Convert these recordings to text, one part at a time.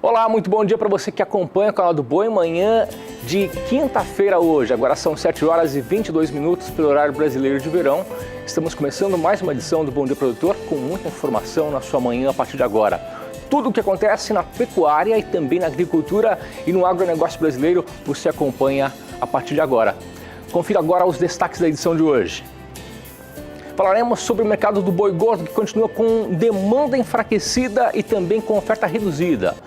Olá, muito bom dia para você que acompanha o canal do Boi, manhã de quinta-feira hoje. Agora são 7 horas e 22 minutos pelo horário brasileiro de verão. Estamos começando mais uma edição do Bom Dia Produtor com muita informação na sua manhã a partir de agora. Tudo o que acontece na pecuária e também na agricultura e no agronegócio brasileiro você acompanha a partir de agora. Confira agora os destaques da edição de hoje. Falaremos sobre o mercado do boi gordo, que continua com demanda enfraquecida e também com oferta reduzida.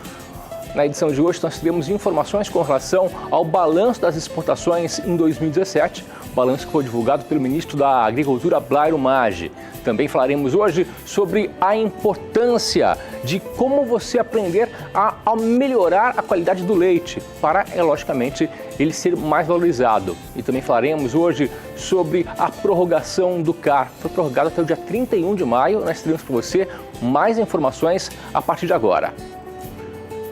Na edição de hoje, nós teremos informações com relação ao balanço das exportações em 2017, balanço que foi divulgado pelo ministro da Agricultura, Blairo Maggi. Também falaremos hoje sobre a importância de como você aprender a melhorar a qualidade do leite, para, logicamente, ele ser mais valorizado. E também falaremos hoje sobre a prorrogação do CAR. Foi prorrogado até o dia 31 de maio, nós teremos para você mais informações a partir de agora.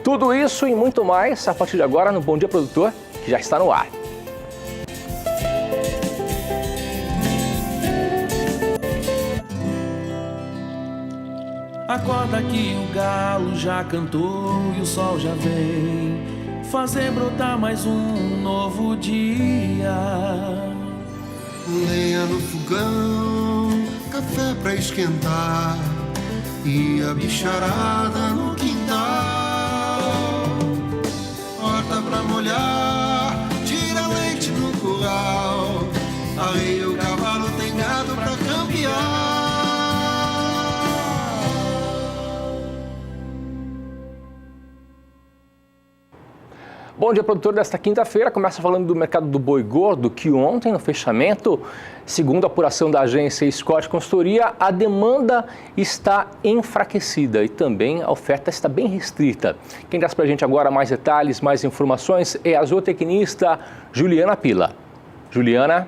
Tudo isso e muito mais a partir de agora no Bom Dia Produtor, que já está no ar. Acorda que o galo já cantou e o sol já vem fazer brotar mais um novo dia. Lenha no fogão, café pra esquentar e a bicharada no quintal. Horta pra molhar, tira leite no curral, arreia o cavalo, tem gado pra campear. Bom dia, produtor. Desta quinta-feira começa falando do mercado do boi gordo, que ontem, no fechamento, segundo a apuração da agência Scott Consultoria, a demanda está enfraquecida e também a oferta está bem restrita. Quem traz para a gente agora mais detalhes, mais informações é a zootecnista Juliana Pila. Juliana.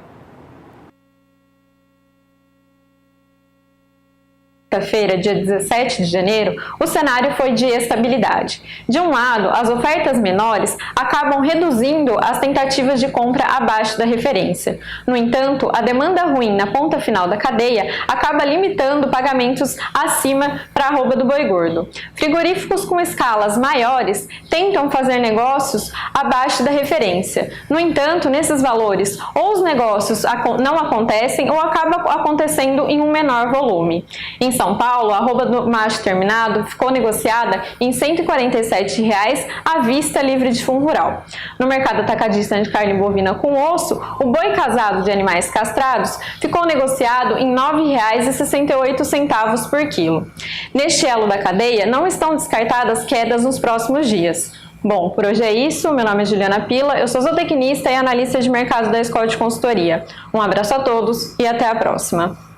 Quinta-feira, dia 17 de janeiro, o cenário foi de estabilidade. De um lado, as ofertas menores acabam reduzindo as tentativas de compra abaixo da referência. No entanto, a demanda ruim na ponta final da cadeia acaba limitando pagamentos acima para a arroba do boi gordo. Frigoríficos com escalas maiores tentam fazer negócios abaixo da referência. No entanto, nesses valores, ou os negócios não acontecem ou acabam acontecendo em um menor volume. Em São Paulo, a arroba do macho terminado ficou negociada em R$ 147,00 à vista livre de fundo rural. No mercado atacadista de carne bovina com osso, o boi casado de animais castrados ficou negociado em R$ 9,68 por quilo. Neste elo da cadeia, não estão descartadas quedas nos próximos dias. Bom, por hoje é isso. Meu nome é Juliana Pila, eu sou zootecnista e analista de mercado da Scott Consultoria. Um abraço a todos e até a próxima.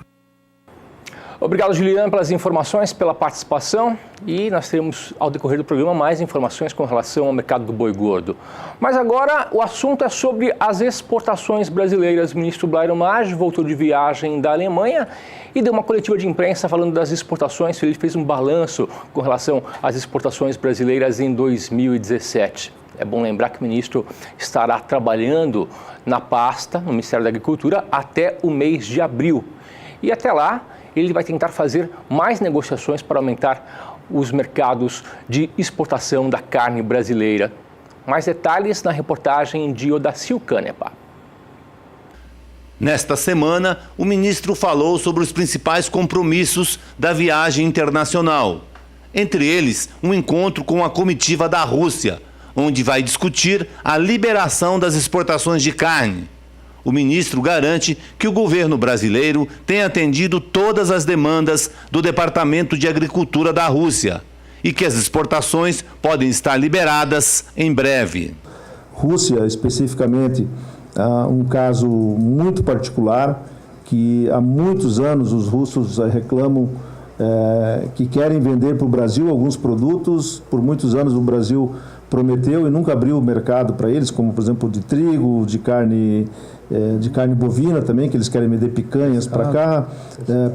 Obrigado, Juliana, pelas informações, pela participação, e nós teremos ao decorrer do programa mais informações com relação ao mercado do boi gordo. Mas agora o assunto é sobre as exportações brasileiras. O ministro Blairo Maggi voltou de viagem da Alemanha e deu uma coletiva de imprensa falando das exportações. Ele fez um balanço com relação às exportações brasileiras em 2017. É bom lembrar que o ministro estará trabalhando na pasta, no Ministério da Agricultura, até o mês de abril. E até lá, ele vai tentar fazer mais negociações para aumentar os mercados de exportação da carne brasileira. Mais detalhes na reportagem de Odacil Canepa. Nesta semana, o ministro falou sobre os principais compromissos da viagem internacional. Entre eles, um encontro com a comitiva da Rússia, onde vai discutir a liberação das exportações de carne. O ministro garante que o governo brasileiro tem atendido todas as demandas do Departamento de Agricultura da Rússia e que as exportações podem estar liberadas em breve. Rússia, especificamente, um caso muito particular, que há muitos anos os russos reclamam que querem vender para o Brasil alguns produtos. Por muitos anos o Brasil prometeu e nunca abriu o mercado para eles, como por exemplo de trigo, de carne bovina também, que eles querem vender picanhas para cá,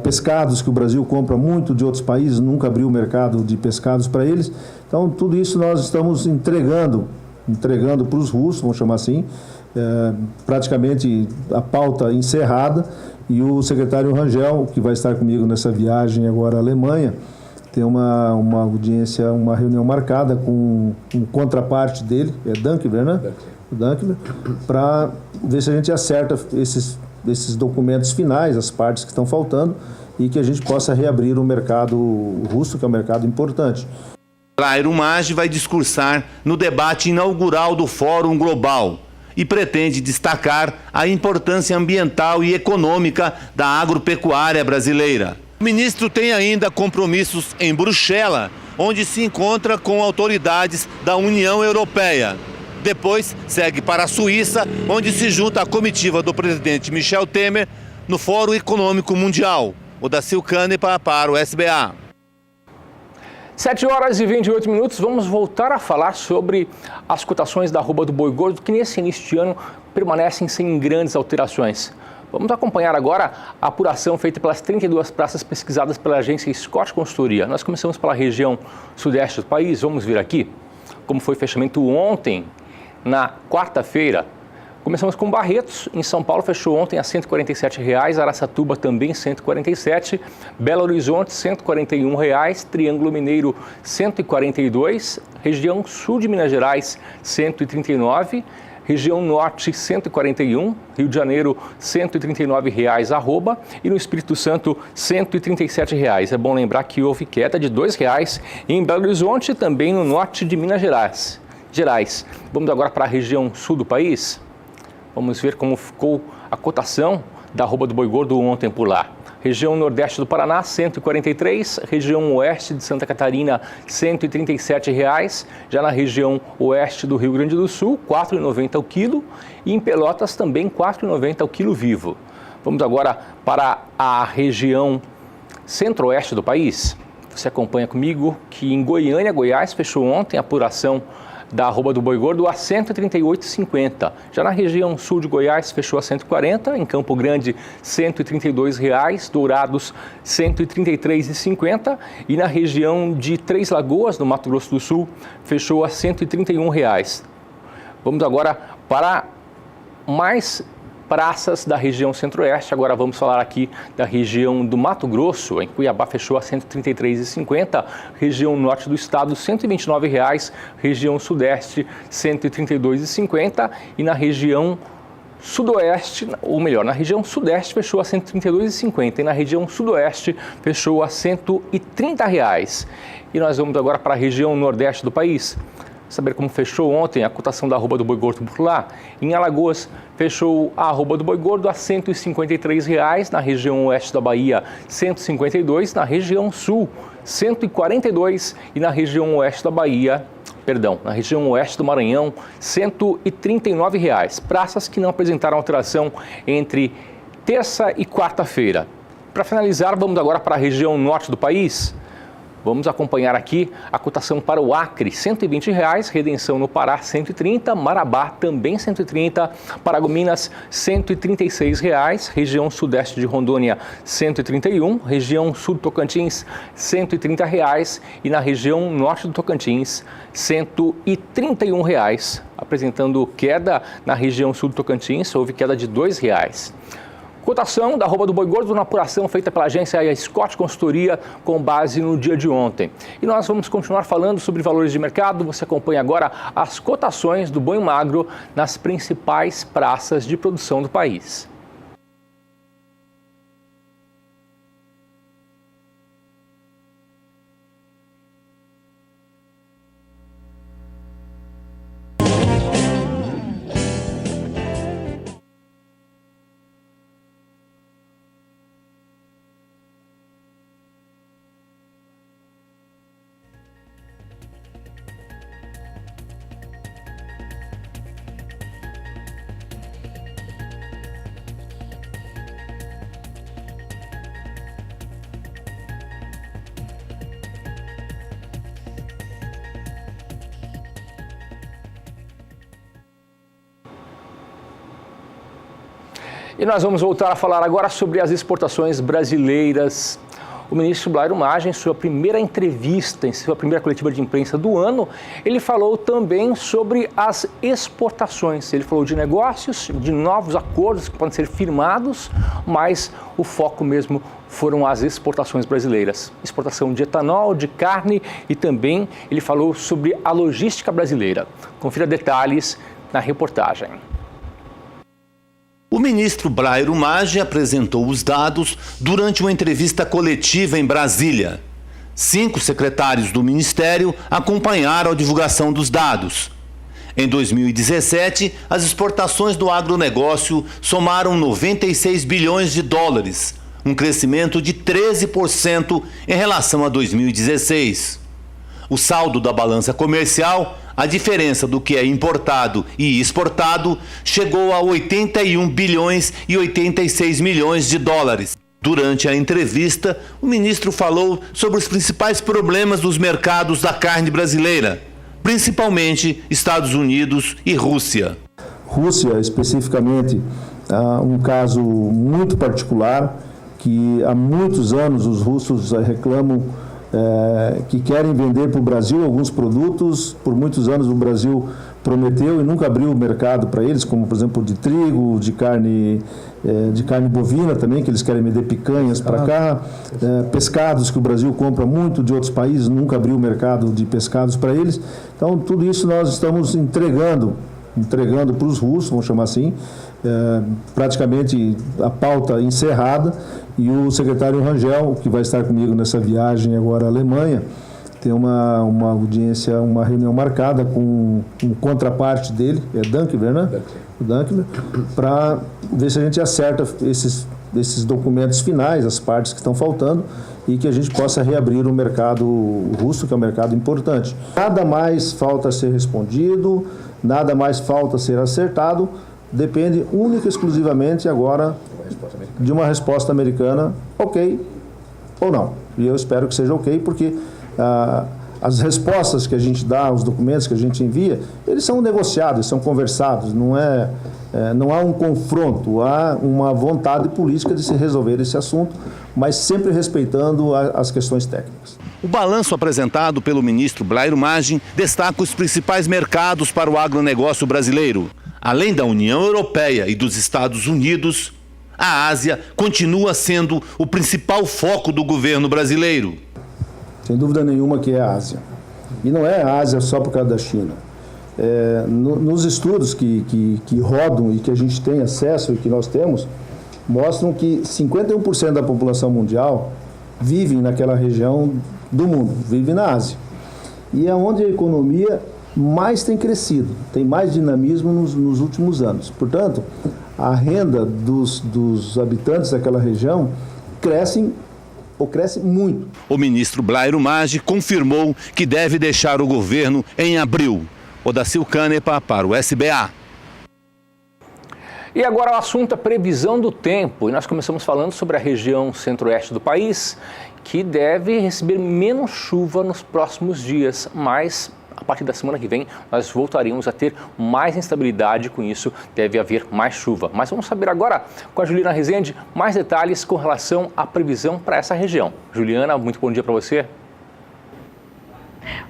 pescados que o Brasil compra muito de outros países, nunca abriu o mercado de pescados para eles. Então tudo isso nós estamos entregando para os russos, vamos chamar assim, praticamente a pauta encerrada, e o secretário Rangel, que vai estar comigo nessa viagem agora à Alemanha, tem uma audiência, uma reunião marcada com um contraparte dele, é Dankler, né? Dankler, para ver se a gente acerta esses documentos finais, as partes que estão faltando, e que a gente possa reabrir o mercado russo, que é um mercado importante. Jairo Maggi vai discursar no debate inaugural do Fórum Global e pretende destacar a importância ambiental e econômica da agropecuária brasileira. O ministro tem ainda compromissos em Bruxelas, onde se encontra com autoridades da União Europeia. Depois segue para a Suíça, onde se junta à comitiva do presidente Michel Temer no Fórum Econômico Mundial. Odacil Canepa para o SBA. 7 horas e 28 minutos, vamos voltar a falar sobre as cotações da arroba do boi gordo, que nesse início de ano permanecem sem grandes alterações. Vamos acompanhar agora a apuração feita pelas 32 praças pesquisadas pela agência Scott Consultoria. Nós começamos pela região sudeste do país, vamos ver aqui como foi o fechamento ontem, na quarta-feira. Começamos com Barretos, em São Paulo, fechou ontem a R$ 147,00, Araçatuba também R$ 147, Belo Horizonte R$ 141,00, Triângulo Mineiro R$ 142, região sul de Minas Gerais R$ 139, região norte R$ 141, Rio de Janeiro R$ 139,00 arroba e no Espírito Santo R$ 137,00. É bom lembrar que houve queda de R$ 2,00 em Belo Horizonte e também no norte de Minas Gerais. Vamos agora para a região sul do país. Vamos ver como ficou a cotação da arroba do boi gordo ontem por lá. Região nordeste do Paraná, R$ 143. Região oeste de Santa Catarina, R$ 137,00. Já na região oeste do Rio Grande do Sul, R$ 4,90 o quilo. E em Pelotas também R$ 4,90 o quilo vivo. Vamos agora para a região centro-oeste do país. Você acompanha comigo que em Goiânia, Goiás, fechou ontem a apuração da arroba do boi gordo a R$ 138,50. Já na região sul de Goiás fechou a R$ 140, em Campo Grande R$ 132,00, Dourados R$ 133,50 e na região de Três Lagoas, no Mato Grosso do Sul, fechou a R$ 131,00. Vamos agora para mais praças da região centro-oeste. Agora vamos falar aqui da região do Mato Grosso. Em Cuiabá fechou a R$ 133,50, região norte do estado R$ 129,00, região sudeste R$ 132,50 e na região sudoeste, ou melhor, na região sudeste fechou a R$ 132,50 e na região sudoeste fechou a R$ 130,00. E nós vamos agora para a região nordeste do país. Saber como fechou ontem a cotação da arroba do boi gordo por lá. Em Alagoas, fechou a arroba do boi gordo a R$ 153,00, na região oeste da Bahia, R$ 152,00, na região sul, R$ 142,00 e na região oeste da Bahia, na região oeste do Maranhão, R$ 139,00. Praças que não apresentaram alteração entre terça e quarta-feira. Para finalizar, vamos agora para a região norte do país. Vamos acompanhar aqui a cotação para o Acre, R$ 120,00, Redenção no Pará, R$ 130, Marabá também R$ 130, Paragominas R$ 136,00, região sudeste de Rondônia R$ 131, região sul do Tocantins R$ 130,00 e na região norte do Tocantins R$ 131,00, apresentando queda na região sul do Tocantins, houve queda de R$ 2,00. Cotação da arroba do boi gordo na apuração feita pela agência Scott Consultoria com base no dia de ontem. E nós vamos continuar falando sobre valores de mercado. Você acompanha agora as cotações do boi magro nas principais praças de produção do país. E nós vamos voltar a falar agora sobre as exportações brasileiras. O ministro Jairo Maggi, em sua primeira entrevista, em sua primeira coletiva de imprensa do ano, ele falou também sobre as exportações. Ele falou de negócios, de novos acordos que podem ser firmados, mas o foco mesmo foram as exportações brasileiras. Exportação de etanol, de carne e também ele falou sobre a logística brasileira. Confira detalhes na reportagem. O ministro Blairo Maggi apresentou os dados durante uma entrevista coletiva em Brasília. 5 secretários do ministério acompanharam a divulgação dos dados. Em 2017, as exportações do agronegócio somaram 96 bilhões de dólares, um crescimento de 13% em relação a 2016. O saldo da balança comercial, a diferença do que é importado e exportado, chegou a 81 bilhões e 86 milhões de dólares. Durante a entrevista, o ministro falou sobre os principais problemas dos mercados da carne brasileira, principalmente Estados Unidos e Rússia. Rússia, especificamente, um caso muito particular, que há muitos anos os russos reclamam que querem vender para o Brasil alguns produtos. Por muitos anos o Brasil prometeu e nunca abriu o mercado para eles, como por exemplo de trigo, de carne bovina também, que eles querem vender picanhas para cá, pescados que o Brasil compra muito de outros países, nunca abriu o mercado de pescados para eles. Então tudo isso nós estamos entregando para os russos, vamos chamar assim, praticamente a pauta encerrada, e o secretário Rangel, que vai estar comigo nessa viagem agora à Alemanha, tem uma audiência, uma reunião marcada com um contraparte dele, é Dankler, né? Dankler, para ver se a gente acerta esses documentos finais, as partes que estão faltando, e que a gente possa reabrir o mercado russo, que é um mercado importante. Nada mais falta ser respondido, nada mais falta ser acertado, depende única e exclusivamente agora de uma resposta americana, ok ou não. E eu espero que seja ok, porque as respostas que a gente dá, os documentos que a gente envia, eles são negociados, são conversados, não há um confronto, há uma vontade política de se resolver esse assunto, mas sempre respeitando as questões técnicas. O balanço apresentado pelo ministro Blairo Maggi destaca os principais mercados para o agronegócio brasileiro. Além da União Europeia e dos Estados Unidos, a Ásia continua sendo o principal foco do governo brasileiro. Sem dúvida nenhuma que é a Ásia. E não é a Ásia só por causa da China. Nos estudos que rodam e que a gente tem acesso e que nós temos, mostram que 51% da população mundial vive naquela região do mundo, vive na Ásia. E é onde a economia mais tem crescido, tem mais dinamismo nos últimos anos. Portanto, a renda dos habitantes daquela região cresce muito. O ministro Blairo Maggi confirmou que deve deixar o governo em abril. Odacil Canepa para o SBA. E agora o assunto é previsão do tempo. E nós começamos falando sobre a região centro-oeste do país, que deve receber menos chuva nos próximos dias, mas a partir da semana que vem nós voltaremos a ter mais instabilidade, com isso deve haver mais chuva. Mas vamos saber agora com a Juliana Rezende mais detalhes com relação à previsão para essa região. Juliana, muito bom dia para você.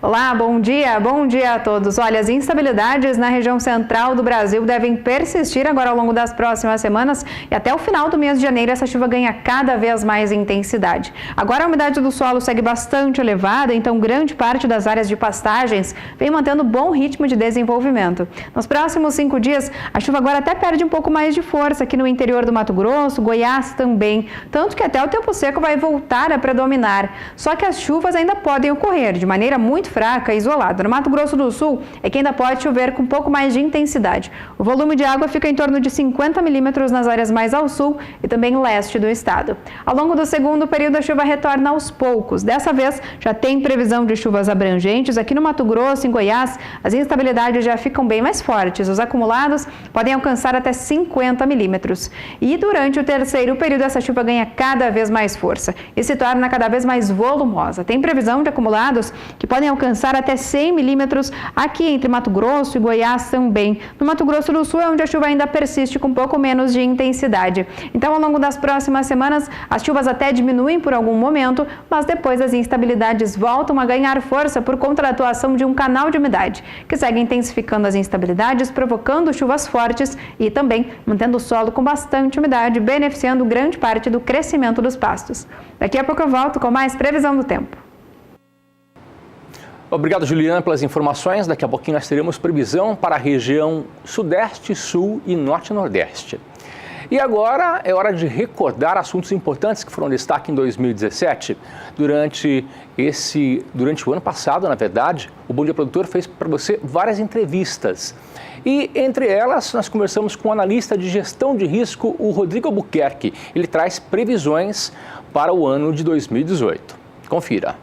Olá, bom dia a todos. Olha, as instabilidades na região central do Brasil devem persistir agora ao longo das próximas semanas e até o final do mês de janeiro essa chuva ganha cada vez mais intensidade. Agora a umidade do solo segue bastante elevada, então grande parte das áreas de pastagens vem mantendo bom ritmo de desenvolvimento. Nos próximos 5 dias, a chuva agora até perde um pouco mais de força aqui no interior do Mato Grosso, Goiás também, tanto que até o tempo seco vai voltar a predominar. Só que as chuvas ainda podem ocorrer de maneira muito fraca e isolada. No Mato Grosso do Sul é que ainda pode chover com um pouco mais de intensidade. O volume de água fica em torno de 50 milímetros nas áreas mais ao sul e também leste do estado. Ao longo do segundo período, a chuva retorna aos poucos. Dessa vez, já tem previsão de chuvas abrangentes. Aqui no Mato Grosso, em Goiás, as instabilidades já ficam bem mais fortes. Os acumulados podem alcançar até 50 milímetros. E durante o terceiro período, essa chuva ganha cada vez mais força e se torna cada vez mais volumosa. Tem previsão de acumulados que podem alcançar até 100 milímetros aqui entre Mato Grosso e Goiás também. No Mato Grosso do Sul é onde a chuva ainda persiste com um pouco menos de intensidade. Então, ao longo das próximas semanas, as chuvas até diminuem por algum momento, mas depois as instabilidades voltam a ganhar força por conta da atuação de um canal de umidade, que segue intensificando as instabilidades, provocando chuvas fortes e também mantendo o solo com bastante umidade, beneficiando grande parte do crescimento dos pastos. Daqui a pouco eu volto com mais previsão do tempo. Obrigado, Juliana, pelas informações. Daqui a pouquinho nós teremos previsão para a região Sudeste, Sul e Norte-Nordeste. E agora é hora de recordar assuntos importantes que foram destaque em 2017. Durante o ano passado, na verdade, o Bom Dia Produtor fez para você várias entrevistas. E entre elas, nós conversamos com o analista de gestão de risco, o Rodrigo Albuquerque. Ele traz previsões para o ano de 2018. Confira.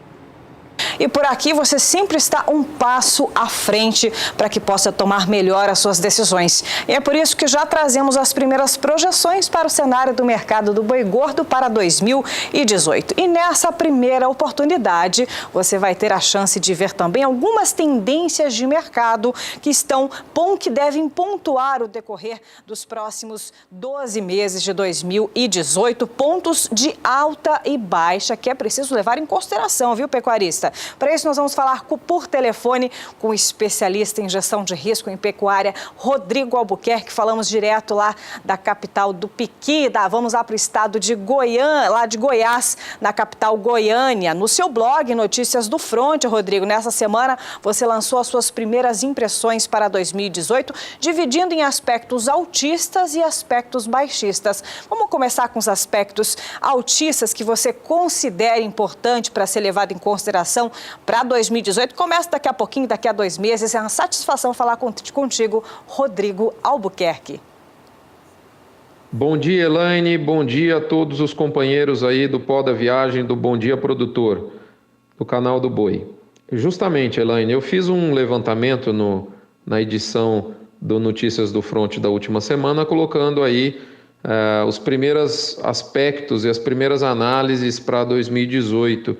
E por aqui você sempre está um passo à frente para que possa tomar melhor as suas decisões. E é por isso que já trazemos as primeiras projeções para o cenário do mercado do boi gordo para 2018. E nessa primeira oportunidade, você vai ter a chance de ver também algumas tendências de mercado que devem pontuar o decorrer dos próximos 12 meses de 2018, pontos de alta e baixa que é preciso levar em consideração, viu, pecuarista? Para isso, nós vamos falar por telefone com o especialista em gestão de risco em pecuária, Rodrigo Albuquerque. Falamos direto lá da capital do Piqui. Vamos lá para o estado de Goiânia, lá de Goiás, na capital Goiânia. No seu blog Notícias do Fronte, Rodrigo, nessa semana você lançou as suas primeiras impressões para 2018, dividindo em aspectos altistas e aspectos baixistas. Vamos começar com os aspectos altistas que você considera importante para ser levado em consideração para 2018. Começa daqui a pouquinho, daqui a 2 meses. É uma satisfação falar contigo, Rodrigo Albuquerque. Bom dia, Elaine. Bom dia a todos os companheiros aí do Pó da Viagem, do Bom Dia Produtor, do canal do Boi. Justamente, Elaine, eu fiz um levantamento na edição do Notícias do Fronte da última semana, colocando aí os primeiros aspectos e as primeiras análises para 2018.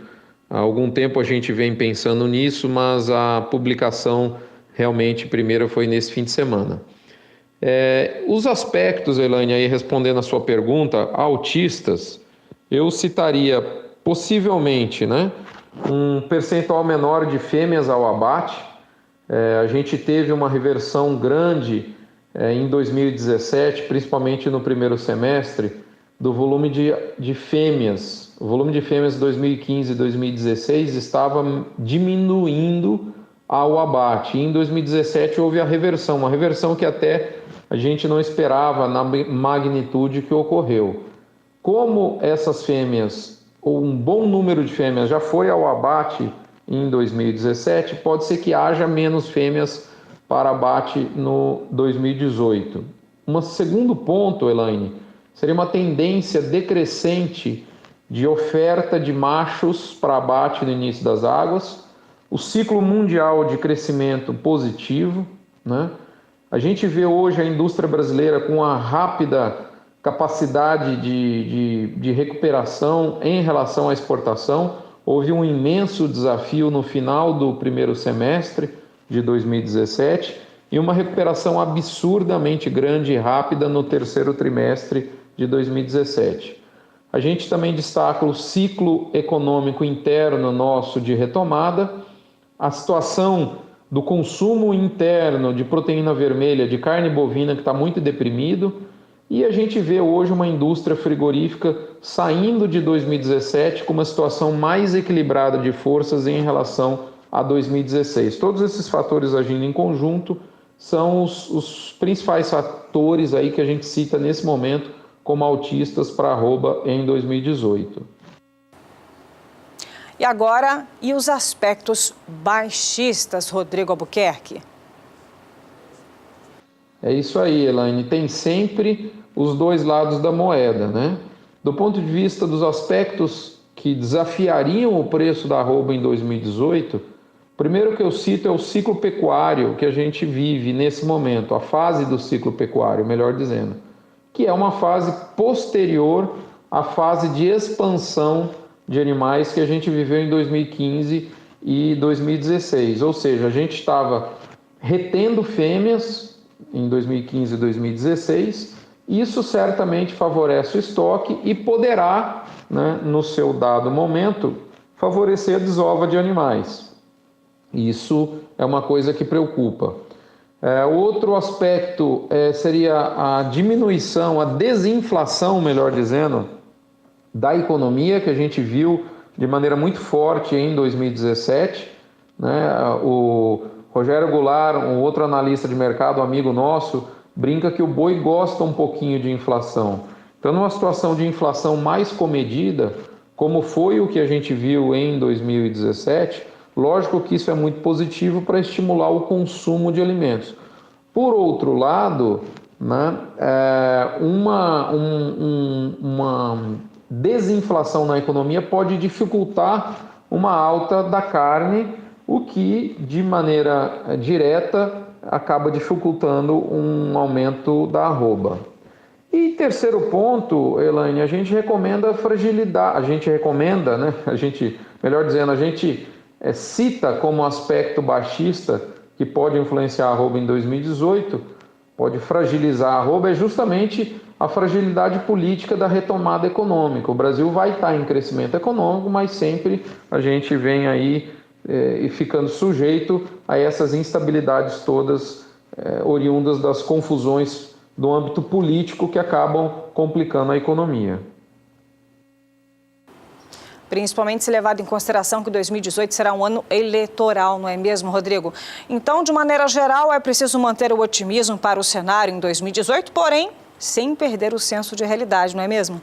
Há algum tempo a gente vem pensando nisso, mas a publicação realmente primeira foi nesse fim de semana. Os aspectos, Elaine, aí respondendo a sua pergunta, altistas, eu citaria possivelmente, um percentual menor de fêmeas ao abate. A gente teve uma reversão grande em 2017, principalmente no primeiro semestre, do volume de fêmeas. O volume de fêmeas de 2015 e 2016 estava diminuindo ao abate. E em 2017 houve a reversão, uma reversão que até a gente não esperava na magnitude que ocorreu. Como essas fêmeas, ou um bom número de fêmeas, já foi ao abate em 2017, pode ser que haja menos fêmeas para abate no 2018. Um segundo ponto, Elaine, seria uma tendência decrescente de oferta de machos para abate no início das águas, o ciclo mundial de crescimento positivo, A gente vê hoje a indústria brasileira com uma rápida capacidade de recuperação em relação à exportação. Houve um imenso desafio no final do primeiro semestre de 2017 e uma recuperação absurdamente grande e rápida no terceiro trimestre de 2017. A gente também destaca o ciclo econômico interno nosso de retomada, a situação do consumo interno de proteína vermelha, de carne bovina, que está muito deprimido, e a gente vê hoje uma indústria frigorífica saindo de 2017 com uma situação mais equilibrada de forças em relação a 2016. Todos esses fatores agindo em conjunto são os principais fatores aí que a gente cita nesse momento como altistas para arroba em 2018. E agora, e os aspectos baixistas, Rodrigo Albuquerque? É isso aí, Elaine. Tem sempre os dois lados da moeda, Do ponto de vista dos aspectos que desafiariam o preço da arroba em 2018, o primeiro que eu cito é o ciclo pecuário que a gente vive nesse momento, a fase do ciclo pecuário, melhor dizendo, que é uma fase posterior à fase de expansão de animais que a gente viveu em 2015 e 2016, ou seja, a gente estava retendo fêmeas em 2015 e 2016, isso certamente favorece o estoque e poderá, né, no seu dado momento, favorecer a desova de animais. Isso é uma coisa que preocupa. Outro aspecto seria a diminuição, a desinflação, melhor dizendo, da economia, que a gente viu de maneira muito forte em 2017. Né? O Rogério Goulart, um outro analista de mercado, amigo nosso, brinca que o boi gosta um pouquinho de inflação. Então, numa situação de inflação mais comedida, como foi o que a gente viu em 2017, lógico que isso é muito positivo para estimular o consumo de alimentos. Por outro lado, né, uma desinflação na economia pode dificultar uma alta da carne, o que, de maneira direta, acaba dificultando um aumento da arroba. E terceiro ponto, Elaine, a gente recomenda fragilidade, a gente cita como aspecto baixista que pode influenciar a arroba em 2018, pode fragilizar a arroba, é justamente a fragilidade política da retomada econômica. O Brasil vai estar em crescimento econômico, mas sempre a gente vem aí e ficando sujeito a essas instabilidades todas oriundas das confusões do âmbito político que acabam complicando a economia. Principalmente se levado em consideração que 2018 será um ano eleitoral, não é mesmo, Rodrigo? Então, de maneira geral, é preciso manter o otimismo para o cenário em 2018, porém, sem perder o senso de realidade, não é mesmo?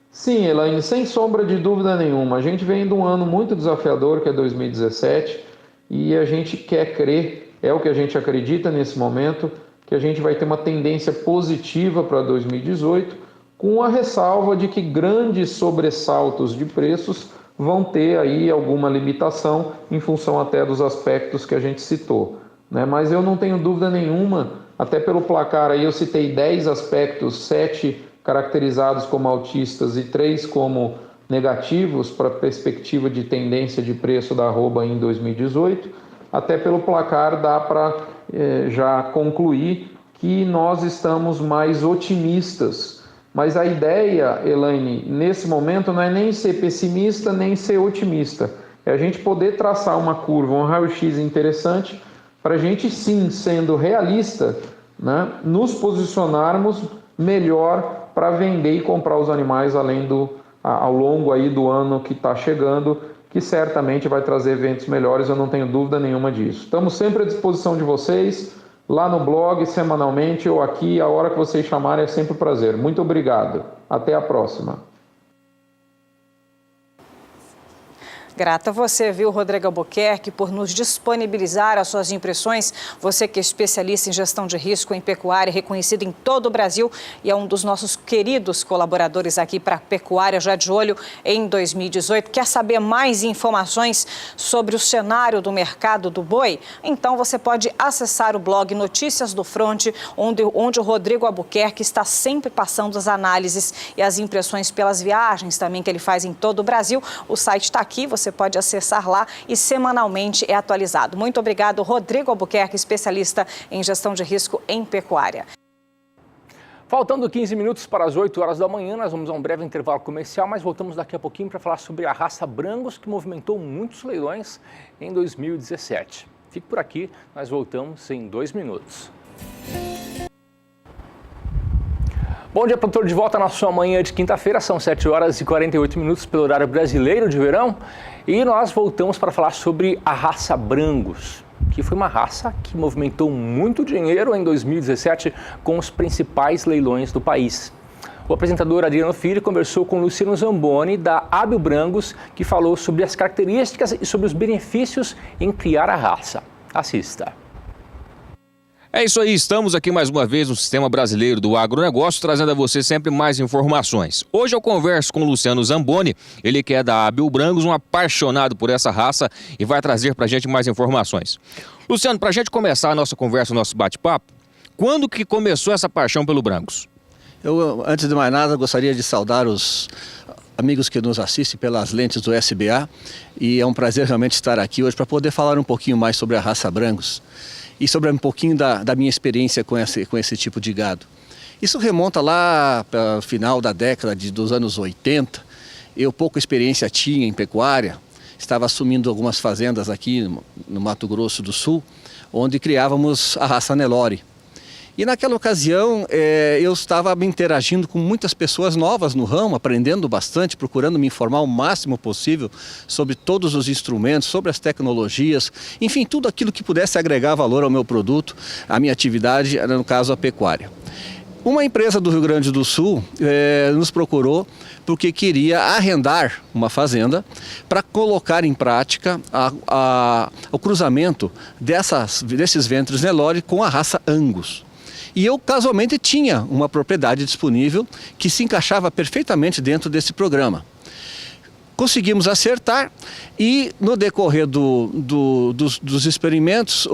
Sim, Elaine, sem sombra de dúvida nenhuma. A gente vem de um ano muito desafiador, que é 2017, e a gente quer crer, é o que a gente acredita nesse momento, que a gente vai ter uma tendência positiva para 2018, com a ressalva de que grandes sobressaltos de preços vão ter aí alguma limitação em função até dos aspectos que a gente citou, né? Mas eu não tenho dúvida nenhuma, até pelo placar aí eu citei 10 aspectos, 7 caracterizados como altistas e 3 como negativos para a perspectiva de tendência de preço da arroba em 2018, até pelo placar dá para já concluir que nós estamos mais otimistas. Mas a ideia, Elaine, nesse momento não é nem ser pessimista, nem ser otimista. É a gente poder traçar uma curva, um raio-x interessante, para a gente sim, sendo realista, né, nos posicionarmos melhor para vender e comprar os animais ao longo aí do ano que está chegando, que certamente vai trazer eventos melhores, eu não tenho dúvida nenhuma disso. Estamos sempre à disposição de vocês, lá no blog, semanalmente, ou aqui, a hora que vocês chamarem, é sempre um prazer. Muito obrigado. Até a próxima. Grata a você, viu, Rodrigo Albuquerque, por nos disponibilizar as suas impressões. Você que é especialista em gestão de risco em pecuária, reconhecido em todo o Brasil e é um dos nossos queridos colaboradores aqui para a Pecuária, já de olho em 2018. Quer saber mais informações sobre o cenário do mercado do boi? Então você pode acessar o blog Notícias do Fronte, onde o Rodrigo Albuquerque está sempre passando as análises e as impressões pelas viagens também que ele faz em todo o Brasil. O site está aqui, você pode acessar lá e semanalmente é atualizado. Muito obrigado, Rodrigo Albuquerque, especialista em gestão de risco em pecuária. Faltando 15 minutos para as 8 horas da manhã, nós vamos a um breve intervalo comercial, mas voltamos daqui a pouquinho para falar sobre a raça Brangus, que movimentou muitos leilões em 2017. Fique por aqui, nós voltamos em 2 minutos. Bom dia, produtor, de volta na sua manhã de quinta-feira, são 7 horas e 48 minutos pelo horário brasileiro de verão e nós voltamos para falar sobre a raça Brangus, que foi uma raça que movimentou muito dinheiro em 2017 com os principais leilões do país. O apresentador Adriano Filho conversou com Luciano Zamboni, da Abil Brangus, que falou sobre as características e sobre os benefícios em criar a raça. Assista. É isso aí, estamos aqui mais uma vez no Sistema Brasileiro do Agronegócio, trazendo a você sempre mais informações. Hoje eu converso com o Luciano Zamboni, ele que é da Abil Brangus, um apaixonado por essa raça e vai trazer pra gente mais informações. Luciano, pra gente começar a nossa conversa, o nosso bate-papo, quando que começou essa paixão pelo Brangus? Eu, antes de mais nada, gostaria de saudar amigos que nos assistem pelas lentes do SBA, e é um prazer realmente estar aqui hoje para poder falar um pouquinho mais sobre a raça Brangus e sobre um pouquinho da minha experiência com esse tipo de gado. Isso remonta lá para o final da década dos anos 80, eu pouca experiência tinha em pecuária, estava assumindo algumas fazendas aqui no Mato Grosso do Sul, onde criávamos a raça Nelore. E naquela ocasião eu estava me interagindo com muitas pessoas novas no ramo, aprendendo bastante, procurando me informar o máximo possível sobre todos os instrumentos, sobre as tecnologias, enfim, tudo aquilo que pudesse agregar valor ao meu produto, à minha atividade, no caso a pecuária. Uma empresa do Rio Grande do Sul nos procurou porque queria arrendar uma fazenda para colocar em prática o cruzamento desses ventres Nelore com a raça Angus. E eu casualmente tinha uma propriedade disponível que se encaixava perfeitamente dentro desse programa. Conseguimos acertar e no decorrer dos experimentos,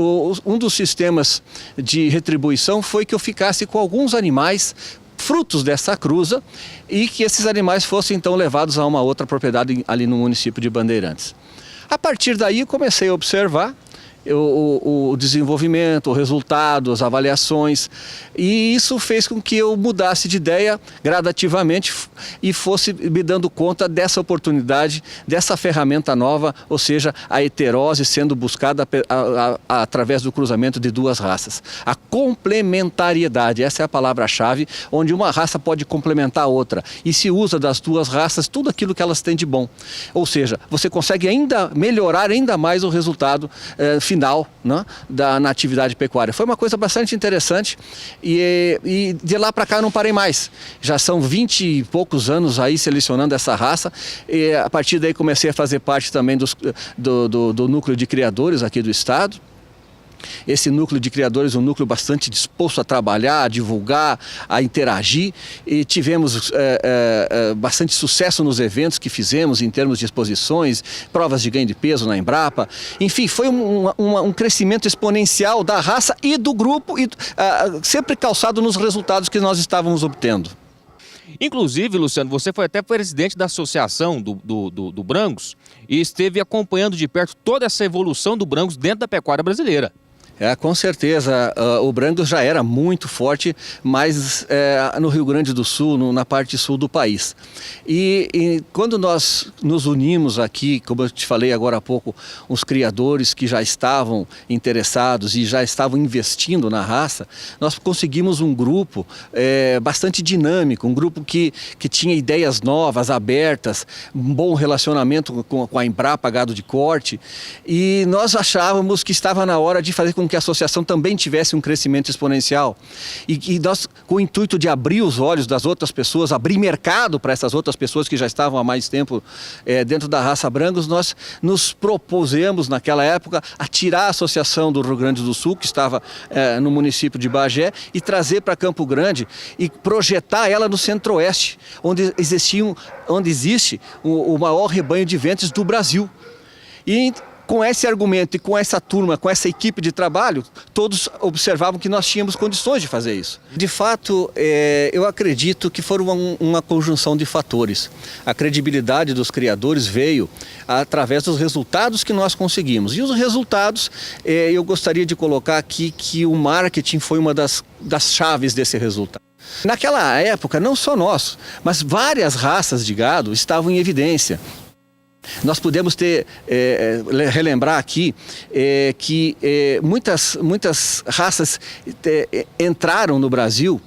um dos sistemas de retribuição foi que eu ficasse com alguns animais frutos dessa cruza e que esses animais fossem então levados a uma outra propriedade ali no município de Bandeirantes. A partir daí comecei a observar o desenvolvimento, o resultado, as avaliações, e isso fez com que eu mudasse de ideia gradativamente e fosse me dando conta dessa oportunidade, dessa ferramenta nova, ou seja, a heterose sendo buscada através do cruzamento de duas raças. A complementariedade, essa é a palavra-chave, onde uma raça pode complementar a outra e se usa das duas raças tudo aquilo que elas têm de bom. Ou seja, você consegue ainda melhorar ainda mais o resultado final, né, na atividade pecuária. Foi uma coisa bastante interessante e de lá para cá eu não parei mais. Já são 20 e poucos anos aí selecionando essa raça e a partir daí comecei a fazer parte também do núcleo de criadores aqui do estado. Esse núcleo de criadores é um núcleo bastante disposto a trabalhar, a divulgar, a interagir, e tivemos bastante sucesso nos eventos que fizemos em termos de exposições, provas de ganho de peso na Embrapa. Enfim, foi um crescimento exponencial da raça e do grupo, e sempre calçado nos resultados que nós estávamos obtendo. Inclusive, Luciano, você foi até presidente da associação do Brangus e esteve acompanhando de perto toda essa evolução do Brangus dentro da pecuária brasileira. Com certeza, o Brangus já era muito forte, mas no Rio Grande do Sul, na parte sul do país. E quando nós nos unimos aqui, como eu te falei agora há pouco, os criadores que já estavam interessados e já estavam investindo na raça, nós conseguimos um grupo bastante dinâmico, um grupo que tinha ideias novas, abertas, um bom relacionamento com a Embrapa Gado de Corte, e nós achávamos que estava na hora de fazer com que a associação também tivesse um crescimento exponencial e nós, com o intuito de abrir os olhos das outras pessoas, abrir mercado para essas outras pessoas que já estavam há mais tempo dentro da raça Brangus, nós nos propusemos naquela época a tirar a associação do Rio Grande do Sul, que estava no município de Bagé, e trazer para Campo Grande e projetar ela no Centro-Oeste, onde existe o maior rebanho de ventres do Brasil. E com esse argumento e com essa turma, com essa equipe de trabalho, todos observavam que nós tínhamos condições de fazer isso. De fato, eu acredito que foram uma conjunção de fatores. A credibilidade dos criadores veio através dos resultados que nós conseguimos. E os resultados, eu gostaria de colocar aqui que o marketing foi uma das chaves desse resultado. Naquela época, não só nós, mas várias raças de gado estavam em evidência. Nós podemos relembrar aqui que muitas raças entraram no Brasil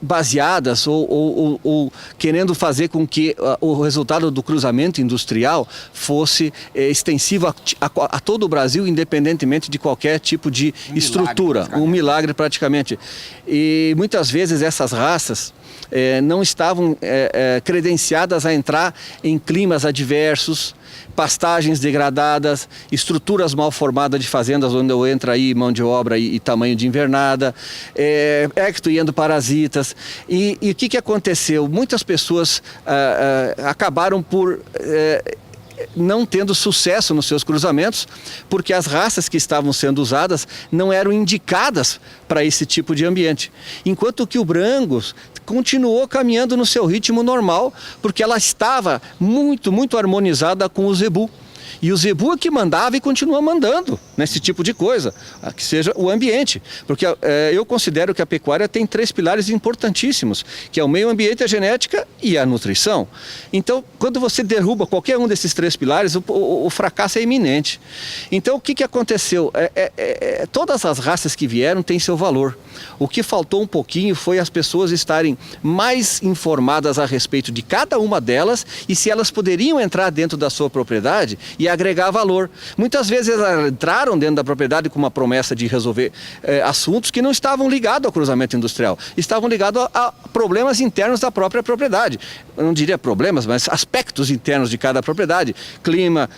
baseadas ou querendo fazer com que o resultado do cruzamento industrial fosse extensivo a todo o Brasil, independentemente de qualquer tipo de estrutura. Um milagre praticamente. E muitas vezes essas raças não estavam credenciadas a entrar em climas adversos, pastagens degradadas, estruturas mal formadas de fazendas onde entra aí mão de obra e tamanho de invernada, ecto e endoparasitas. E o que aconteceu? Muitas pessoas acabaram por não tendo sucesso nos seus cruzamentos, porque as raças que estavam sendo usadas não eram indicadas para esse tipo de ambiente. Enquanto que o Brangus continuou caminhando no seu ritmo normal, porque ela estava muito harmonizada com o zebu. E o zebu é que mandava e continua mandando nesse tipo de coisa, que seja o ambiente. Porque eu considero que a pecuária tem 3 pilares importantíssimos, que é o meio ambiente, a genética e a nutrição. Então, quando você derruba qualquer um desses 3 pilares, o fracasso é iminente. Então, o que aconteceu? Todas as raças que vieram têm seu valor. O que faltou um pouquinho foi as pessoas estarem mais informadas a respeito de cada uma delas e se elas poderiam entrar dentro da sua propriedade e agregar valor. Muitas vezes elas entraram dentro da propriedade com uma promessa de resolver assuntos que não estavam ligados ao cruzamento industrial, estavam ligados a problemas internos da própria propriedade. Eu não diria problemas, mas aspectos internos de cada propriedade, clima,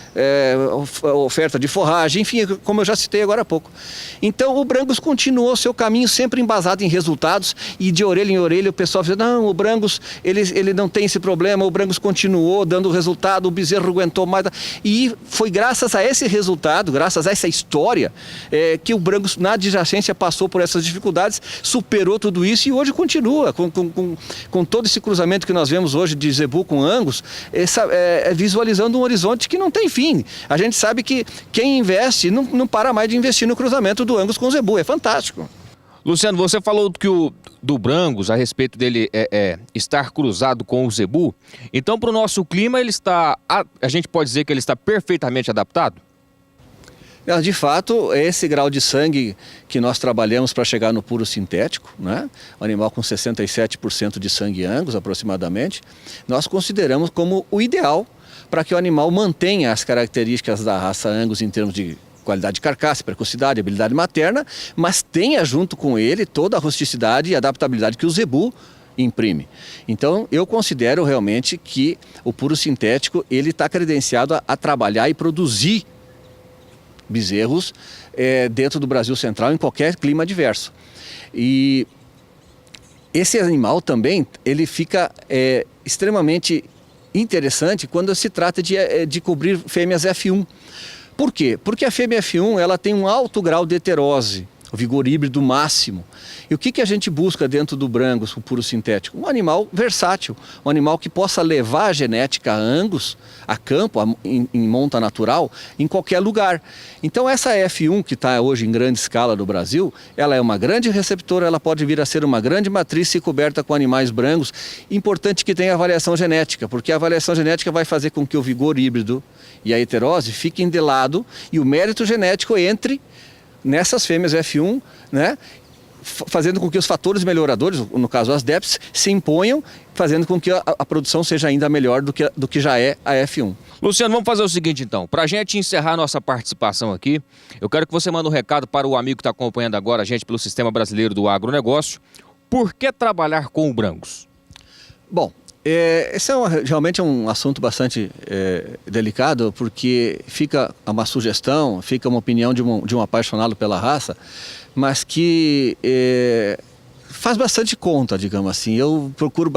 oferta de forragem, enfim, como eu já citei agora há pouco. Então o Brangus continuou seu caminho sempre embasado em resultados e de orelha em orelha o pessoal dizia, não, o Brangus ele não tem esse problema, o Brangus continuou dando resultado, o bezerro aguentou mais. E foi graças a esse resultado, graças a essa história, que o Brangus na adjacência passou por essas dificuldades, superou tudo isso e hoje continua com todo esse cruzamento que nós vemos hoje de zebu com Angus, visualizando um horizonte que não tem fim. A gente sabe que quem investe não para mais de investir no cruzamento do Angus com o zebu, é fantástico. Luciano, você falou do Brangus, a respeito dele estar cruzado com o zebu. Então, para o nosso clima, a gente pode dizer que ele está perfeitamente adaptado? De fato, esse grau de sangue que nós trabalhamos para chegar no puro sintético, né? Um animal com 67% de sangue Angus, aproximadamente, nós consideramos como o ideal para que o animal mantenha as características da raça Angus em termos de qualidade de carcaça, precocidade, habilidade materna, mas tenha junto com ele toda a rusticidade e adaptabilidade que o zebu imprime. Então, eu considero realmente que o puro sintético ele está credenciado a trabalhar e produzir bezerros dentro do Brasil Central em qualquer clima adverso. E esse animal também ele fica extremamente interessante quando se trata de cobrir fêmeas F1. Por quê? Porque a fêmea F1 ela tem um alto grau de heterose, o vigor híbrido máximo. E o que a gente busca dentro do Brangus, o puro sintético? Um animal versátil, um animal que possa levar a genética Angus a campo, em monta natural, em qualquer lugar. Então essa F1 que está hoje em grande escala no Brasil, ela é uma grande receptora, ela pode vir a ser uma grande matriz se coberta com animais Brangus. Importante que tenha avaliação genética, porque a avaliação genética vai fazer com que o vigor híbrido e a heterose fiquem de lado e o mérito genético entre nessas fêmeas F1, né, fazendo com que os fatores melhoradores, no caso as DEPs, se imponham, fazendo com que a produção seja ainda melhor do que já é a F1. Luciano, vamos fazer o seguinte então, para a gente encerrar a nossa participação aqui, eu quero que você mande um recado para o amigo que está acompanhando agora a gente pelo Sistema Brasileiro do Agronegócio. Por que trabalhar com o Brangus? Bom, esse realmente é um assunto bastante delicado, porque fica uma sugestão, fica uma opinião de um apaixonado pela raça, mas que faz bastante conta, digamos assim. Eu procuro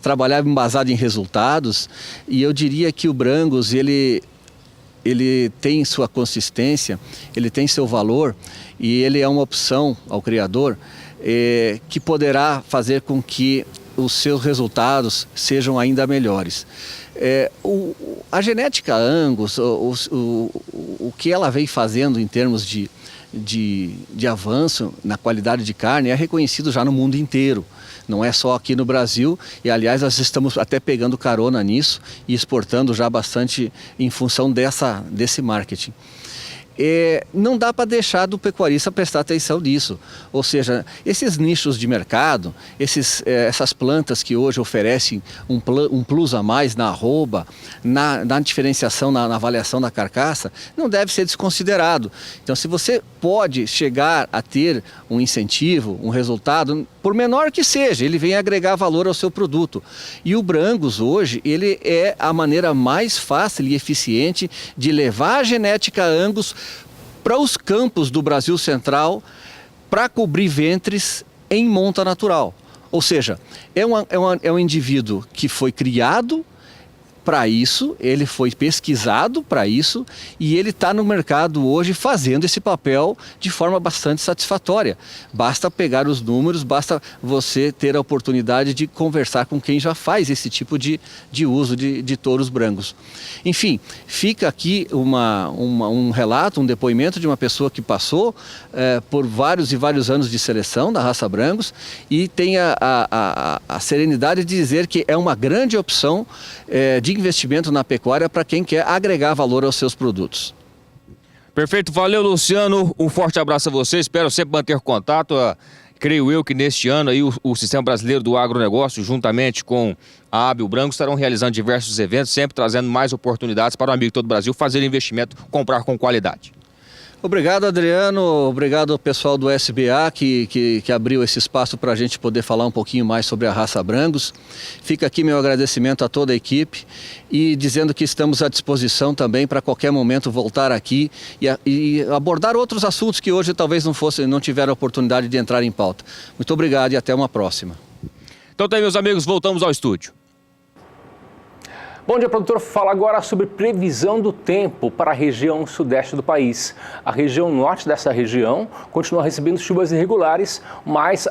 trabalhar embasado em resultados e eu diria que o Brangus, ele tem sua consistência, ele tem seu valor e ele é uma opção ao criador que poderá fazer com que os seus resultados sejam ainda melhores. A genética Angus, o que ela vem fazendo em termos de avanço na qualidade de carne é reconhecido já no mundo inteiro. Não é só aqui no Brasil e, aliás, nós estamos até pegando carona nisso e exportando já bastante em função desse marketing. Não dá para deixar do pecuarista prestar atenção nisso. Ou seja, esses nichos de mercado, essas plantas que hoje oferecem um plus a mais na arroba, na diferenciação, na avaliação da carcaça, não deve ser desconsiderado. Então, se você pode chegar a ter um incentivo, um resultado, por menor que seja, ele vem agregar valor ao seu produto. E o Brangus hoje, ele é a maneira mais fácil e eficiente de levar a genética Angus para os campos do Brasil Central para cobrir ventres em monta natural. Ou seja, é um indivíduo que foi criado para isso, ele foi pesquisado para isso e ele está no mercado hoje fazendo esse papel de forma bastante satisfatória. Basta pegar os números, basta você ter a oportunidade de conversar com quem já faz esse tipo de uso de touros brancos. Enfim, fica aqui um relato, um depoimento de uma pessoa que passou por vários e vários anos de seleção da raça brancos e tem a serenidade de dizer que é uma grande opção de investimento na pecuária para quem quer agregar valor aos seus produtos. Perfeito, valeu Luciano, um forte abraço a você, espero sempre manter contato. Creio eu que neste ano aí o Sistema Brasileiro do Agronegócio, juntamente com a Abil Brancos, estarão realizando diversos eventos, sempre trazendo mais oportunidades para o amigo de todo o Brasil fazer investimento, comprar com qualidade. Obrigado, Adriano. Obrigado ao pessoal do SBA que abriu esse espaço para a gente poder falar um pouquinho mais sobre a raça Brancos. Fica aqui meu agradecimento a toda a equipe e dizendo que estamos à disposição também para qualquer momento voltar aqui e abordar outros assuntos que hoje talvez não tiveram a oportunidade de entrar em pauta. Muito obrigado e até uma próxima. Então tá aí, meus amigos, voltamos ao estúdio. Bom dia, produtor. Fala agora sobre previsão do tempo para a região sudeste do país. A região norte dessa região continua recebendo chuvas irregulares, mas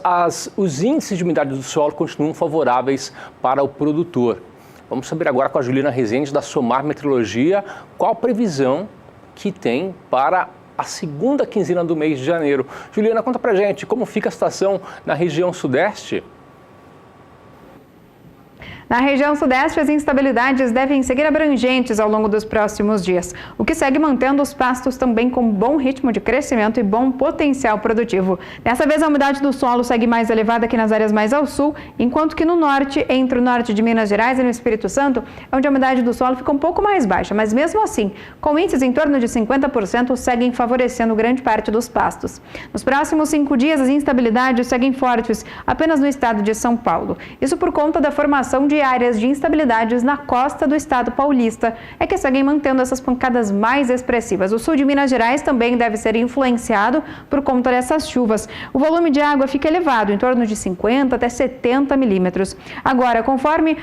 os índices de umidade do solo continuam favoráveis para o produtor. Vamos saber agora com a Juliana Rezende, da Somar Meteorologia, qual a previsão que tem para a segunda quinzena do mês de janeiro. Juliana, conta pra gente como fica a situação na região sudeste. Na região sudeste, as instabilidades devem seguir abrangentes ao longo dos próximos dias, o que segue mantendo os pastos também com bom ritmo de crescimento e bom potencial produtivo. Dessa vez, a umidade do solo segue mais elevada aqui nas áreas mais ao sul, enquanto que no norte, entre o norte de Minas Gerais e no Espírito Santo, é onde a umidade do solo fica um pouco mais baixa, mas mesmo assim, com índices em torno de 50%, seguem favorecendo grande parte dos pastos. Nos próximos 5 dias, as instabilidades seguem fortes apenas no estado de São Paulo. Isso por conta da formação de áreas de instabilidades na costa do estado paulista, é que seguem mantendo essas pancadas mais expressivas. O sul de Minas Gerais também deve ser influenciado por conta dessas chuvas. O volume de água fica elevado, em torno de 50 até 70 milímetros. Agora, conforme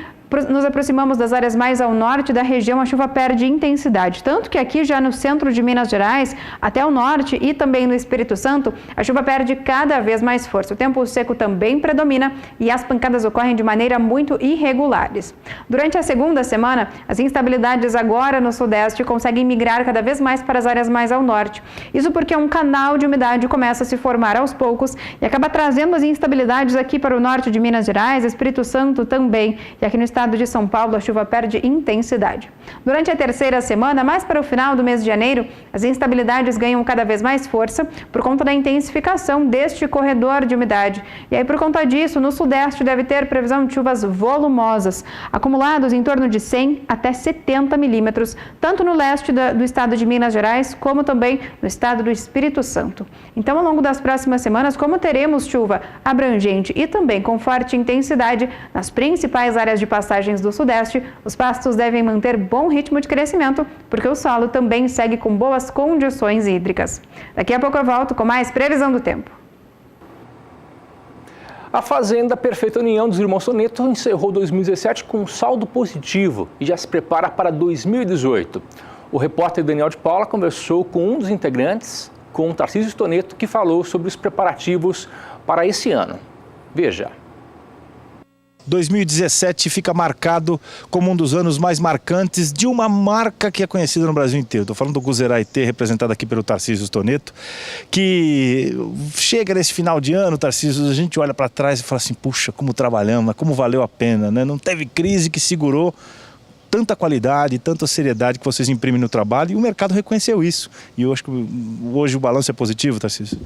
nos aproximamos das áreas mais ao norte da região, a chuva perde intensidade. Tanto que aqui já no centro de Minas Gerais, até o norte e também no Espírito Santo, a chuva perde cada vez mais força. O tempo seco também predomina e as pancadas ocorrem de maneira muito irregulares. Durante a segunda semana, as instabilidades agora no sudeste conseguem migrar cada vez mais para as áreas mais ao norte. Isso porque um canal de umidade começa a se formar aos poucos e acaba trazendo as instabilidades aqui para o norte de Minas Gerais, Espírito Santo também. E aqui no estado de São Paulo, a chuva perde intensidade. Durante a terceira semana, mais para o final do mês de janeiro, as instabilidades ganham cada vez mais força por conta da intensificação deste corredor de umidade. E aí, por conta disso, no sudeste deve ter previsão de chuvas volumosas, acumulados em torno de 100 até 70 milímetros, tanto no leste do estado de Minas Gerais, como também no estado do Espírito Santo. Então, ao longo das próximas semanas, como teremos chuva abrangente e também com forte intensidade nas principais áreas de passagem do sudeste, os pastos devem manter bom ritmo de crescimento, porque o solo também segue com boas condições hídricas. Daqui a pouco eu volto com mais previsão do tempo. A Fazenda Perfeita União dos Irmãos Toneto encerrou 2017 com um saldo positivo e já se prepara para 2018. O repórter Daniel de Paula conversou com um dos integrantes, com o Tarcísio Toneto, que falou sobre os preparativos para esse ano. Veja. 2017 fica marcado como um dos anos mais marcantes de uma marca que é conhecida no Brasil inteiro. Estou falando do Guzeraité, representado aqui pelo Tarcísio Toneto, que chega nesse final de ano, Tarcísio, a gente olha para trás e fala assim, puxa, como trabalhamos, como valeu a pena, né? Não teve crise que segurou tanta qualidade, tanta seriedade que vocês imprimem no trabalho e o mercado reconheceu isso. E eu acho que hoje o balanço é positivo, Tarcísio?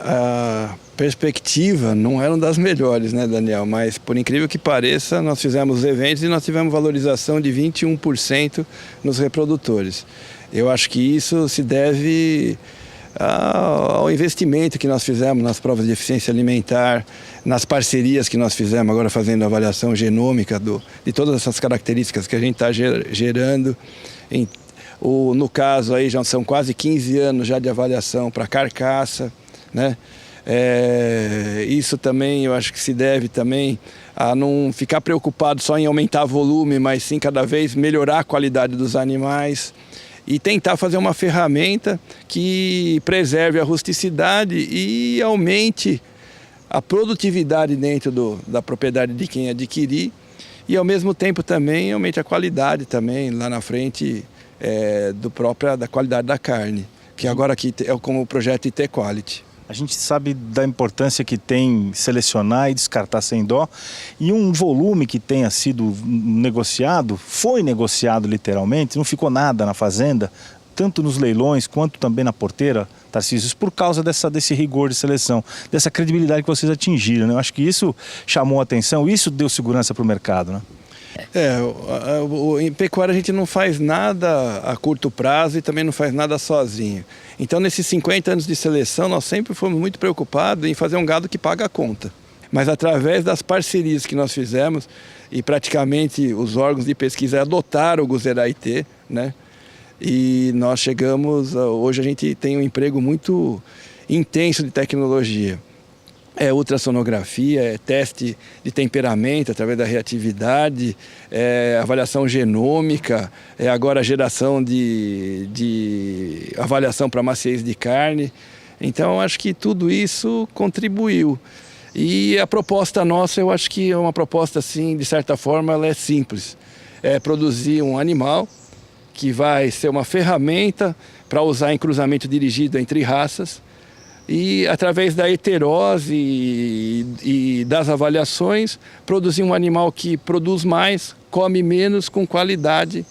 A perspectiva não era uma das melhores, né, Daniel? Mas, por incrível que pareça, nós fizemos eventos e nós tivemos valorização de 21% nos reprodutores. Eu acho que isso se deve ao investimento que nós fizemos nas provas de eficiência alimentar, nas parcerias que nós fizemos, agora fazendo a avaliação genômica de todas essas características que a gente está gerando. No caso, aí já são quase 15 anos já de avaliação para carcaça, né? Isso também eu acho que se deve também a não ficar preocupado só em aumentar volume, mas sim cada vez melhorar a qualidade dos animais e tentar fazer uma ferramenta que preserve a rusticidade e aumente a produtividade dentro da propriedade de quem adquirir e ao mesmo tempo também aumente a qualidade também lá na frente da qualidade da carne, que agora aqui é como o projeto IT Quality. A gente sabe da importância que tem selecionar e descartar sem dó, e um volume que tenha sido negociado, foi negociado literalmente, não ficou nada na fazenda, tanto nos leilões quanto também na porteira, Tarcísio, por causa desse rigor de seleção, dessa credibilidade que vocês atingiram, né? Eu acho que isso chamou a atenção, isso deu segurança para o mercado, né? Em pecuária a gente não faz nada a curto prazo e também não faz nada sozinho. Então nesses 50 anos de seleção nós sempre fomos muito preocupados em fazer um gado que paga a conta. Mas através das parcerias que nós fizemos e praticamente os órgãos de pesquisa adotaram o Guzerá IT, né? E nós chegamos, hoje a gente tem um emprego muito intenso de tecnologia. É ultrassonografia, é teste de temperamento através da reatividade, é avaliação genômica, é agora a geração de avaliação para maciez de carne. Então, acho que tudo isso contribuiu. E a proposta nossa, eu acho que é uma proposta, assim, de certa forma, ela é simples. É produzir um animal que vai ser uma ferramenta para usar em cruzamento dirigido entre raças, e através da heterose e das avaliações, produzir um animal que produz mais, come menos, com qualidade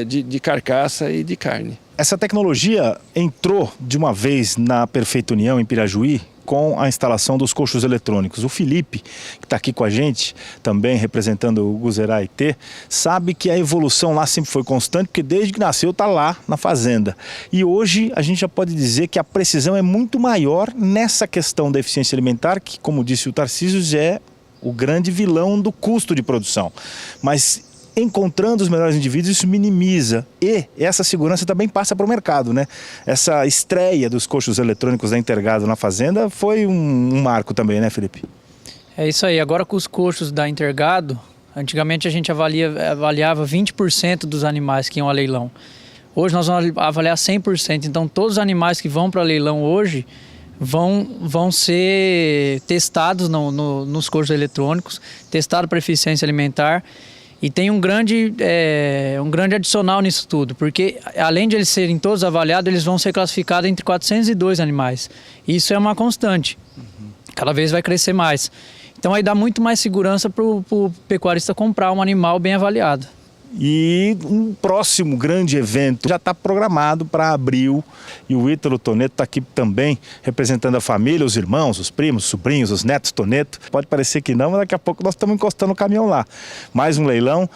de carcaça e de carne. Essa tecnologia entrou de uma vez na Perfeita União, em Pirajuí, com a instalação dos coxos eletrônicos. O Felipe, que está aqui com a gente, também representando o Guzerá IT, sabe que a evolução lá sempre foi constante, porque desde que nasceu está lá na fazenda. E hoje a gente já pode dizer que a precisão é muito maior nessa questão da eficiência alimentar, que, como disse o Tarcísio, é o grande vilão do custo de produção. Mas encontrando os melhores indivíduos, isso minimiza. E essa segurança também passa para o mercado, né? Essa estreia dos coxos eletrônicos da Intergado na fazenda foi um marco também, né, Felipe? É isso aí. Agora com os coxos da Intergado, antigamente a gente avaliava 20% dos animais que iam a leilão. Hoje nós vamos avaliar 100%. Então todos os animais que vão para leilão hoje vão ser testados nos coxos eletrônicos, testados para eficiência alimentar. E tem um grande adicional nisso tudo, porque além de eles serem todos avaliados, eles vão ser classificados entre 402 animais. Isso é uma constante, cada vez vai crescer mais. Então aí dá muito mais segurança para o pecuarista comprar um animal bem avaliado. E um próximo grande evento já está programado para abril, e o Ítalo Toneto está aqui também representando a família, os irmãos, os primos, os sobrinhos, os netos Toneto. Pode parecer que não, mas daqui a pouco nós estamos encostando o caminhão lá. Mais um leilão,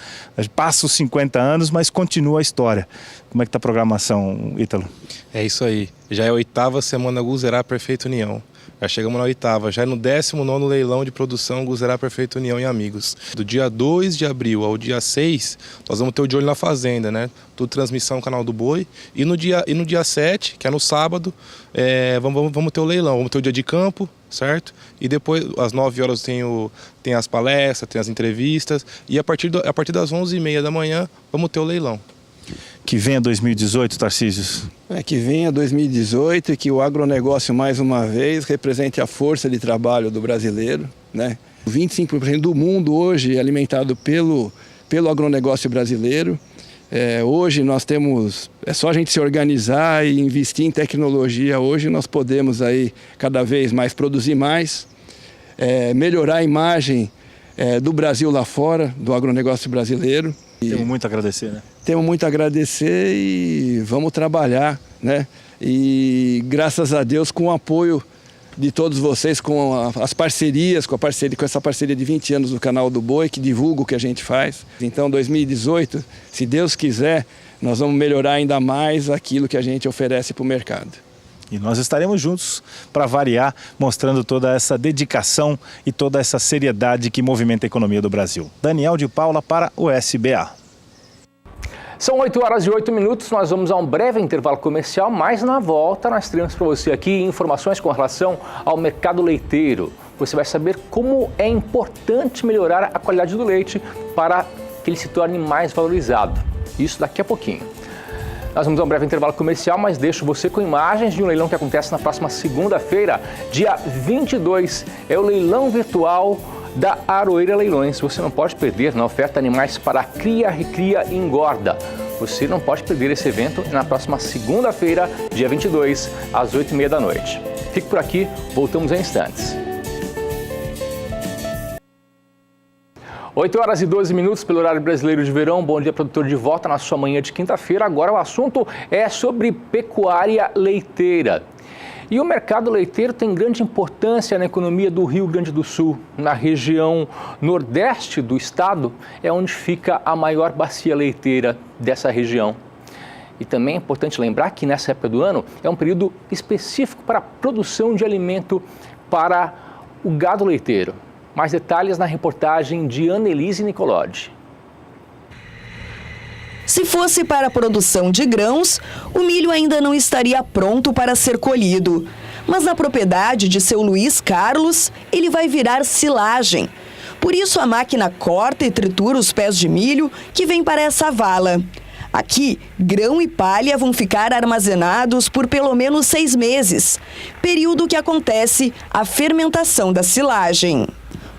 passa os 50 anos, mas continua a história. Como é que está a programação, Ítalo? É isso aí, já é a 8ª semana Guzerá Perfeita União. Já chegamos na 8ª, já é no 19º leilão de produção Guzerá Perfeita União e Amigos. Do dia 2 de abril ao dia 6, nós vamos ter o De Olho na Fazenda, né? Tudo transmissão no canal do Boi. E no dia 7, que é no sábado, vamos ter o leilão, vamos ter o dia de campo, certo? E depois, às 9 horas, tem as palestras, tem as entrevistas. E a partir das 11h30 da manhã, vamos ter o leilão. Que venha 2018, Tarcísio. Que venha 2018 e que o agronegócio, mais uma vez, represente a força de trabalho do brasileiro, né? 25% do mundo hoje é alimentado pelo agronegócio brasileiro. Hoje nós temos, é só a gente se organizar e investir em tecnologia. Hoje nós podemos aí cada vez mais produzir mais, melhorar a imagem do Brasil lá fora, do agronegócio brasileiro. Temos muito a agradecer, né? Temos muito a agradecer e vamos trabalhar, né? E graças a Deus, com o apoio de todos vocês, com as parcerias, com essa parceria de 20 anos do Canal do Boi, que divulga o que a gente faz. Então, 2018, se Deus quiser, nós vamos melhorar ainda mais aquilo que a gente oferece para o mercado. E nós estaremos juntos para variar, mostrando toda essa dedicação e toda essa seriedade que movimenta a economia do Brasil. Daniel de Paula para o SBA. São 8 horas e 8 minutos, nós vamos a um breve intervalo comercial, mas na volta nós teremos para você aqui informações com relação ao mercado leiteiro. Você vai saber como é importante melhorar a qualidade do leite para que ele se torne mais valorizado. Isso daqui a pouquinho. Nós vamos a um breve intervalo comercial, mas deixo você com imagens de um leilão que acontece na próxima segunda-feira, dia 22. É o leilão virtual da Aroeira Leilões. Você não pode perder na oferta Animais para Cria, Recria e Engorda. Você não pode perder esse evento na próxima segunda-feira, dia 22, às 8h30 da noite. Fique por aqui, voltamos em instantes. 8 horas e 12 minutos pelo horário brasileiro de verão. Bom dia, produtor, de volta na sua manhã de quinta-feira. Agora o assunto é sobre pecuária leiteira. E o mercado leiteiro tem grande importância na economia do Rio Grande do Sul. Na região nordeste do estado é onde fica a maior bacia leiteira dessa região. E também é importante lembrar que nessa época do ano é um período específico para a produção de alimento para o gado leiteiro. Mais detalhes na reportagem de Annelise Nicolodi. Se fosse para a produção de grãos, o milho ainda não estaria pronto para ser colhido. Mas na propriedade de seu Luiz Carlos, ele vai virar silagem. Por isso a máquina corta e tritura os pés de milho que vem para essa vala. Aqui, grão e palha vão ficar armazenados por pelo menos 6 meses, período que acontece a fermentação da silagem.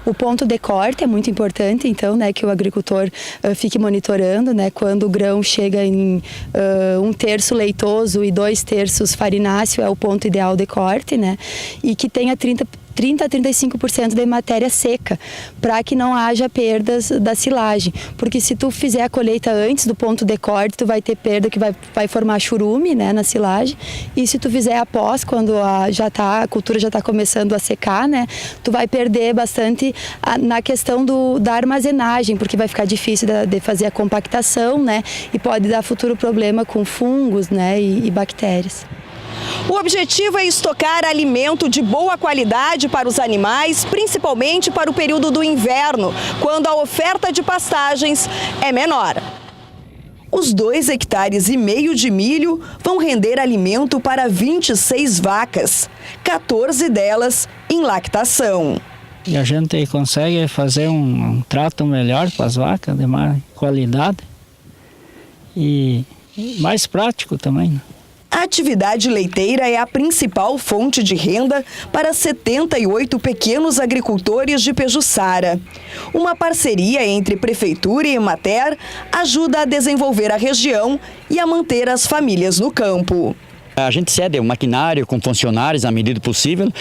O ponto de corte é muito importante, então, né, que o agricultor fique monitorando, né, quando o grão chega em 1/3 leitoso e 2/3 farináceo é o ponto ideal de corte, né, e que tenha 30 a 35% de matéria seca, para que não haja perdas da silagem. Porque se tu fizer a colheita antes do ponto de corte, tu vai ter perda que vai formar churume, né, na silagem. E se tu fizer após, quando a cultura já está começando a secar, né, tu vai perder bastante na questão da armazenagem, porque vai ficar difícil de fazer a compactação, né, e pode dar futuro problema com fungos, né, e bactérias. O objetivo é estocar alimento de boa qualidade para os animais, principalmente para o período do inverno, quando a oferta de pastagens é menor. Os 2,5 hectares de milho vão render alimento para 26 vacas, 14 delas em lactação. E a gente consegue fazer um trato melhor para as vacas, de mais qualidade e mais prático também, né? A atividade leiteira é a principal fonte de renda para 78 pequenos agricultores de Pejuçara. Uma parceria entre Prefeitura e Emater ajuda a desenvolver a região e a manter as famílias no campo. A gente cede o maquinário com funcionários à medida possível,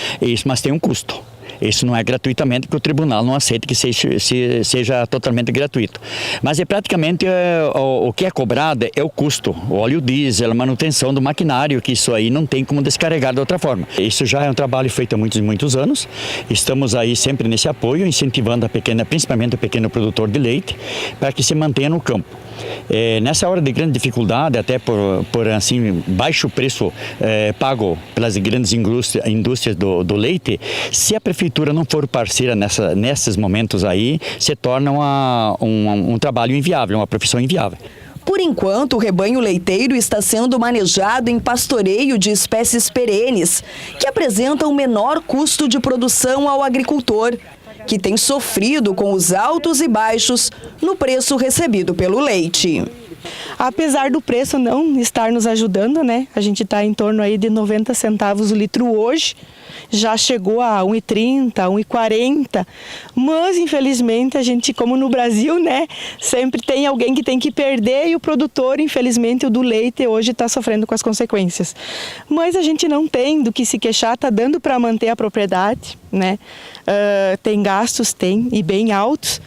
mas tem um custo. Isso não é gratuitamente, porque o tribunal não aceita que seja totalmente gratuito. Mas é praticamente o que é cobrado é o custo, o óleo diesel, a manutenção do maquinário, que isso aí não tem como descarregar de outra forma. Isso já é um trabalho feito há muitos anos. Estamos aí sempre nesse apoio, incentivando principalmente o pequeno produtor de leite, para que se mantenha no campo. Nessa hora de grande dificuldade, até por assim, baixo preço pago pelas grandes indústrias do leite, se a prefeitura não for parceira nesses momentos aí, se torna um trabalho inviável, uma profissão inviável. Por enquanto, o rebanho leiteiro está sendo manejado em pastoreio de espécies perenes, que apresentam o menor custo de produção ao agricultor, que tem sofrido com os altos e baixos no preço recebido pelo leite. Apesar do preço não estar nos ajudando, né? A gente está em torno aí de 90 centavos o litro hoje, já chegou a 1,30, 1,40, mas infelizmente a gente, como no Brasil, né, sempre tem alguém que tem que perder e o produtor, infelizmente, o do leite hoje está sofrendo com as consequências. Mas a gente não tem do que se queixar, está dando para manter a propriedade, né? Tem gastos, e bem altos.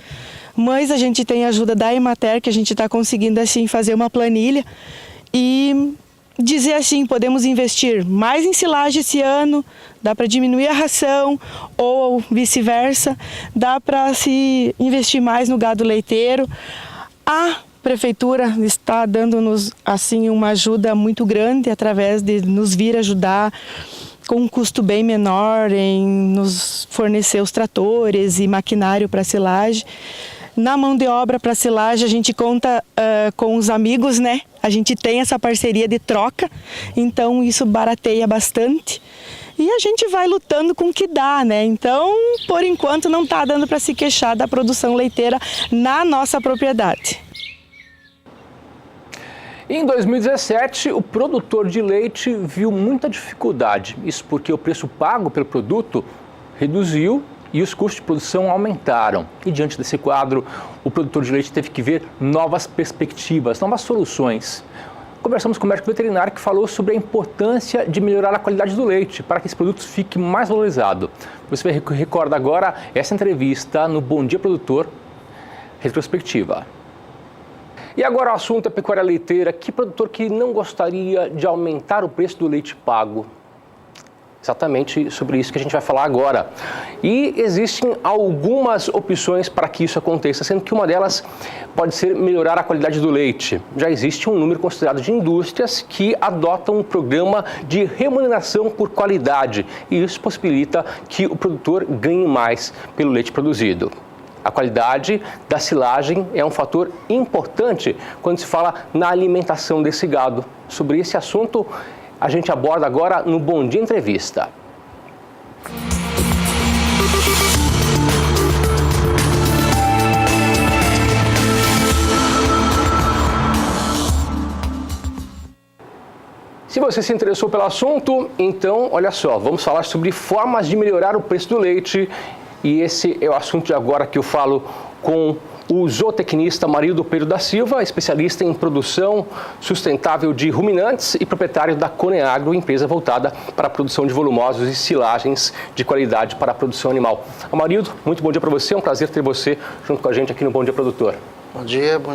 Mas a gente tem a ajuda da Emater, que a gente está conseguindo assim fazer uma planilha e dizer assim, podemos investir mais em silagem esse ano, dá para diminuir a ração ou vice-versa, dá para se investir mais no gado leiteiro. A prefeitura está dando-nos assim uma ajuda muito grande através de nos vir ajudar com um custo bem menor em nos fornecer os tratores e maquinário para silagem. Na mão de obra para silagem, a gente conta com os amigos, né? A gente tem essa parceria de troca, então isso barateia bastante. E a gente vai lutando com o que dá, né? Então, por enquanto, não está dando para se queixar da produção leiteira na nossa propriedade. Em 2017, o produtor de leite viu muita dificuldade. Isso porque o preço pago pelo produto reduziu e os custos de produção aumentaram. E diante desse quadro, o produtor de leite teve que ver novas perspectivas, novas soluções. Conversamos com o médico veterinário que falou sobre a importância de melhorar a qualidade do leite para que esse produto fique mais valorizado. Você vai recordar agora essa entrevista no Bom Dia Produtor, retrospectiva. E agora o assunto é pecuária leiteira. Que produtor que não gostaria de aumentar o preço do leite pago? Exatamente sobre isso que a gente vai falar agora. E existem algumas opções para que isso aconteça, sendo que uma delas pode ser melhorar a qualidade do leite. Já existe um número considerado de indústrias que adotam um programa de remuneração por qualidade e isso possibilita que o produtor ganhe mais pelo leite produzido. A qualidade da silagem é um fator importante quando se fala na alimentação desse gado. Sobre esse assunto, a gente aborda agora no Bom Dia Entrevista. Se você se interessou pelo assunto, então, olha só, vamos falar sobre formas de melhorar o preço do leite. E esse é o assunto de agora que eu falo com o zootecnista Amarildo Pedro da Silva, especialista em produção sustentável de ruminantes e proprietário da Coneagro, empresa voltada para a produção de volumosos e silagens de qualidade para a produção animal. Amarildo, muito bom dia para você, é um prazer ter você junto com a gente aqui no Bom Dia Produtor. Bom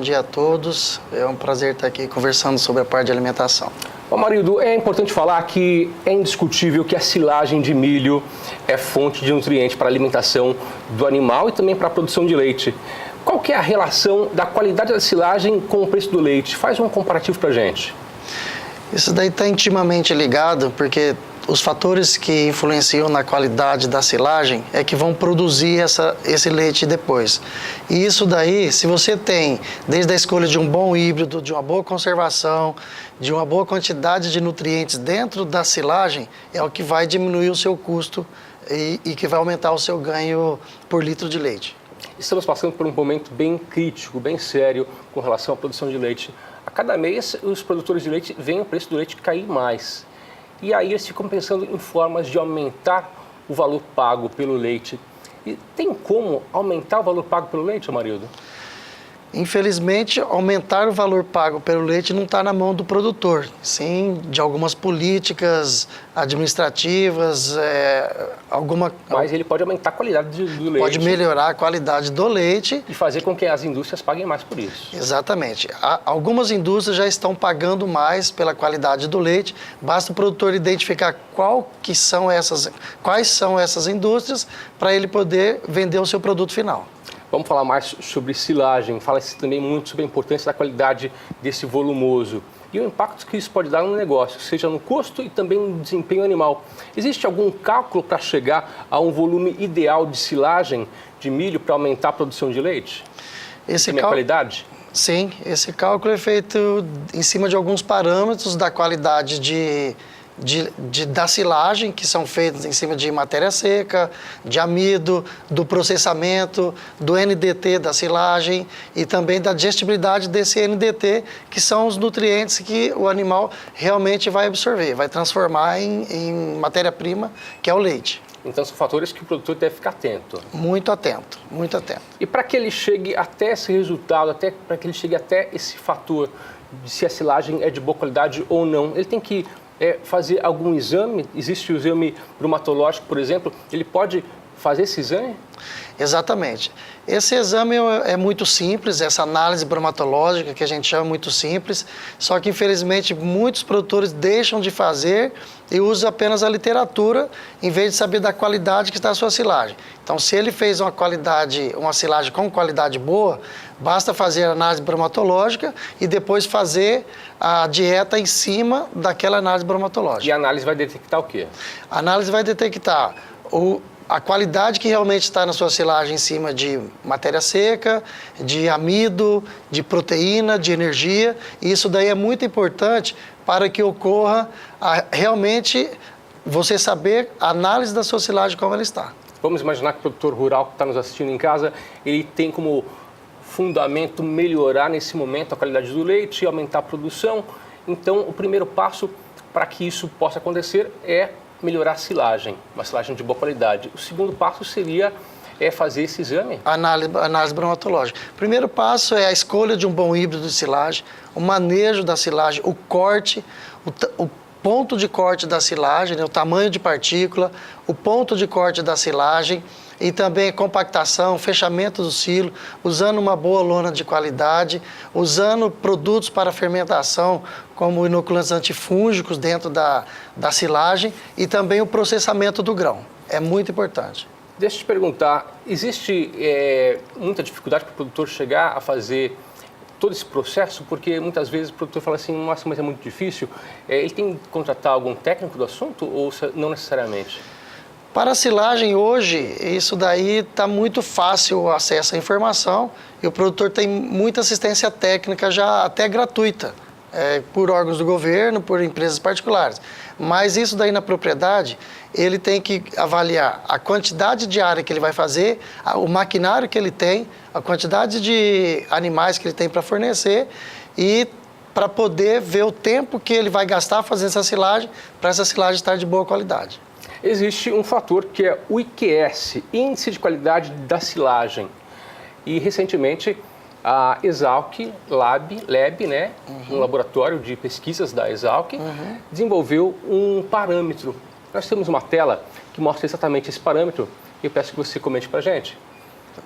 dia a todos. É um prazer estar aqui conversando sobre a parte de alimentação. Amarildo, é importante falar que é indiscutível que a silagem de milho é fonte de nutrientes para a alimentação do animal e também para a produção de leite. Qual que é a relação da qualidade da silagem com o preço do leite? Faz um comparativo para a gente. Isso daí está intimamente ligado, porque os fatores que influenciam na qualidade da silagem é que vão produzir esse leite depois. E isso daí, se você tem, desde a escolha de um bom híbrido, de uma boa conservação, de uma boa quantidade de nutrientes dentro da silagem, é o que vai diminuir o seu custo e que vai aumentar o seu ganho por litro de leite. Estamos passando por um momento bem crítico, bem sério com relação à produção de leite. A cada mês, os produtores de leite veem o preço do leite cair mais. E aí eles ficam pensando em formas de aumentar o valor pago pelo leite. E tem como aumentar o valor pago pelo leite, Amarildo? Infelizmente, aumentar o valor pago pelo leite não está na mão do produtor, sim de algumas políticas administrativas, Mas ele pode aumentar a qualidade do leite. Pode melhorar a qualidade do leite. E fazer com que as indústrias paguem mais por isso. Exatamente. Algumas indústrias já estão pagando mais pela qualidade do leite, basta o produtor identificar quais são essas indústrias para ele poder vender o seu produto final. Vamos falar mais sobre silagem, fala-se também muito sobre a importância da qualidade desse volumoso e o impacto que isso pode dar no negócio, seja no custo e também no desempenho animal. Existe algum cálculo para chegar a um volume ideal de silagem de milho para aumentar a produção de leite? A qualidade? Sim, esse cálculo é feito em cima de alguns parâmetros da qualidade da silagem, que são feitos em cima de matéria seca, de amido, do processamento, do NDT da silagem e também da digestibilidade desse NDT, que são os nutrientes que o animal realmente vai absorver, vai transformar em matéria-prima, que é o leite. Então são fatores que o produtor deve ficar atento. Muito atento, muito atento. E para que ele chegue até esse resultado, para que ele chegue até esse fator de se a silagem é de boa qualidade ou não, ele tem que fazer algum exame? Existe o exame bromatológico, por exemplo, ele pode fazer esse exame? Exatamente. Esse exame é muito simples, essa análise bromatológica que a gente chama muito simples, só que infelizmente muitos produtores deixam de fazer e usam apenas a literatura em vez de saber da qualidade que está a sua silagem. Então, se ele fez uma silagem com qualidade boa, basta fazer a análise bromatológica e depois fazer a dieta em cima daquela análise bromatológica. E a análise vai detectar o quê? A análise vai detectar a qualidade que realmente está na sua silagem em cima de matéria seca, de amido, de proteína, de energia. E isso daí é muito importante para que ocorra realmente você saber a análise da sua silagem como ela está. Vamos imaginar que o produtor rural que está nos assistindo em casa, ele tem como fundamento melhorar nesse momento a qualidade do leite, aumentar a produção. Então, o primeiro passo para que isso possa acontecer é melhorar a silagem, uma silagem de boa qualidade. O segundo passo seria fazer esse exame? Análise bromatológica. O primeiro passo é a escolha de um bom híbrido de silagem, o manejo da silagem, o corte, o ponto de corte da silagem, né, o tamanho de partícula, o ponto de corte da silagem e também compactação, fechamento do silo, usando uma boa lona de qualidade, usando produtos para fermentação, como inoculantes antifúngicos dentro da silagem e também o processamento do grão. É muito importante. Deixa eu te perguntar, existe muita dificuldade para o produtor chegar a fazer todo esse processo? Porque muitas vezes o produtor fala assim, nossa, mas é muito difícil. Ele tem que contratar algum técnico do assunto ou não necessariamente? Para a silagem hoje, isso daí está muito fácil o acesso à informação e o produtor tem muita assistência técnica já até gratuita, por órgãos do governo, por empresas particulares. Mas isso daí na propriedade, ele tem que avaliar a quantidade de área que ele vai fazer, o maquinário que ele tem, a quantidade de animais que ele tem para fornecer e para poder ver o tempo que ele vai gastar fazendo essa silagem, para essa silagem estar de boa qualidade. Existe um fator que é o IQS, Índice de Qualidade da Silagem. E recentemente a Exalc Lab, né, um laboratório de pesquisas da Exalc, desenvolveu um parâmetro. Nós temos uma tela que mostra exatamente esse parâmetro e eu peço que você comente para a gente.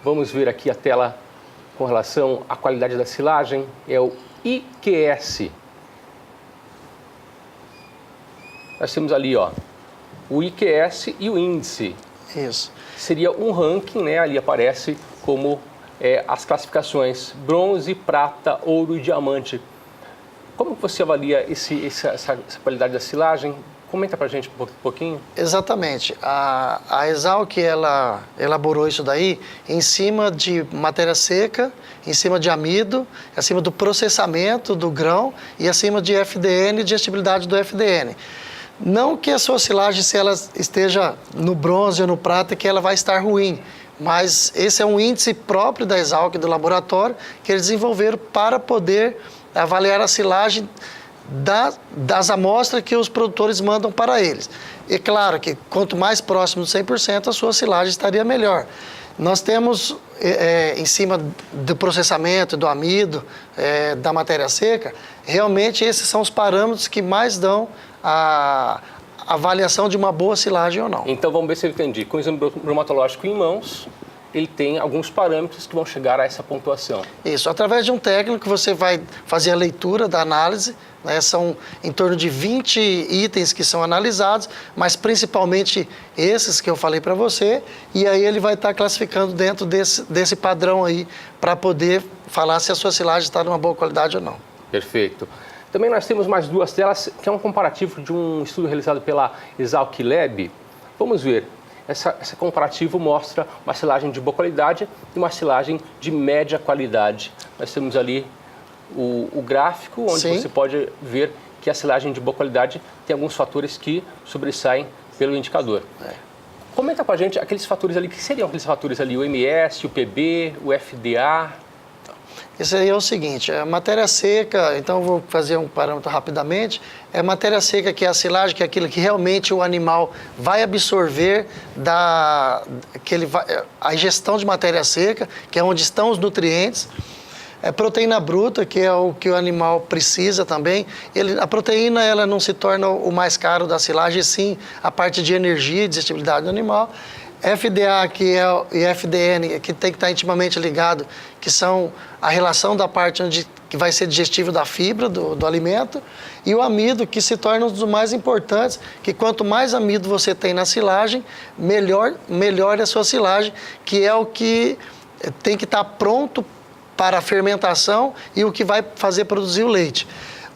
Vamos ver aqui a tela com relação à qualidade da silagem, é o IQS. Nós temos ali, ó, o IQS e o índice. Isso. Seria um ranking, né? Ali aparece como as classificações bronze, prata, ouro e diamante. Como você avalia essa qualidade da silagem? Comenta pra gente um pouquinho. Exatamente. A Exalc, ela elaborou isso daí em cima de matéria seca, em cima de amido, acima do processamento do grão e acima de FDN e digestibilidade do FDN. Não que a sua silagem, se ela esteja no bronze ou no prata, que ela vai estar ruim, mas esse é um índice próprio da Exalc, do laboratório, que eles desenvolveram para poder avaliar a silagem das amostras que os produtores mandam para eles. E claro que quanto mais próximo do 100%, a sua silagem estaria melhor. Nós temos, em cima do processamento, do amido, da matéria seca, realmente esses são os parâmetros que mais dão a avaliação de uma boa silagem ou não. Então vamos ver se eu entendi. Com o exame bromatológico em mãos, ele tem alguns parâmetros que vão chegar a essa pontuação. Isso, através de um técnico você vai fazer a leitura da análise, né? São em torno de 20 itens que são analisados, mas principalmente esses que eu falei para você, e aí ele vai estar classificando dentro desse padrão aí, para poder falar se a sua silagem está numa boa qualidade ou não. Perfeito. Também nós temos mais duas telas, que é um comparativo de um estudo realizado pela Exalc Lab. Vamos ver. Esse comparativo mostra uma silagem de boa qualidade e uma silagem de média qualidade. Nós temos ali o gráfico, onde Sim. você pode ver que a silagem de boa qualidade tem alguns fatores que sobressaem pelo indicador. Comenta pra gente aqueles fatores ali, que seriam aqueles fatores ali, o MS, o PB, o FDA... Isso aí é o seguinte, a matéria seca, então eu vou fazer um parâmetro rapidamente, matéria seca que é a silagem, que é aquilo que realmente o animal vai absorver a ingestão de matéria seca, que é onde estão os nutrientes. Proteína bruta, que é o que o animal precisa também. A proteína ela não se torna o mais caro da silagem, sim a parte de energia e digestibilidade do animal. FDA e FDN, que tem que estar intimamente ligado, que são a relação da parte que vai ser digestível da fibra do alimento, e o amido, que se torna um dos mais importantes, que quanto mais amido você tem na silagem, melhor é a sua silagem, que é o que tem que estar pronto para a fermentação e o que vai fazer produzir o leite.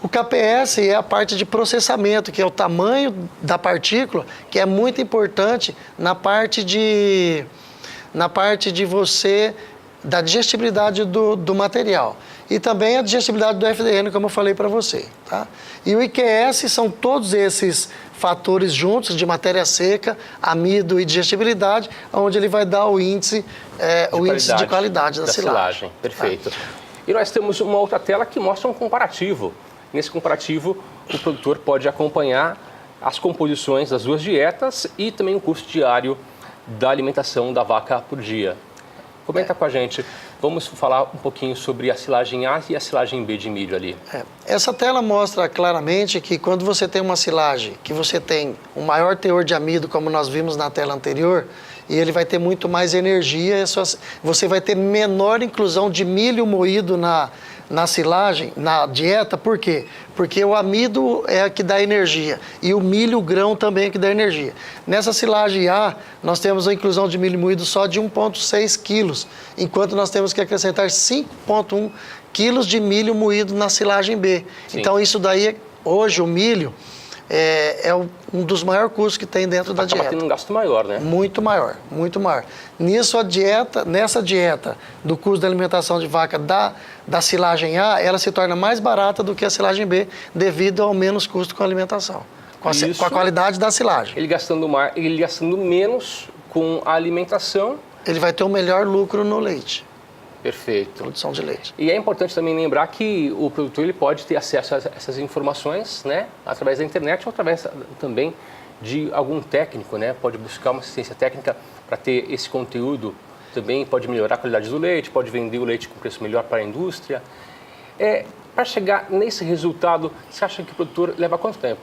O KPS é a parte de processamento, que é o tamanho da partícula, que é muito importante na parte de da digestibilidade do material. E também a digestibilidade do FDN, como eu falei para você. Tá? E o IQS são todos esses fatores juntos, de matéria seca, amido e digestibilidade, onde ele vai dar o índice de qualidade da silagem. Perfeito. E nós temos uma outra tela que mostra um comparativo. Nesse comparativo, o produtor pode acompanhar as composições das duas dietas e também o custo diário da alimentação da vaca por dia. Comenta com a gente. Vamos falar um pouquinho sobre a silagem A e a silagem B de milho ali. Essa tela mostra claramente que quando você tem uma silagem que você tem um maior teor de amido, como nós vimos na tela anterior, e ele vai ter muito mais energia, você vai ter menor inclusão de milho moído na silagem, na dieta. Por quê? Porque o amido é que dá energia e o milho, o grão, também é que dá energia. Nessa silagem A, nós temos a inclusão de milho moído só de 1,6 quilos, enquanto nós temos que acrescentar 5,1 quilos de milho moído na silagem B. Sim. Então, isso daí, hoje, o milho é um dos maiores custos que tem dentro da dieta. Acaba tendo um gasto maior, né? Muito maior, muito maior. Nessa dieta do custo da alimentação de vaca da silagem A, ela se torna mais barata do que a silagem B, devido ao menos custo com a alimentação, com a qualidade da silagem. Ele gastando menos com a alimentação, ele vai ter um melhor lucro no leite. Perfeito. Produção de leite. E é importante também lembrar que o produtor ele pode ter acesso a essas informações, né, através da internet ou através também de algum técnico, né? Pode buscar uma assistência técnica para ter esse conteúdo. Também pode melhorar a qualidade do leite, pode vender o leite com preço melhor para a indústria. Para chegar nesse resultado, você acha que o produtor leva quanto tempo?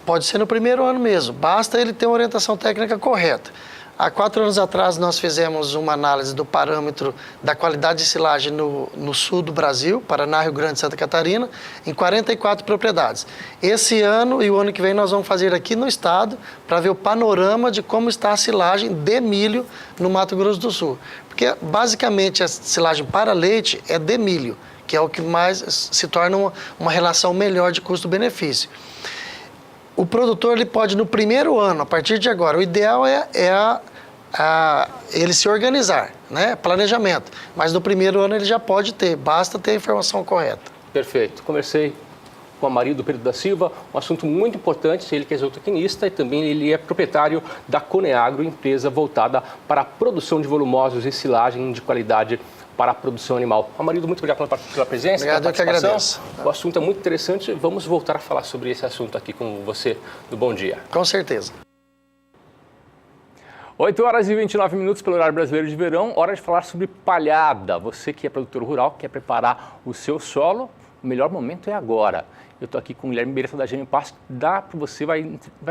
Pode ser no primeiro ano mesmo, basta ele ter uma orientação técnica correta. Há 4 anos atrás, nós fizemos uma análise do parâmetro da qualidade de silagem no sul do Brasil, Paraná, Rio Grande e Santa Catarina, em 44 propriedades. Esse ano e o ano que vem nós vamos fazer aqui no estado para ver o panorama de como está a silagem de milho no Mato Grosso do Sul. Porque, basicamente, a silagem para leite é de milho, que é o que mais se torna uma relação melhor de custo-benefício. O produtor ele pode, no primeiro ano, a partir de agora, o ideal é ele se organizar, né? Planejamento. Mas no primeiro ano ele já pode ter, basta ter a informação correta. Perfeito. Conversei com o marido do Pedro da Silva, um assunto muito importante, ele que é zootecnista e também ele é proprietário da Coneagro, empresa voltada para a produção de volumosos e silagem de qualidade para a produção animal. Marido, muito obrigado pela presença. Obrigado, eu que agradeço. O assunto é muito interessante. Vamos voltar a falar sobre esse assunto aqui com você no Bom Dia. Com certeza. 8 horas e 29 minutos pelo horário brasileiro de verão. Hora de falar sobre palhada. Você que é produtor rural, quer preparar o seu solo, o melhor momento é agora. Eu estou aqui com o Guilherme Beretta da Gêmeo Pasto, vai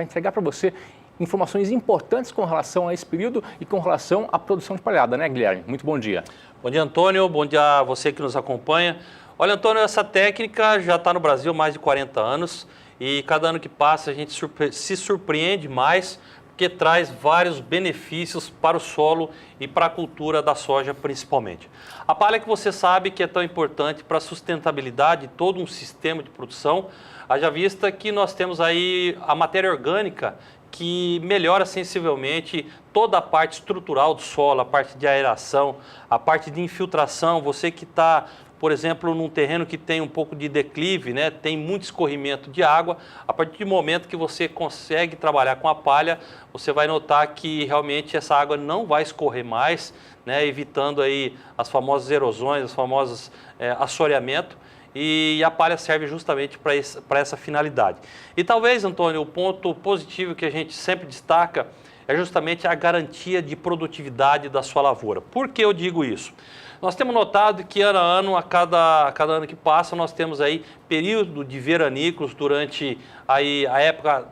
entregar para você informações importantes com relação a esse período e com relação à produção de palhada, né, Guilherme? Muito bom dia. Bom dia, Antônio. Bom dia a você que nos acompanha. Olha, Antônio, essa técnica já está no Brasil há mais de 40 anos e cada ano que passa a gente se surpreende mais porque traz vários benefícios para o solo e para a cultura da soja principalmente. A palha que você sabe que é tão importante para a sustentabilidade de todo um sistema de produção, haja vista que nós temos aí a matéria orgânica que melhora sensivelmente toda a parte estrutural do solo, a parte de aeração, a parte de infiltração. Você que está, por exemplo, num terreno que tem um pouco de declive, né, tem muito escorrimento de água, a partir do momento que você consegue trabalhar com a palha, você vai notar que realmente essa água não vai escorrer mais, né, evitando aí as famosas erosões, as famosas assoreamento. E a palha serve justamente para essa finalidade. E talvez, Antônio, o ponto positivo que a gente sempre destaca é justamente a garantia de produtividade da sua lavoura. Por que eu digo isso? Nós temos notado que ano a ano, a cada ano que passa, nós temos aí período de veranícolas durante aí a época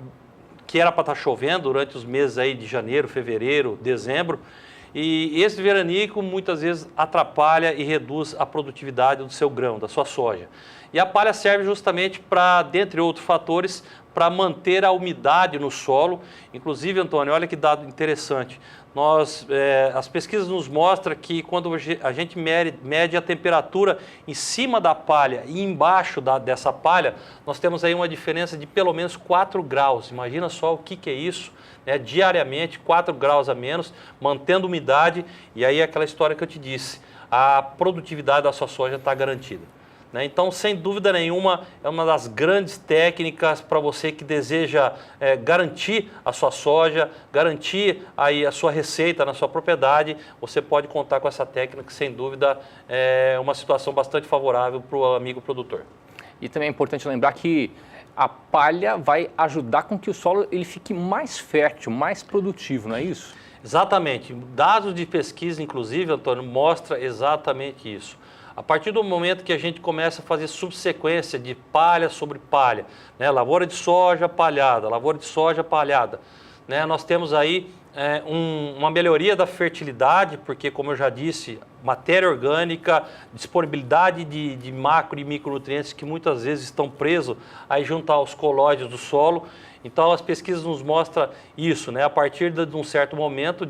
que era para estar chovendo, durante os meses aí de janeiro, fevereiro, dezembro. E esse veranico muitas vezes atrapalha e reduz a produtividade do seu grão, da sua soja. E a palha serve justamente para, dentre outros fatores, para manter a umidade no solo. Inclusive, Antônio, olha que dado interessante. As pesquisas nos mostram que quando a gente mede a temperatura em cima da palha e embaixo dessa palha, nós temos aí uma diferença de pelo menos 4 graus. Imagina só o que é isso, né? Diariamente, 4 graus a menos, mantendo umidade, e aí aquela história que eu te disse, a produtividade da sua soja está garantida. Então, sem dúvida nenhuma, é uma das grandes técnicas para você que deseja garantir a sua soja, garantir aí a sua receita na sua propriedade. Você pode contar com essa técnica, que sem dúvida é uma situação bastante favorável para o amigo produtor. E também é importante lembrar que a palha vai ajudar com que o solo ele fique mais fértil, mais produtivo, não é isso? Exatamente. Dados de pesquisa, inclusive, Antônio, mostra exatamente isso. A partir do momento que a gente começa a fazer subsequência de palha sobre palha, né? Lavoura de soja palhada, lavoura de soja palhada, né? Nós temos aí uma melhoria da fertilidade, porque, como eu já disse, matéria orgânica, disponibilidade de macro e micronutrientes que muitas vezes estão presos aí junto aos colóides do solo. Então, as pesquisas nos mostram isso, né? A partir de um certo momento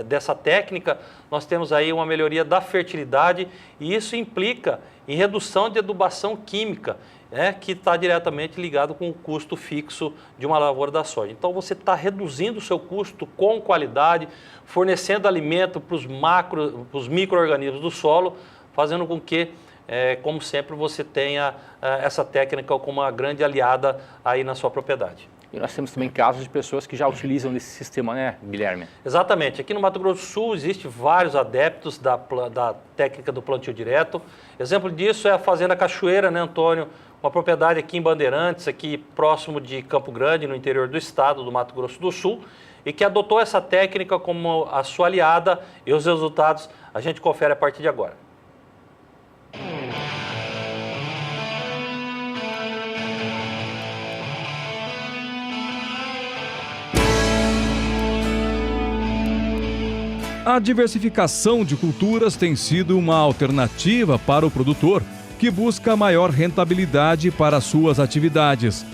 dessa técnica, nós temos aí uma melhoria da fertilidade, e isso implica em redução de adubação química, né, que está diretamente ligado com o custo fixo de uma lavoura da soja. Então, você está reduzindo o seu custo com qualidade, fornecendo alimento para os micro-organismos do solo, fazendo com que, como sempre, você tenha essa técnica como uma grande aliada aí na sua propriedade. E nós temos também casos de pessoas que já utilizam esse sistema, né, Guilherme? Exatamente. Aqui no Mato Grosso do Sul existe vários adeptos da técnica do plantio direto. Exemplo disso é a Fazenda Cachoeira, né, Antônio? Uma propriedade aqui em Bandeirantes, aqui próximo de Campo Grande, no interior do estado do Mato Grosso do Sul, e que adotou essa técnica como a sua aliada, e os resultados a gente confere a partir de agora. A diversificação de culturas tem sido uma alternativa para o produtor, que busca maior rentabilidade para suas atividades.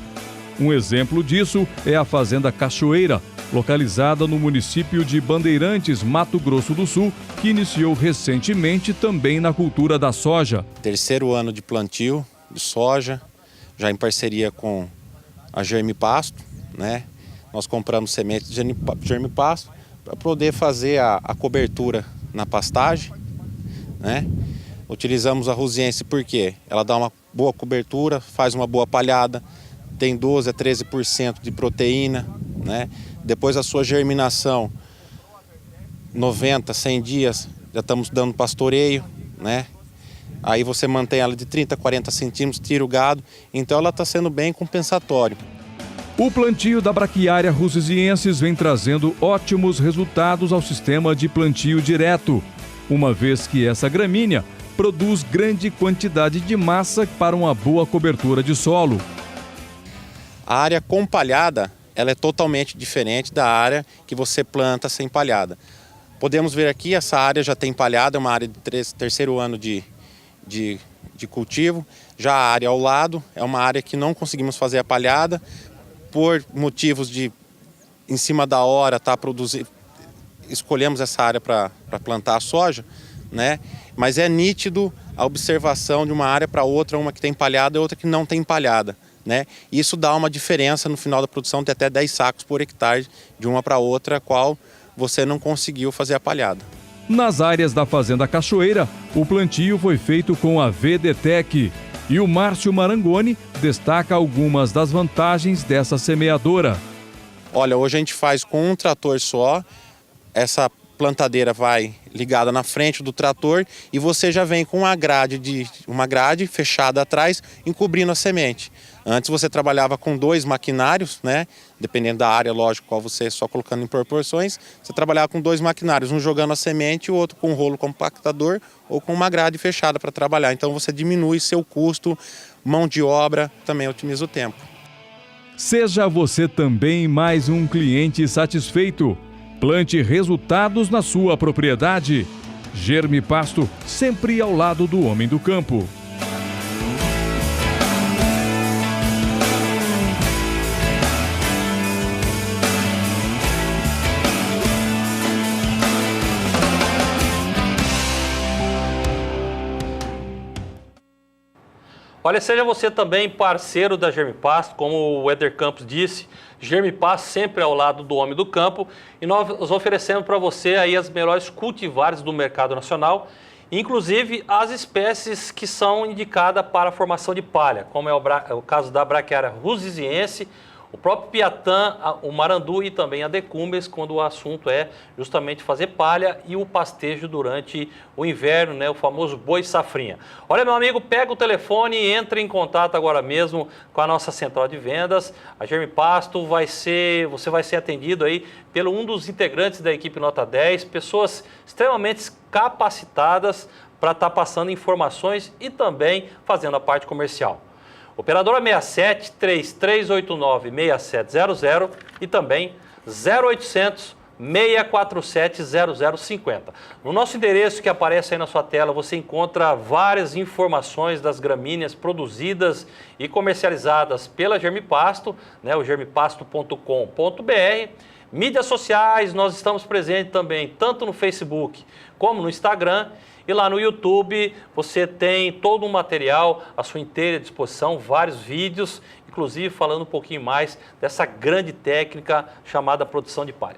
Um exemplo disso é a Fazenda Cachoeira, localizada no município de Bandeirantes, Mato Grosso do Sul, que iniciou recentemente também na cultura da soja. Terceiro ano de plantio de soja, já em parceria com a Germipasto, né? Nós compramos sementes de Germipasto para poder fazer a cobertura na pastagem, né? Utilizamos a Rusiense porque ela dá uma boa cobertura, faz uma boa palhada, tem 12 a 13% de proteína, né? Depois a sua germinação, 90, 100 dias, já estamos dando pastoreio, né? Aí você mantém ela de 30 a 40 centímetros, tira o gado, então ela está sendo bem compensatório. O plantio da Braquiária rusiensis vem trazendo ótimos resultados ao sistema de plantio direto, uma vez que essa gramínea produz grande quantidade de massa para uma boa cobertura de solo. A área com palhada, ela é totalmente diferente da área que você planta sem palhada. Podemos ver aqui, essa área já tem palhada, é uma área de terceiro ano de cultivo. Já a área ao lado é uma área que não conseguimos fazer a palhada, por motivos de, em cima da hora, escolhemos essa área para plantar a soja, né? Mas é nítido a observação de uma área para outra, uma que tem palhada e outra que não tem palhada, né? Isso dá uma diferença no final da produção de até 10 sacos por hectare de uma para outra, a qual você não conseguiu fazer a palhada. Nas áreas da Fazenda Cachoeira, o plantio foi feito com a VDTEC. E o Márcio Marangoni destaca algumas das vantagens dessa semeadora. Olha, hoje a gente faz com um trator só, essa plantadeira vai ligada na frente do trator e você já vem com uma grade fechada atrás, encobrindo a semente. Antes você trabalhava com 2 maquinários, né? Dependendo da área, lógico, qual você só colocando em proporções, você trabalhava com 2 maquinários, um jogando a semente e o outro com um rolo compactador ou com uma grade fechada para trabalhar. Então você diminui seu custo, mão de obra, também otimiza o tempo. Seja você também mais um cliente satisfeito. Plante resultados na sua propriedade. Germipasto, sempre ao lado do homem do campo. Olha, seja você também parceiro da Germipasto, como o Éder Campos disse, Germipasto sempre ao lado do homem do campo, e nós oferecemos para você aí as melhores cultivares do mercado nacional, inclusive as espécies que são indicadas para a formação de palha, como é o caso da Braquiária rusiziense, o próprio Piatã, o Marandu e também a Decumbens, quando o assunto é justamente fazer palha e o pastejo durante o inverno, né, o famoso boi safrinha. Olha, meu amigo, pega o telefone e entre em contato agora mesmo com a nossa central de vendas. A Germipasto você vai ser atendido aí pelo um dos integrantes da equipe Nota 10, pessoas extremamente capacitadas para estar passando informações e também fazendo a parte comercial. Operadora 67 3389 6700 e também 0800 647 0050. No nosso endereço que aparece aí na sua tela, você encontra várias informações das gramíneas produzidas e comercializadas pela Germipasto, né, o germipasto.com.br. Mídias sociais, nós estamos presentes também, tanto no Facebook como no Instagram. E lá no YouTube você tem todo um material à sua inteira disposição, vários vídeos, inclusive falando um pouquinho mais dessa grande técnica chamada produção de palha.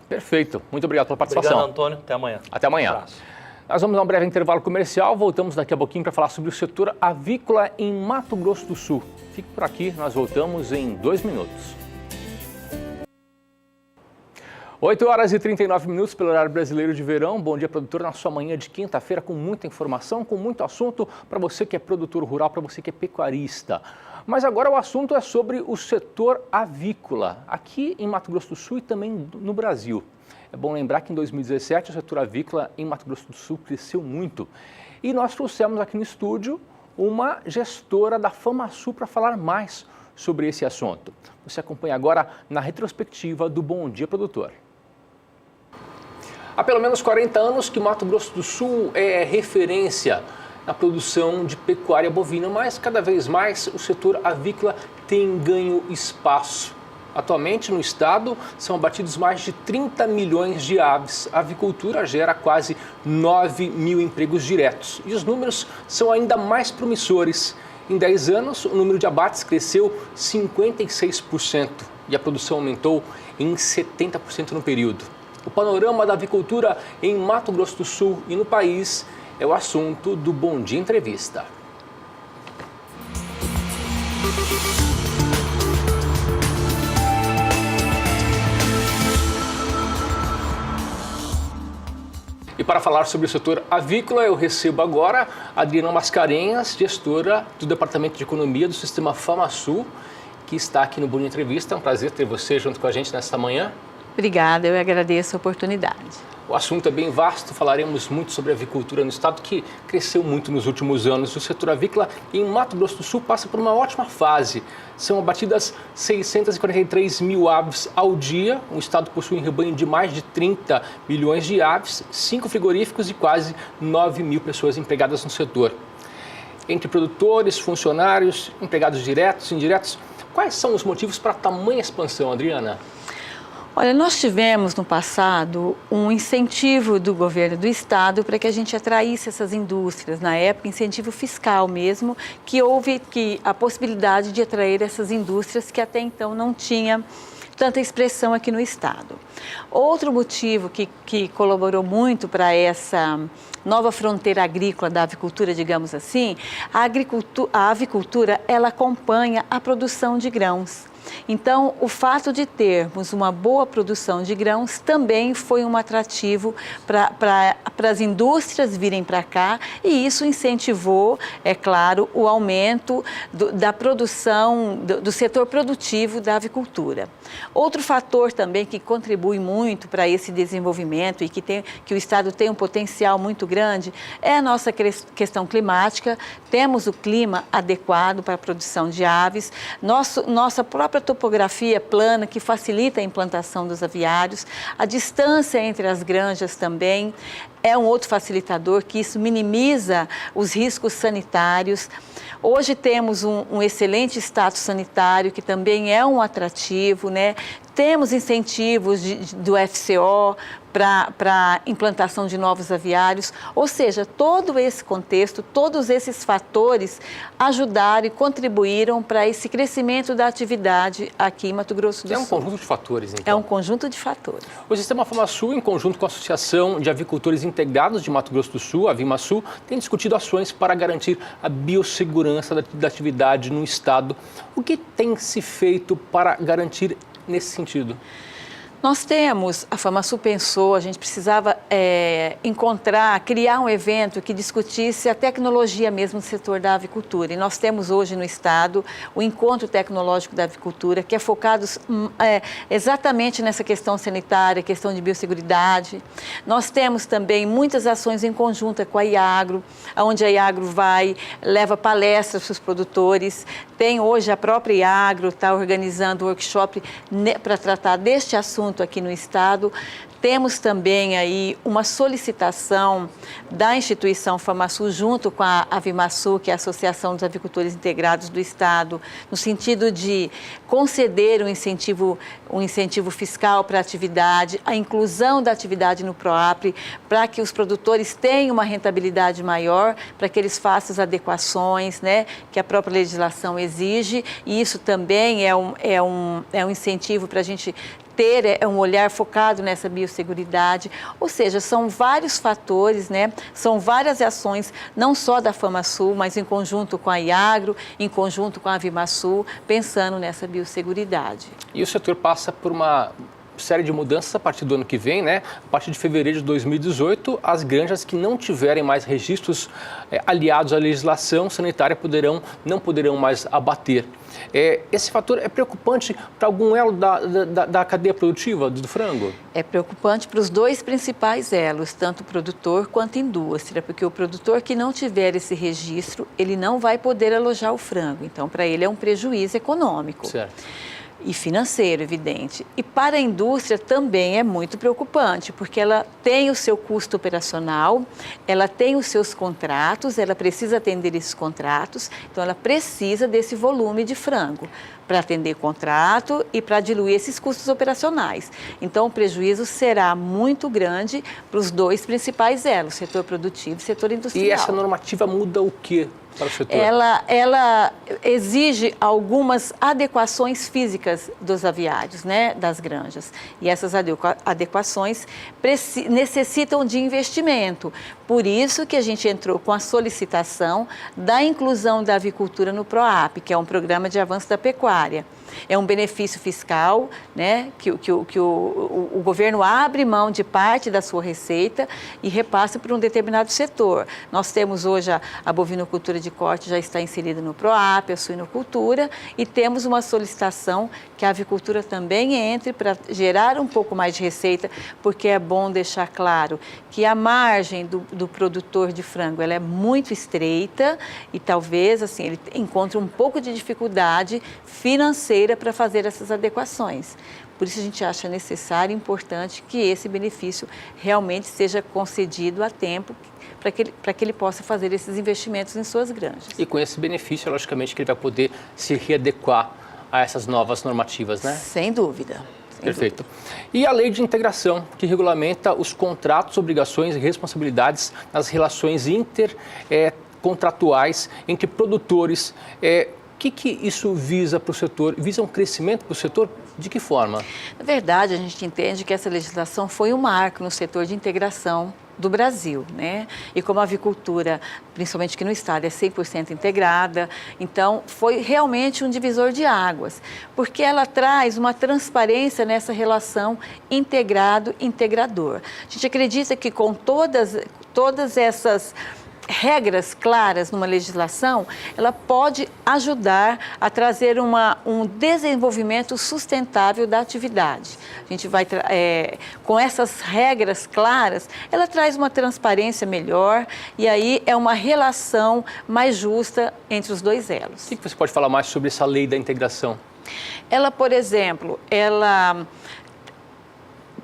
Perfeito. Muito obrigado pela participação. Obrigado, Antônio. Até amanhã. Até amanhã. Um abraço. Nós vamos a um breve intervalo comercial, voltamos daqui a pouquinho para falar sobre o setor avícola em Mato Grosso do Sul. Fique por aqui, nós voltamos em 2 minutos. 8 horas e 39 minutos pelo horário brasileiro de verão. Bom dia, produtor, na sua manhã de quinta-feira com muita informação, com muito assunto para você que é produtor rural, para você que é pecuarista. Mas agora o assunto é sobre o setor avícola, aqui em Mato Grosso do Sul e também no Brasil. É bom lembrar que em 2017 o setor avícola em Mato Grosso do Sul cresceu muito. E nós trouxemos aqui no estúdio uma gestora da FamaSul para falar mais sobre esse assunto. Você acompanha agora na retrospectiva do Bom Dia, Produtor. Há pelo menos 40 anos que Mato Grosso do Sul é referência na produção de pecuária bovina, mas cada vez mais o setor avícola tem ganho espaço. Atualmente no estado são abatidos mais de 30 milhões de aves. A avicultura gera quase 9 mil empregos diretos e os números são ainda mais promissores. Em 10 anos, o número de abates cresceu 56% e a produção aumentou em 70% no período. O panorama da avicultura em Mato Grosso do Sul e no país é o assunto do Bom Dia Entrevista. E para falar sobre o setor avícola, eu recebo agora a Adriana Mascarenhas, gestora do Departamento de Economia do Sistema FamaSul, que está aqui no Bom Dia Entrevista. É um prazer ter você junto com a gente nesta manhã. Obrigada, eu agradeço a oportunidade. O assunto é bem vasto, falaremos muito sobre a avicultura no estado, que cresceu muito nos últimos anos. O setor avícola em Mato Grosso do Sul passa por uma ótima fase. São abatidas 643 mil aves ao dia. O estado possui um rebanho de mais de 30 milhões de aves, 5 frigoríficos e quase 9 mil pessoas empregadas no setor. Entre produtores, funcionários, empregados diretos e indiretos, quais são os motivos para tamanha expansão, Adriana? Olha, nós tivemos no passado um incentivo do governo do estado para que a gente atraísse essas indústrias. Na época, incentivo fiscal mesmo, que houve a possibilidade de atrair essas indústrias que até então não tinha tanta expressão aqui no estado. Outro motivo que colaborou muito para essa nova fronteira agrícola da avicultura, digamos assim, a avicultura ela acompanha a produção de grãos. Então, o fato de termos uma boa produção de grãos também foi um atrativo para as indústrias virem para cá e isso incentivou, é claro, o aumento da produção, do setor produtivo da avicultura. Outro fator também que contribui muito para esse desenvolvimento e que o estado tem um potencial muito grande é a nossa questão climática. Temos o clima adequado para a produção de aves, nossa própria topografia plana que facilita a implantação dos aviários, a distância entre as granjas também é um outro facilitador, que isso minimiza os riscos sanitários. Hoje temos um excelente status sanitário, que também é um atrativo, né? temos incentivos do FCO para implantação de novos aviários, ou seja, todo esse contexto, todos esses fatores ajudaram e contribuíram para esse crescimento da atividade aqui em Mato Grosso do Sul. É um conjunto de fatores, então? É um conjunto de fatores. O Sistema FamaSul, em conjunto com a Associação de Avicultores Integrados de Mato Grosso do Sul, a AvimaSul, tem discutido ações para garantir a biossegurança da atividade no estado. O que tem se feito para garantir nesse sentido? Nós temos, a FamaSul pensou, a gente precisava criar um evento que discutisse a tecnologia mesmo no setor da avicultura. E nós temos hoje no estado o Encontro Tecnológico da Avicultura, que é focado exatamente nessa questão sanitária, questão de biosseguridade. Nós temos também muitas ações em conjunta com a IAGRO, onde a IAGRO leva palestras para os produtores. Tem hoje a própria IAGRO, está organizando um workshop para tratar deste assunto aqui no estado. Temos também aí uma solicitação da instituição FamaSul junto com a AvimaSul, que é a Associação dos Avicultores Integrados do Estado, no sentido de conceder um incentivo fiscal para a atividade, a inclusão da atividade no PROAPRE, para que os produtores tenham uma rentabilidade maior, para que eles façam as adequações, né, que a própria legislação exige, e isso também é um incentivo para a gente ter um olhar focado nessa biosseguridade, ou seja, são vários fatores, né? São várias ações, não só da FamaSul, mas em conjunto com a IAGRO, em conjunto com a AvimaSul, pensando nessa biosseguridade. E o setor passa por uma série de mudanças a partir do ano que vem, né? A partir de fevereiro de 2018, as granjas que não tiverem mais registros aliados à legislação sanitária não poderão mais abater. Esse fator é preocupante para algum elo da cadeia produtiva do frango? É preocupante para os dois principais elos, tanto o produtor quanto a indústria, porque o produtor que não tiver esse registro, ele não vai poder alojar o frango. Então, para ele é um prejuízo econômico. Certo. E financeiro, evidente. E para a indústria também é muito preocupante, porque ela tem o seu custo operacional, ela tem os seus contratos, ela precisa atender esses contratos, então ela precisa desse volume de frango para atender contrato e para diluir esses custos operacionais. Então, o prejuízo será muito grande para os dois principais elos, setor produtivo e setor industrial. E essa normativa muda o quê para o setor? Ela exige algumas adequações físicas dos aviários, né, das granjas. E essas adequações necessitam de investimento. Por isso que a gente entrou com a solicitação da inclusão da avicultura no PROAPRE, que é um programa de avanço da pecuária. É um benefício fiscal, né, que o governo abre mão de parte da sua receita e repassa para um determinado setor. Nós temos hoje a bovinocultura de corte já está inserida no PROAPRE, a suinocultura, e temos uma solicitação que a avicultura também entre para gerar um pouco mais de receita, porque é bom deixar claro que a margem do produtor de frango ela é muito estreita e talvez assim, ele encontre um pouco de dificuldade financeira para fazer essas adequações. Por isso a gente acha necessário e importante que esse benefício realmente seja concedido a tempo para que ele possa fazer esses investimentos em suas granjas. E com esse benefício, logicamente, que ele vai poder se readequar a essas novas normativas, né? Sem dúvida. Perfeito. E a lei de integração, que regulamenta os contratos, obrigações e responsabilidades nas relações intercontratuais entre produtores. O que isso visa para o setor? Visa um crescimento para o setor? De que forma? Na verdade, a gente entende que essa legislação foi um marco no setor de integração do Brasil, né? E como a avicultura, principalmente aqui no estado, é 100% integrada, então foi realmente um divisor de águas, porque ela traz uma transparência nessa relação integrado-integrador. A gente acredita que com todas essas regras claras numa legislação, ela pode ajudar a trazer um desenvolvimento sustentável da atividade. A gente vai, com essas regras claras, ela traz uma transparência melhor e aí é uma relação mais justa entre os dois elos. O que você pode falar mais sobre essa lei da integração? Ela, por exemplo, ela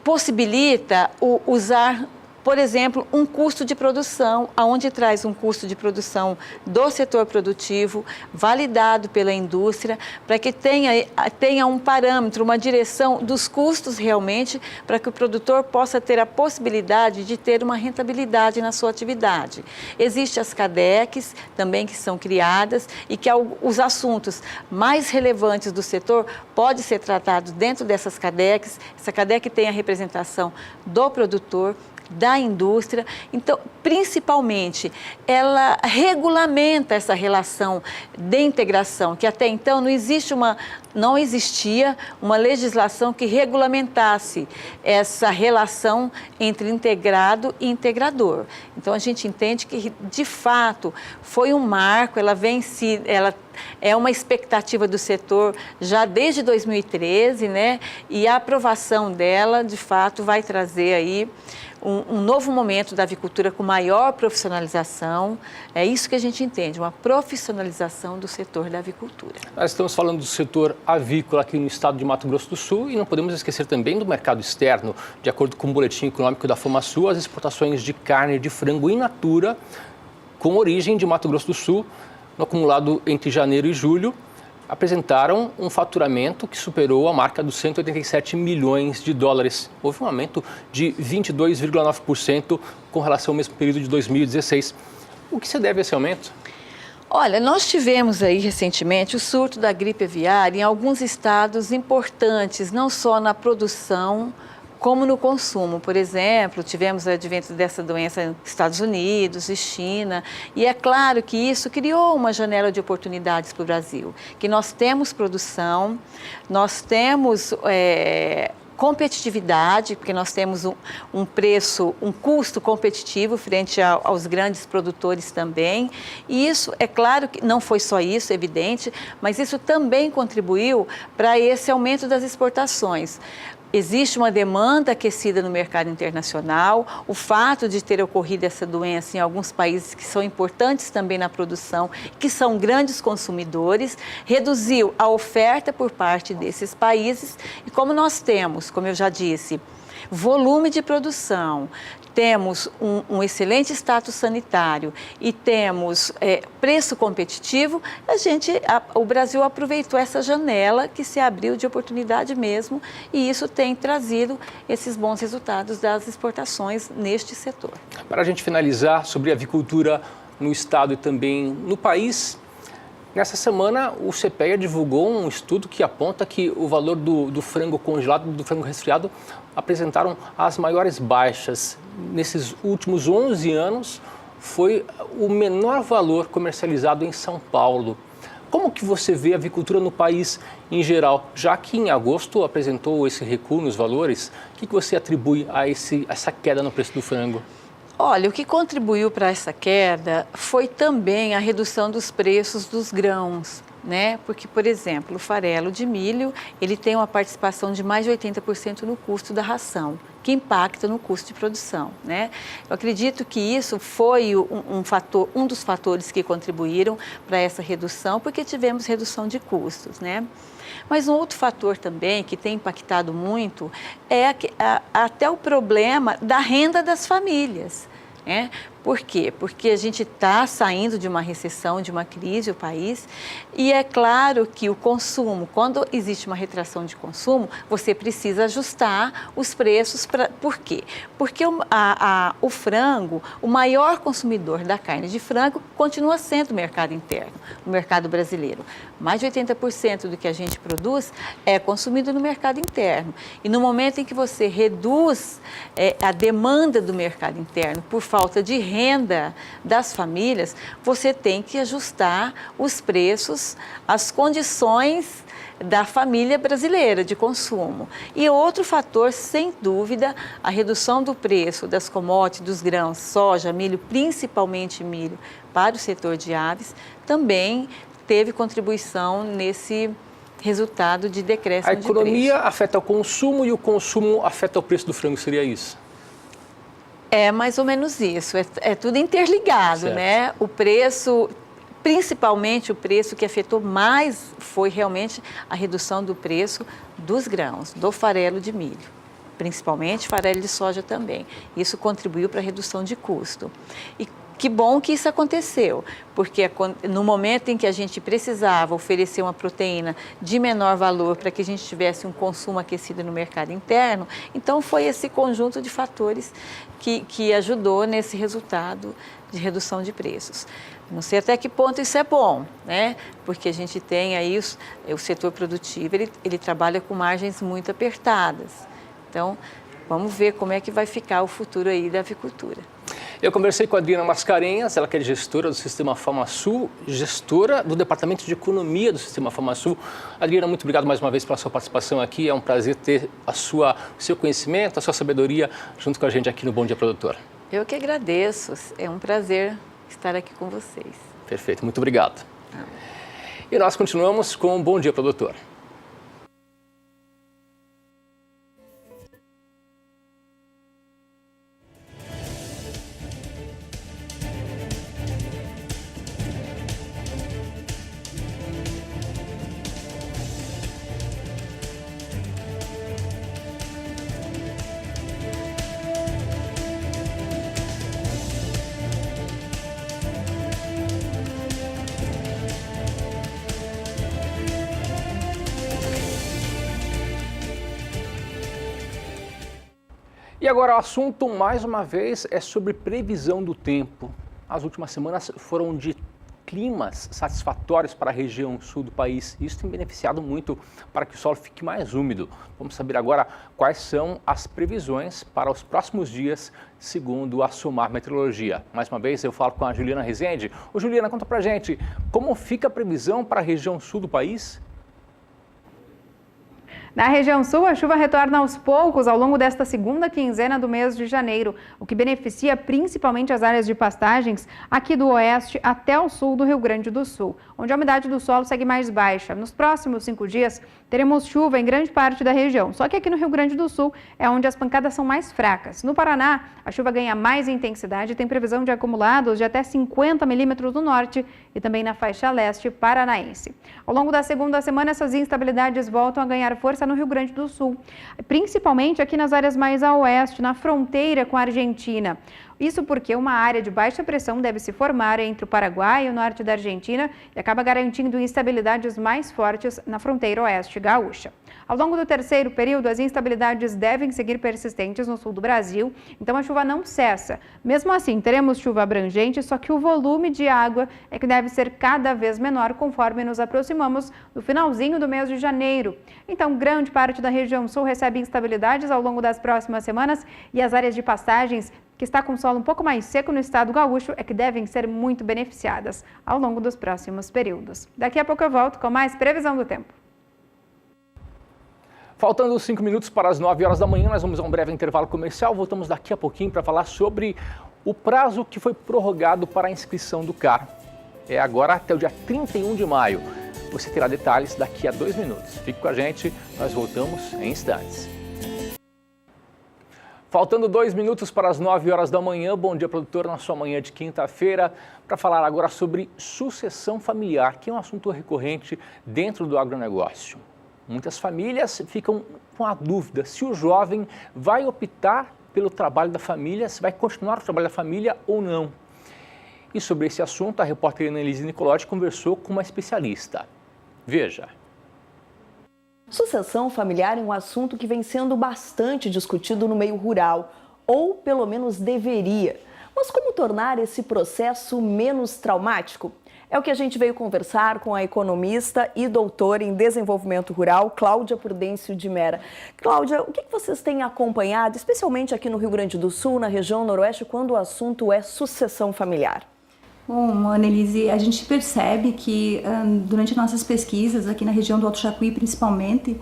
possibilita usar por exemplo, um custo de produção, aonde traz um custo de produção do setor produtivo, validado pela indústria, para que tenha um parâmetro, uma direção dos custos realmente, para que o produtor possa ter a possibilidade de ter uma rentabilidade na sua atividade. Existem as CADECs também que são criadas e que os assuntos mais relevantes do setor podem ser tratados dentro dessas CADECs. Essa CADEC tem a representação do produtor, da indústria, então, principalmente, ela regulamenta essa relação de integração, que até então não existia uma legislação que regulamentasse essa relação entre integrado e integrador. Então, a gente entende que, de fato, foi um marco, ela é uma expectativa do setor já desde 2013, né? E a aprovação dela, de fato, vai trazer aí um novo momento da avicultura com maior profissionalização. É isso que a gente entende, uma profissionalização do setor da avicultura. Nós estamos falando do setor avícola aqui no estado de Mato Grosso do Sul e não podemos esquecer também do mercado externo. De acordo com o boletim econômico da FamaSul, as exportações de carne de frango in natura com origem de Mato Grosso do Sul, no acumulado entre janeiro e julho, apresentaram um faturamento que superou a marca dos 187 milhões de dólares. Houve um aumento de 22,9% com relação ao mesmo período de 2016. O que se deve a esse aumento? Olha, nós tivemos aí recentemente o surto da gripe aviária em alguns estados importantes, não só na produção, como no consumo. Por exemplo, tivemos o advento dessa doença nos Estados Unidos e China, e é claro que isso criou uma janela de oportunidades para o Brasil, que nós temos produção, nós temos competitividade, porque nós temos um preço, um custo competitivo frente aos grandes produtores também, e isso, é claro que não foi só isso, evidente, mas isso também contribuiu para esse aumento das exportações. Existe uma demanda aquecida no mercado internacional, o fato de ter ocorrido essa doença em alguns países que são importantes também na produção, que são grandes consumidores, reduziu a oferta por parte desses países e como nós temos, como eu já disse, volume de produção, temos um excelente status sanitário e temos preço competitivo, o Brasil aproveitou essa janela que se abriu de oportunidade mesmo e isso tem trazido esses bons resultados das exportações neste setor. Para a gente finalizar sobre a avicultura no estado e também no país, nessa semana o CPEA divulgou um estudo que aponta que o valor do frango congelado e do frango resfriado apresentaram as maiores baixas. Nesses últimos 11 anos, foi o menor valor comercializado em São Paulo. Como que você vê a avicultura no país em geral? Já que em agosto apresentou esse recuo nos valores, o que você atribui a essa queda no preço do frango? Olha, o que contribuiu para essa queda foi também a redução dos preços dos grãos, né? Porque, por exemplo, o farelo de milho, ele tem uma participação de mais de 80% no custo da ração, que impacta no custo de produção, né? Eu acredito que isso foi um dos fatores que contribuíram para essa redução, porque tivemos redução de custos, né? Mas um outro fator também que tem impactado muito é até o problema da renda das famílias. Por quê? Porque a gente está saindo de uma recessão, de uma crise, o país, e é claro que o consumo, quando existe uma retração de consumo, você precisa ajustar os preços. Por quê? Porque o frango, o maior consumidor da carne de frango, continua sendo o mercado interno, o mercado brasileiro. Mais de 80% do que a gente produz é consumido no mercado interno. E no momento em que você reduz a demanda do mercado interno por falta de renda das famílias, você tem que ajustar os preços, as condições da família brasileira de consumo. E outro fator, sem dúvida, a redução do preço das commodities, dos grãos, soja, milho, principalmente milho, para o setor de aves, também teve contribuição nesse resultado de decréscimo de preço. A economia afeta o consumo e o consumo afeta o preço do frango, seria isso? É mais ou menos isso, é tudo interligado, certo, né? O preço, principalmente o preço que afetou mais foi realmente a redução do preço dos grãos, do farelo de milho. principalmente farelo de soja também. Isso contribuiu para a redução de custo. E que bom que isso aconteceu, porque no momento em que a gente precisava oferecer uma proteína de menor valor para que a gente tivesse um consumo aquecido no mercado interno, então foi esse conjunto de fatores que ajudou nesse resultado de redução de preços. Não sei até que ponto isso é bom, né? Porque a gente tem aí o setor produtivo, ele trabalha com margens muito apertadas. Então, vamos ver como é que vai ficar o futuro aí da avicultura. Eu conversei com a Adriana Mascarenhas, ela que é gestora do Sistema FamaSul, gestora do Departamento de Economia do Sistema FamaSul. Adriana, muito obrigado mais uma vez pela sua participação aqui. É um prazer ter o seu conhecimento, a sua sabedoria junto com a gente aqui no Bom Dia Produtor. Eu que agradeço, é um prazer estar aqui com vocês. Perfeito, muito obrigado. E nós continuamos com o Bom Dia Produtor. E agora o assunto, mais uma vez, é sobre previsão do tempo. As últimas semanas foram de climas satisfatórios para a região sul do país. Isso tem beneficiado muito para que o solo fique mais úmido. Vamos saber agora quais são as previsões para os próximos dias, segundo a SOMAR Meteorologia. Mais uma vez, eu falo com a Juliana Rezende. Ô Juliana, conta pra gente, como fica a previsão para a região sul do país? Na região sul, a chuva retorna aos poucos ao longo desta segunda quinzena do mês de janeiro, o que beneficia principalmente as áreas de pastagens aqui do oeste até o sul do Rio Grande do Sul, onde a umidade do solo segue mais baixa. Nos próximos 5 dias, teremos chuva em grande parte da região, só que aqui no Rio Grande do Sul é onde as pancadas são mais fracas. No Paraná, a chuva ganha mais intensidade e tem previsão de acumulados de até 50 milímetros no norte e também na faixa leste paranaense. Ao longo da segunda semana, essas instabilidades voltam a ganhar força no Rio Grande do Sul, principalmente aqui nas áreas mais a oeste, na fronteira com a Argentina. Isso porque uma área de baixa pressão deve se formar entre o Paraguai e o norte da Argentina e acaba garantindo instabilidades mais fortes na fronteira oeste gaúcha. Ao longo do terceiro período, as instabilidades devem seguir persistentes no sul do Brasil, então a chuva não cessa. Mesmo assim, teremos chuva abrangente, só que o volume de água é que deve ser cada vez menor conforme nos aproximamos do finalzinho do mês de janeiro. Então, grande parte da região sul recebe instabilidades ao longo das próximas semanas e as áreas de pastagens que está com solo um pouco mais seco no estado gaúcho é que devem ser muito beneficiadas ao longo dos próximos períodos. Daqui a pouco eu volto com mais previsão do tempo. Faltando 5 minutos para as 9 horas da manhã, nós vamos a um breve intervalo comercial. Voltamos daqui a pouquinho para falar sobre o prazo que foi prorrogado para a inscrição do CAR. É agora até o dia 31 de maio. Você terá detalhes daqui a 2 minutos. Fique com a gente, nós voltamos em instantes. Faltando 2 minutos para as 9 horas da manhã, Bom Dia Produtor, na sua manhã de quinta-feira, para falar agora sobre sucessão familiar, que é um assunto recorrente dentro do agronegócio. Muitas famílias ficam com a dúvida se o jovem vai optar pelo trabalho da família, se vai continuar o trabalho da família ou não. E sobre esse assunto, a repórter Annelise Nicolotti conversou com uma especialista. Veja. Sucessão familiar é um assunto que vem sendo bastante discutido no meio rural, ou pelo menos deveria. Mas como tornar esse processo menos traumático? É o que a gente veio conversar com a economista e doutora em desenvolvimento rural, Cláudia Prudêncio de Mera. Cláudia, o que vocês têm acompanhado, especialmente aqui no Rio Grande do Sul, na região noroeste, quando o assunto é sucessão familiar? Bom, Annelise, a gente percebe que durante nossas pesquisas aqui na região do Alto Jacuí, principalmente,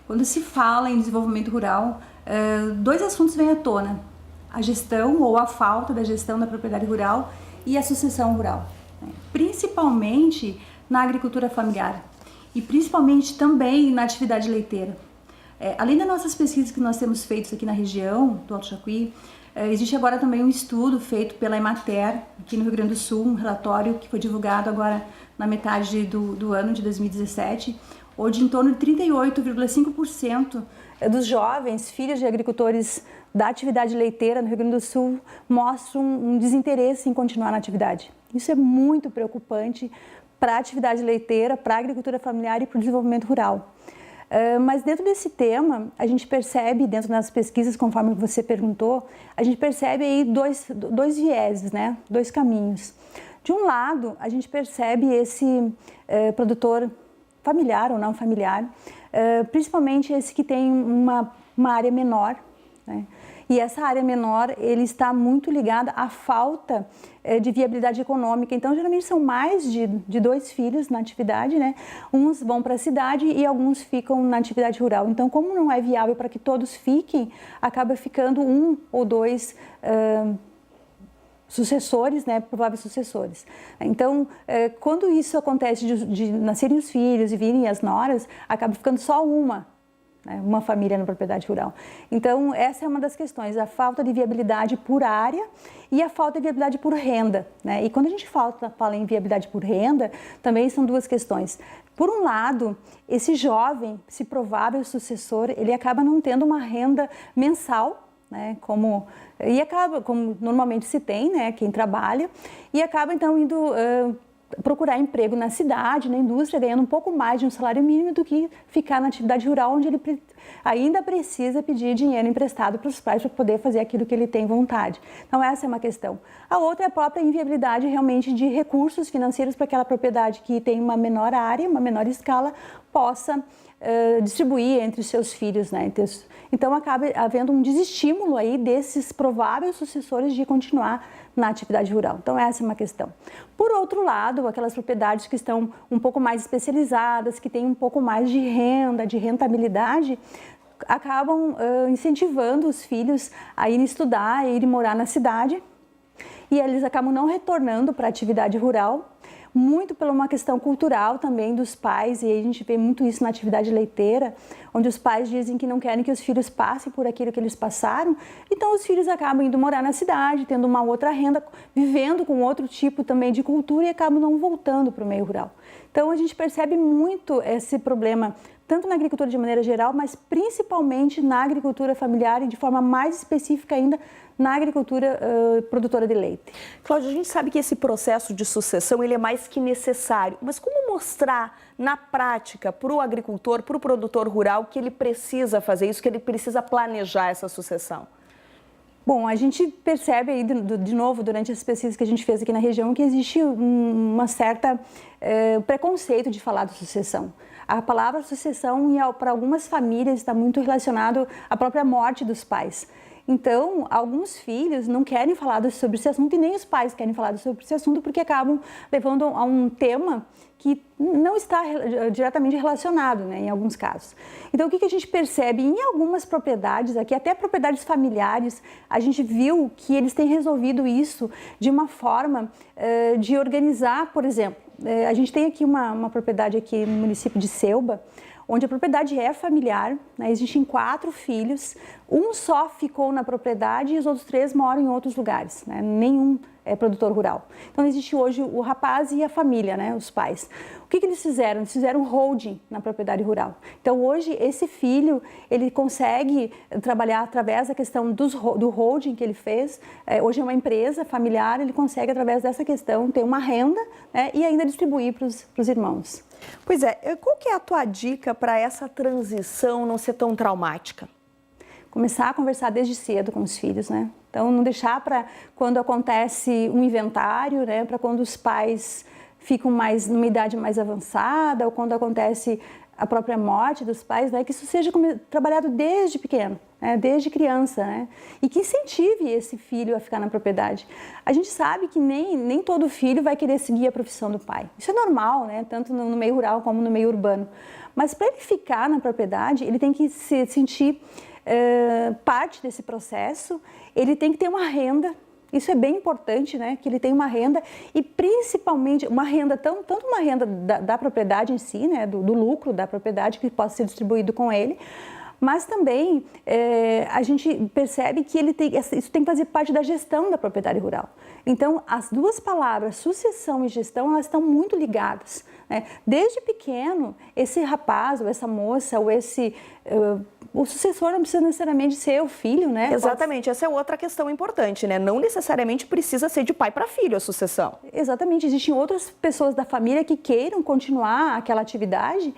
quando se fala em desenvolvimento rural, 2 assuntos vêm à tona: a gestão ou a falta da gestão da propriedade rural e a sucessão rural, né? Principalmente na agricultura familiar e principalmente também na atividade leiteira. Além das nossas pesquisas que nós temos feitas aqui na região do Alto Jacuí, existe agora também um estudo feito pela Emater, aqui no Rio Grande do Sul, um relatório que foi divulgado agora na metade do ano de 2017, onde em torno de 38,5% dos jovens, filhos de agricultores da atividade leiteira no Rio Grande do Sul, mostram um desinteresse em continuar na atividade. Isso é muito preocupante para a atividade leiteira, para a agricultura familiar e para o desenvolvimento rural. Mas dentro desse tema, a gente percebe, dentro das pesquisas, conforme você perguntou, a gente percebe aí dois vieses, né? 2 caminhos. De um lado, a gente percebe esse produtor familiar ou não familiar, principalmente esse que tem uma área menor, né? E essa área menor, ele está muito ligada à falta de viabilidade econômica. Então, geralmente são mais de 2 filhos na atividade, né? Uns vão para a cidade e alguns ficam na atividade rural. Então, como não é viável para que todos fiquem, acaba ficando 1 ou 2 sucessores, né, prováveis sucessores. Então, quando isso acontece de nascerem os filhos e virem as noras, acaba ficando só uma família na propriedade rural. Então, essa é uma das questões, a falta de viabilidade por área e a falta de viabilidade por renda, né? E quando a gente fala em viabilidade por renda, também são 2 questões. Por um lado, esse jovem, esse provável sucessor, ele acaba não tendo uma renda mensal, né, como normalmente se tem, né, quem trabalha, e acaba então indo procurar emprego na cidade, na indústria, ganhando um pouco mais de um salário mínimo do que ficar na atividade rural, onde ele ainda precisa pedir dinheiro emprestado para os pais para poder fazer aquilo que ele tem vontade. Então, essa é uma questão. A outra é a própria inviabilidade realmente de recursos financeiros para aquela propriedade que tem uma menor área, uma menor escala, possa distribuir entre os seus filhos, né? Então, acaba havendo um desestímulo aí desses prováveis sucessores de continuar na atividade rural. Então, essa é uma questão. Por outro lado, aquelas propriedades que estão um pouco mais especializadas, que têm um pouco mais de renda, de rentabilidade, acabam incentivando os filhos a irem estudar, a irem morar na cidade, e eles acabam não retornando para a atividade rural, muito por uma questão cultural também dos pais, e aí a gente vê muito isso na atividade leiteira, onde os pais dizem que não querem que os filhos passem por aquilo que eles passaram, então os filhos acabam indo morar na cidade, tendo uma outra renda, vivendo com outro tipo também de cultura e acabam não voltando para o meio rural. Então a gente percebe muito esse problema, tanto na agricultura de maneira geral, mas principalmente na agricultura familiar e de forma mais específica ainda na agricultura produtora de leite. Cláudia, a gente sabe que esse processo de sucessão ele é mais que necessário, mas como mostrar na prática para o agricultor, para o produtor rural que ele precisa fazer isso, que ele precisa planejar essa sucessão? Bom, a gente percebe aí, de novo, durante as pesquisas que a gente fez aqui na região, que existe uma certa preconceito de falar de sucessão. A palavra sucessão, para algumas famílias, está muito relacionado à própria morte dos pais. Então, alguns filhos não querem falar sobre esse assunto e nem os pais querem falar sobre esse assunto porque acabam levando a um tema que não está diretamente relacionado, né, em alguns casos. Então, o que a gente percebe? Em algumas propriedades, aqui até propriedades familiares, a gente viu que eles têm resolvido isso de uma forma de organizar, por exemplo, a gente tem aqui uma propriedade aqui no município de Selba, onde a propriedade é familiar, né? Existem 4 filhos, um só ficou na propriedade e os outros 3 moram em outros lugares, né? Nenhum é produtor rural. Então existe hoje o rapaz e a família, né? Os pais. O que eles fizeram? Eles fizeram holding na propriedade rural. Então hoje esse filho, ele consegue trabalhar através da questão do holding que ele fez, hoje é uma empresa familiar, ele consegue através dessa questão ter uma renda, né? E ainda distribuir para os irmãos. Pois é, qual que é a tua dica para essa transição não ser tão traumática? Começar a conversar desde cedo com os filhos, né? Então, não deixar para quando acontece um inventário, né? Para quando os pais ficam numa idade mais avançada ou quando acontece a própria morte dos pais, né? Que isso seja trabalhado desde pequeno, né? Desde criança, né? E que incentive esse filho a ficar na propriedade. A gente sabe que nem todo filho vai querer seguir a profissão do pai. Isso é normal, né? Tanto no meio rural como no meio urbano. Mas para ele ficar na propriedade, ele tem que se sentir parte desse processo, ele tem que ter uma renda. Isso é bem importante, né? Que ele tenha uma renda e principalmente uma renda, tanto uma renda da propriedade em si, né? Do lucro da propriedade que possa ser distribuído com ele, Mas também a gente percebe que isso tem que fazer parte da gestão da propriedade rural. Então, as duas palavras, sucessão e gestão, elas estão muito ligadas, né? Desde pequeno, esse rapaz, ou essa moça, ou o sucessor não precisa necessariamente ser o filho, né? Exatamente, essa é outra questão importante, né? Não necessariamente precisa ser de pai para filho a sucessão. Exatamente, existem outras pessoas da família que queiram continuar aquela atividade.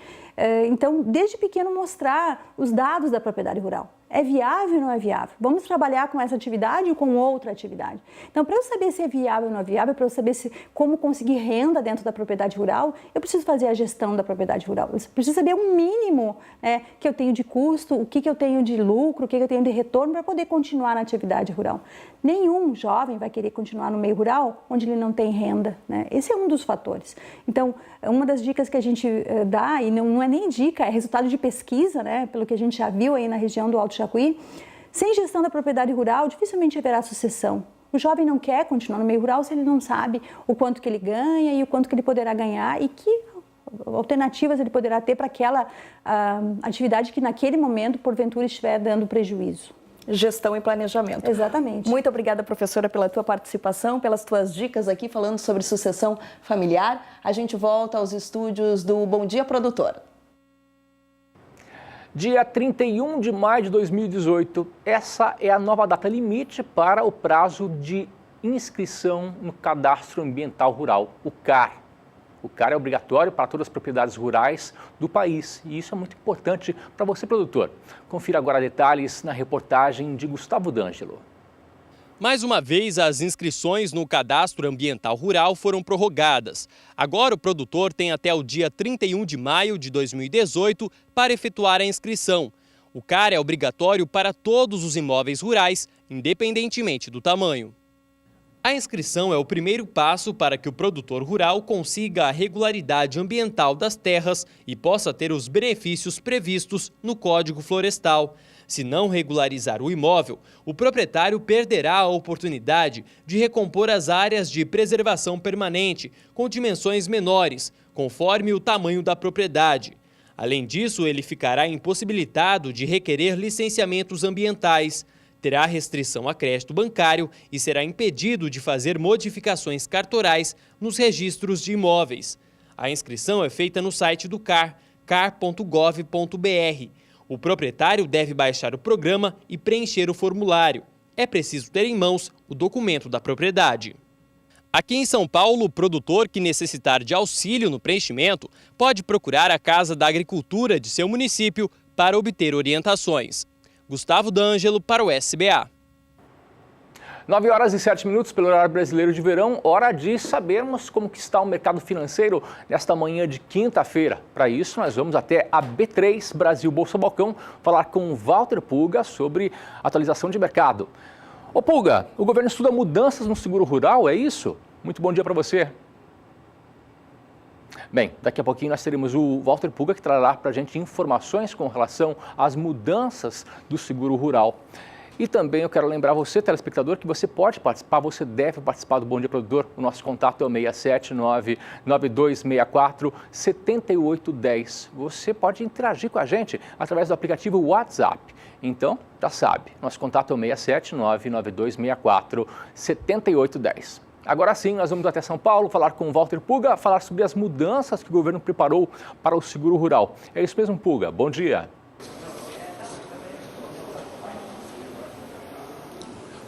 Então, desde pequeno, mostrar os dados da propriedade rural. É viável ou não é viável? Vamos trabalhar com essa atividade ou com outra atividade? Então, para eu saber se é viável ou não é viável, para eu saber como conseguir renda dentro da propriedade rural, eu preciso fazer a gestão da propriedade rural. Eu preciso saber o mínimo, né, que eu tenho de custo, o que eu tenho de lucro, o que eu tenho de retorno para poder continuar na atividade rural. Nenhum jovem vai querer continuar no meio rural onde ele não tem renda, né? Esse é um dos fatores. Então, uma das dicas que a gente dá, e não é nem dica, é resultado de pesquisa, né, pelo que a gente já viu aí na região do Alto Jacuí, sem gestão da propriedade rural, dificilmente haverá sucessão. O jovem não quer continuar no meio rural se ele não sabe o quanto que ele ganha e o quanto que ele poderá ganhar e que alternativas ele poderá ter para aquela atividade que naquele momento, porventura, estiver dando prejuízo. Gestão e planejamento. Exatamente. Muito obrigada, professora, pela tua participação, pelas tuas dicas aqui falando sobre sucessão familiar. A gente volta aos estúdios do Bom Dia Produtor. Dia 31 de maio de 2018, essa é a nova data limite para o prazo de inscrição no Cadastro Ambiental Rural, o CAR. O CAR é obrigatório para todas as propriedades rurais do país e isso é muito importante para você, produtor. Confira agora detalhes na reportagem de Gustavo D'Angelo. Mais uma vez, as inscrições no Cadastro Ambiental Rural foram prorrogadas. Agora, o produtor tem até o dia 31 de maio de 2018 para efetuar a inscrição. O CAR é obrigatório para todos os imóveis rurais, independentemente do tamanho. A inscrição é o primeiro passo para que o produtor rural consiga a regularidade ambiental das terras e possa ter os benefícios previstos no Código Florestal. Se não regularizar o imóvel, o proprietário perderá a oportunidade de recompor as áreas de preservação permanente com dimensões menores, conforme o tamanho da propriedade. Além disso, ele ficará impossibilitado de requerer licenciamentos ambientais, terá restrição a crédito bancário e será impedido de fazer modificações cartorais nos registros de imóveis. A inscrição é feita no site do CAR, car.gov.br. O proprietário deve baixar o programa e preencher o formulário. É preciso ter em mãos o documento da propriedade. Aqui em São Paulo, o produtor que necessitar de auxílio no preenchimento pode procurar a Casa da Agricultura de seu município para obter orientações. Gustavo D'Angelo para o SBA. 9 horas e 7 minutos pelo horário brasileiro de verão, hora de sabermos como que está o mercado financeiro nesta manhã de quinta-feira. Para isso, nós vamos até a B3 Brasil Bolsa Balcão falar com Walter Puga sobre atualização de mercado. Ô Puga, o governo estuda mudanças no seguro rural, é isso? Muito bom dia para você. Bem, daqui a pouquinho nós teremos o Walter Puga que trará para a gente informações com relação às mudanças do seguro rural. E também eu quero lembrar você, telespectador, que você pode participar, você deve participar do Bom Dia Produtor. O nosso contato é o 679-9264-7810. Você pode interagir com a gente através do aplicativo WhatsApp. Então, já sabe, nosso contato é o 679-9264-7810. Agora sim, nós vamos até São Paulo falar com o Walter Puga, falar sobre as mudanças que o governo preparou para o seguro rural. É isso mesmo, Puga. Bom dia.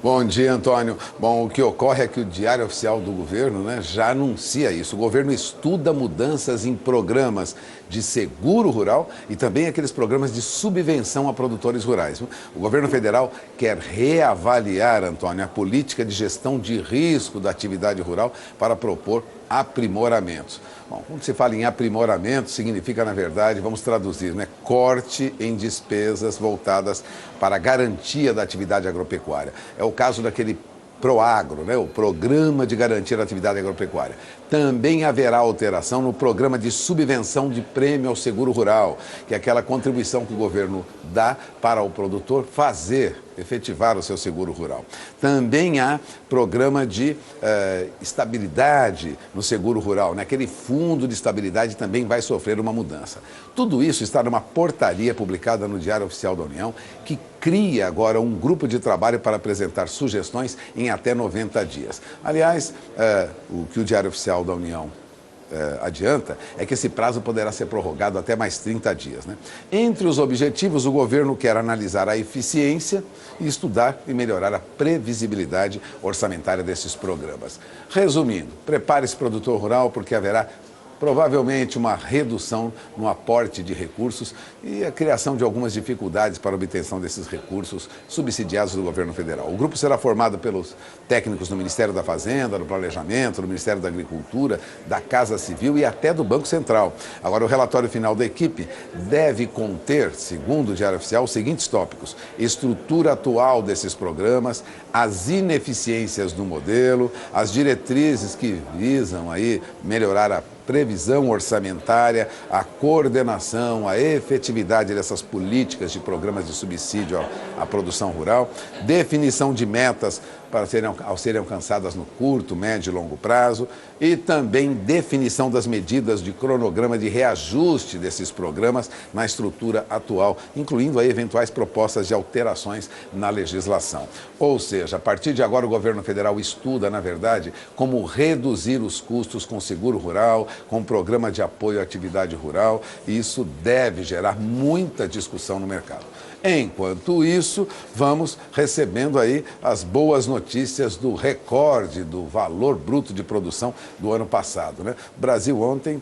Bom dia, Antônio. Bom, o que ocorre é que o Diário Oficial do Governo, já anuncia isso. O governo estuda mudanças em programas de seguro rural e também aqueles programas de subvenção a produtores rurais. O governo federal quer reavaliar, Antônio, a política de gestão de risco da atividade rural para propor aprimoramentos. Bom, quando se fala em aprimoramento, significa, na verdade, vamos traduzir, corte em despesas voltadas para a garantia da atividade agropecuária. É o caso daquele PROAGRO, o Programa de Garantia da Atividade Agropecuária. Também haverá alteração no programa de subvenção de prêmio ao seguro rural, que é aquela contribuição que o governo dá para o produtor efetivar o seu seguro rural. Também há programa de estabilidade no seguro rural, né? Aquele fundo de estabilidade também vai sofrer uma mudança. Tudo isso está numa portaria publicada no Diário Oficial da União, que cria agora um grupo de trabalho para apresentar sugestões em até 90 dias. Aliás, o que o Diário Oficial da União adianta é que esse prazo poderá ser prorrogado até mais 30 dias. Né? Entre os objetivos, o governo quer analisar a eficiência e estudar e melhorar a previsibilidade orçamentária desses programas. Resumindo, prepare-se, produtor rural, porque haverá provavelmente uma redução no aporte de recursos e a criação de algumas dificuldades para a obtenção desses recursos subsidiados do governo federal. O grupo será formado pelos técnicos do Ministério da Fazenda, do Planejamento, do Ministério da Agricultura, da Casa Civil e até do Banco Central. Agora, o relatório final da equipe deve conter, segundo o Diário Oficial, os seguintes tópicos: estrutura atual desses programas, as ineficiências do modelo, as diretrizes que visam aí melhorar a previsão orçamentária, a coordenação, a efetividade dessas políticas de programas de subsídio à produção rural, definição de metas para serem alcançadas no curto, médio e longo prazo e também definição das medidas de cronograma de reajuste desses programas na estrutura atual, incluindo aí eventuais propostas de alterações na legislação. Ou seja, a partir de agora o governo federal estuda, na verdade, como reduzir os custos com seguro rural, com programa de apoio à atividade rural, e isso deve gerar muita discussão no mercado. Enquanto isso, vamos recebendo aí as boas notícias do recorde do valor bruto de produção do ano passado, né? O Brasil ontem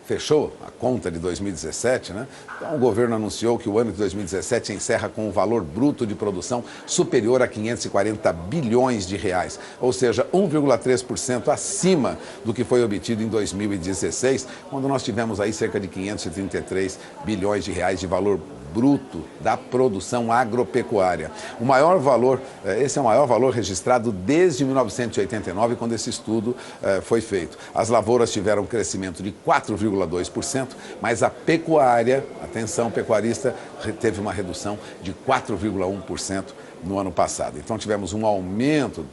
fechou a conta de 2017, né? Então, o governo anunciou que o ano de 2017 encerra com um valor bruto de produção superior a 540 bilhões de reais, ou seja, 1,3% acima do que foi obtido em 2016, quando nós tivemos aí cerca de 533 bilhões de reais de valor bruto da produção agropecuária. O maior valor, esse é o maior valor registrado desde 1989, quando esse estudo foi feito. As lavouras tiveram um crescimento de 4,2%, mas a pecuária, atenção pecuarista, teve uma redução de 4,1% no ano passado. Então tivemos um aumento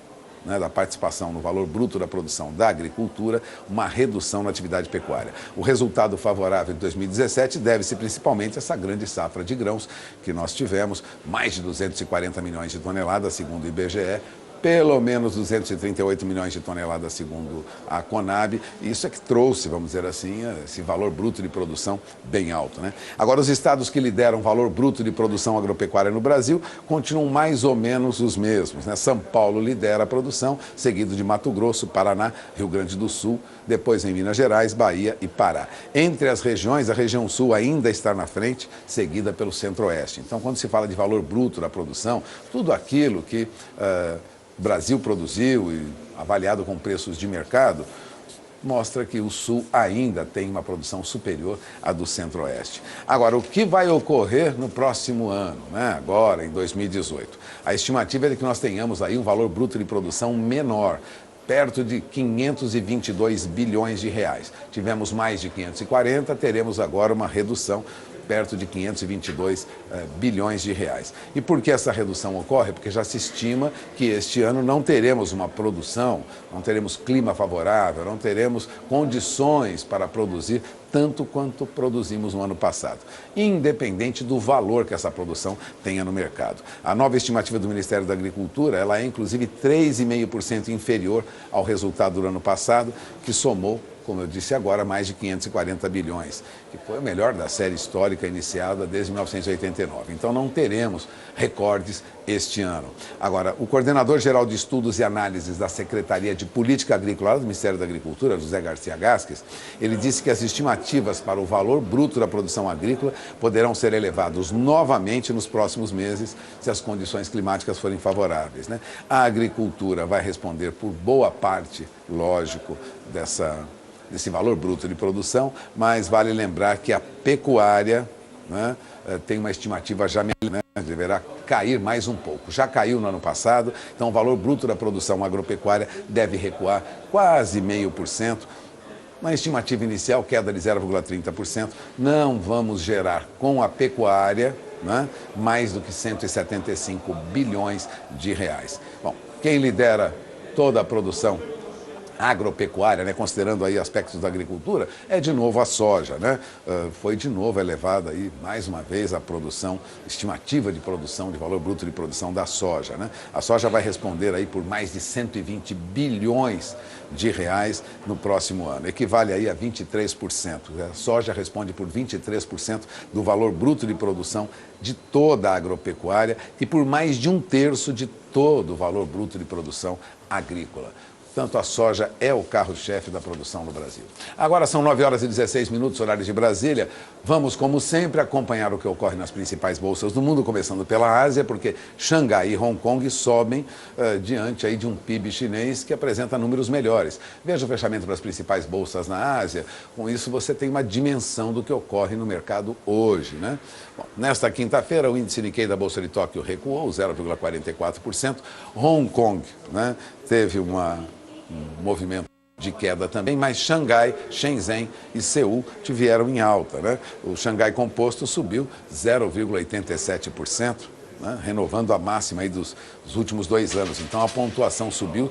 da participação no valor bruto da produção da agricultura, uma redução na atividade pecuária. O resultado favorável de 2017 deve-se principalmente a essa grande safra de grãos que nós tivemos, mais de 240 milhões de toneladas, segundo o IBGE, pelo menos 238 milhões de toneladas, segundo a Conab. Isso é que trouxe, vamos dizer assim, esse valor bruto de produção bem alto, né? Agora, os estados que lideram o valor bruto de produção agropecuária no Brasil continuam mais ou menos os mesmos, né? São Paulo lidera a produção, seguido de Mato Grosso, Paraná, Rio Grande do Sul, depois em Minas Gerais, Bahia e Pará. Entre as regiões, a região sul ainda está na frente, seguida pelo Centro-Oeste. Então, quando se fala de valor bruto da produção, tudo aquilo que o Brasil produziu e avaliado com preços de mercado, mostra que o Sul ainda tem uma produção superior à do Centro-Oeste. Agora, o que vai ocorrer no próximo ano, né? Agora, em 2018? A estimativa é de que nós tenhamos aí um valor bruto de produção menor, perto de 522 bilhões de reais. Tivemos mais de 540, teremos agora uma redução perto de 522 bilhões de reais. E por que essa redução ocorre? Porque já se estima que este ano não teremos uma produção, não teremos clima favorável, não teremos condições para produzir tanto quanto produzimos no ano passado, independente do valor que essa produção tenha no mercado. A nova estimativa do Ministério da Agricultura, ela é inclusive 3,5% inferior ao resultado do ano passado, que somou, como eu disse agora, mais de 540 bilhões, que foi o melhor da série histórica iniciada desde 1989. Então não teremos recordes este ano. Agora, o coordenador-geral de Estudos e Análises da Secretaria de Política Agrícola do Ministério da Agricultura, José Garcia Gasques, ele disse que as estimativas para o valor bruto da produção agrícola poderão ser elevados novamente nos próximos meses, se as condições climáticas forem favoráveis, né? A agricultura vai responder por boa parte, lógico, desse valor bruto de produção, mas vale lembrar que a pecuária, né, tem uma estimativa já, né, deverá cair mais um pouco. Já caiu no ano passado, então o valor bruto da produção agropecuária deve recuar quase 0,5%. Na estimativa inicial, queda de 0,30%. Não vamos gerar com a pecuária, né, mais do que 175 bilhões de reais. Bom, quem lidera toda a produção agropecuária, né, considerando aí aspectos da agricultura, é de novo a soja, né? Foi de novo elevada aí mais uma vez a produção, estimativa de produção, de valor bruto de produção da soja, né? A soja vai responder aí por mais de 120 bilhões de reais no próximo ano, equivale aí a 23%. A soja responde por 23% do valor bruto de produção de toda a agropecuária e por mais de 1/3 de todo o valor bruto de produção agrícola. Tanto a soja é o carro-chefe da produção no Brasil. Agora são 9h16, horário de Brasília. Vamos, como sempre, acompanhar o que ocorre nas principais bolsas do mundo, começando pela Ásia, porque Xangai e Hong Kong sobem diante aí de um PIB chinês que apresenta números melhores. Veja o fechamento das principais bolsas na Ásia. Com isso, você tem uma dimensão do que ocorre no mercado hoje, né? Bom, nesta quinta-feira, o índice Nikkei da Bolsa de Tóquio recuou 0,44%. Hong Kong, né, teve um movimento de queda também, mas Xangai, Shenzhen e Seul vieram em alta, né? O Xangai Composto subiu 0,87%, né? Renovando a máxima aí dos últimos 2 anos. Então a pontuação subiu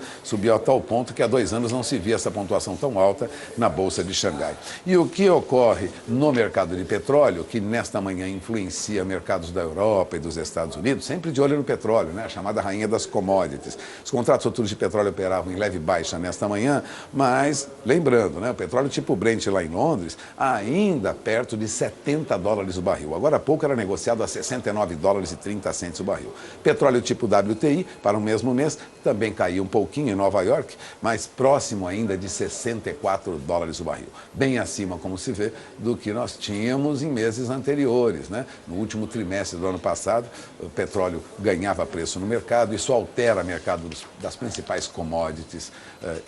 a tal ponto que há 2 anos não se via essa pontuação tão alta na Bolsa de Xangai. E o que ocorre no mercado de petróleo, que nesta manhã influencia mercados da Europa e dos Estados Unidos, sempre de olho no petróleo, né? A chamada rainha das commodities. Os contratos futuros de petróleo operavam em leve baixa nesta manhã, mas lembrando, né? O petróleo tipo Brent lá em Londres, ainda perto de $70 o barril. Agora há pouco era negociado a $69,30 o barril. Petróleo tipo WTI, para o mesmo mês, também caiu um pouquinho em Nova York, mas próximo ainda de $64 o barril. Bem acima, como se vê, do que nós tínhamos em meses anteriores, né? No último trimestre do ano passado, o petróleo ganhava preço no mercado, isso altera o mercado das principais commodities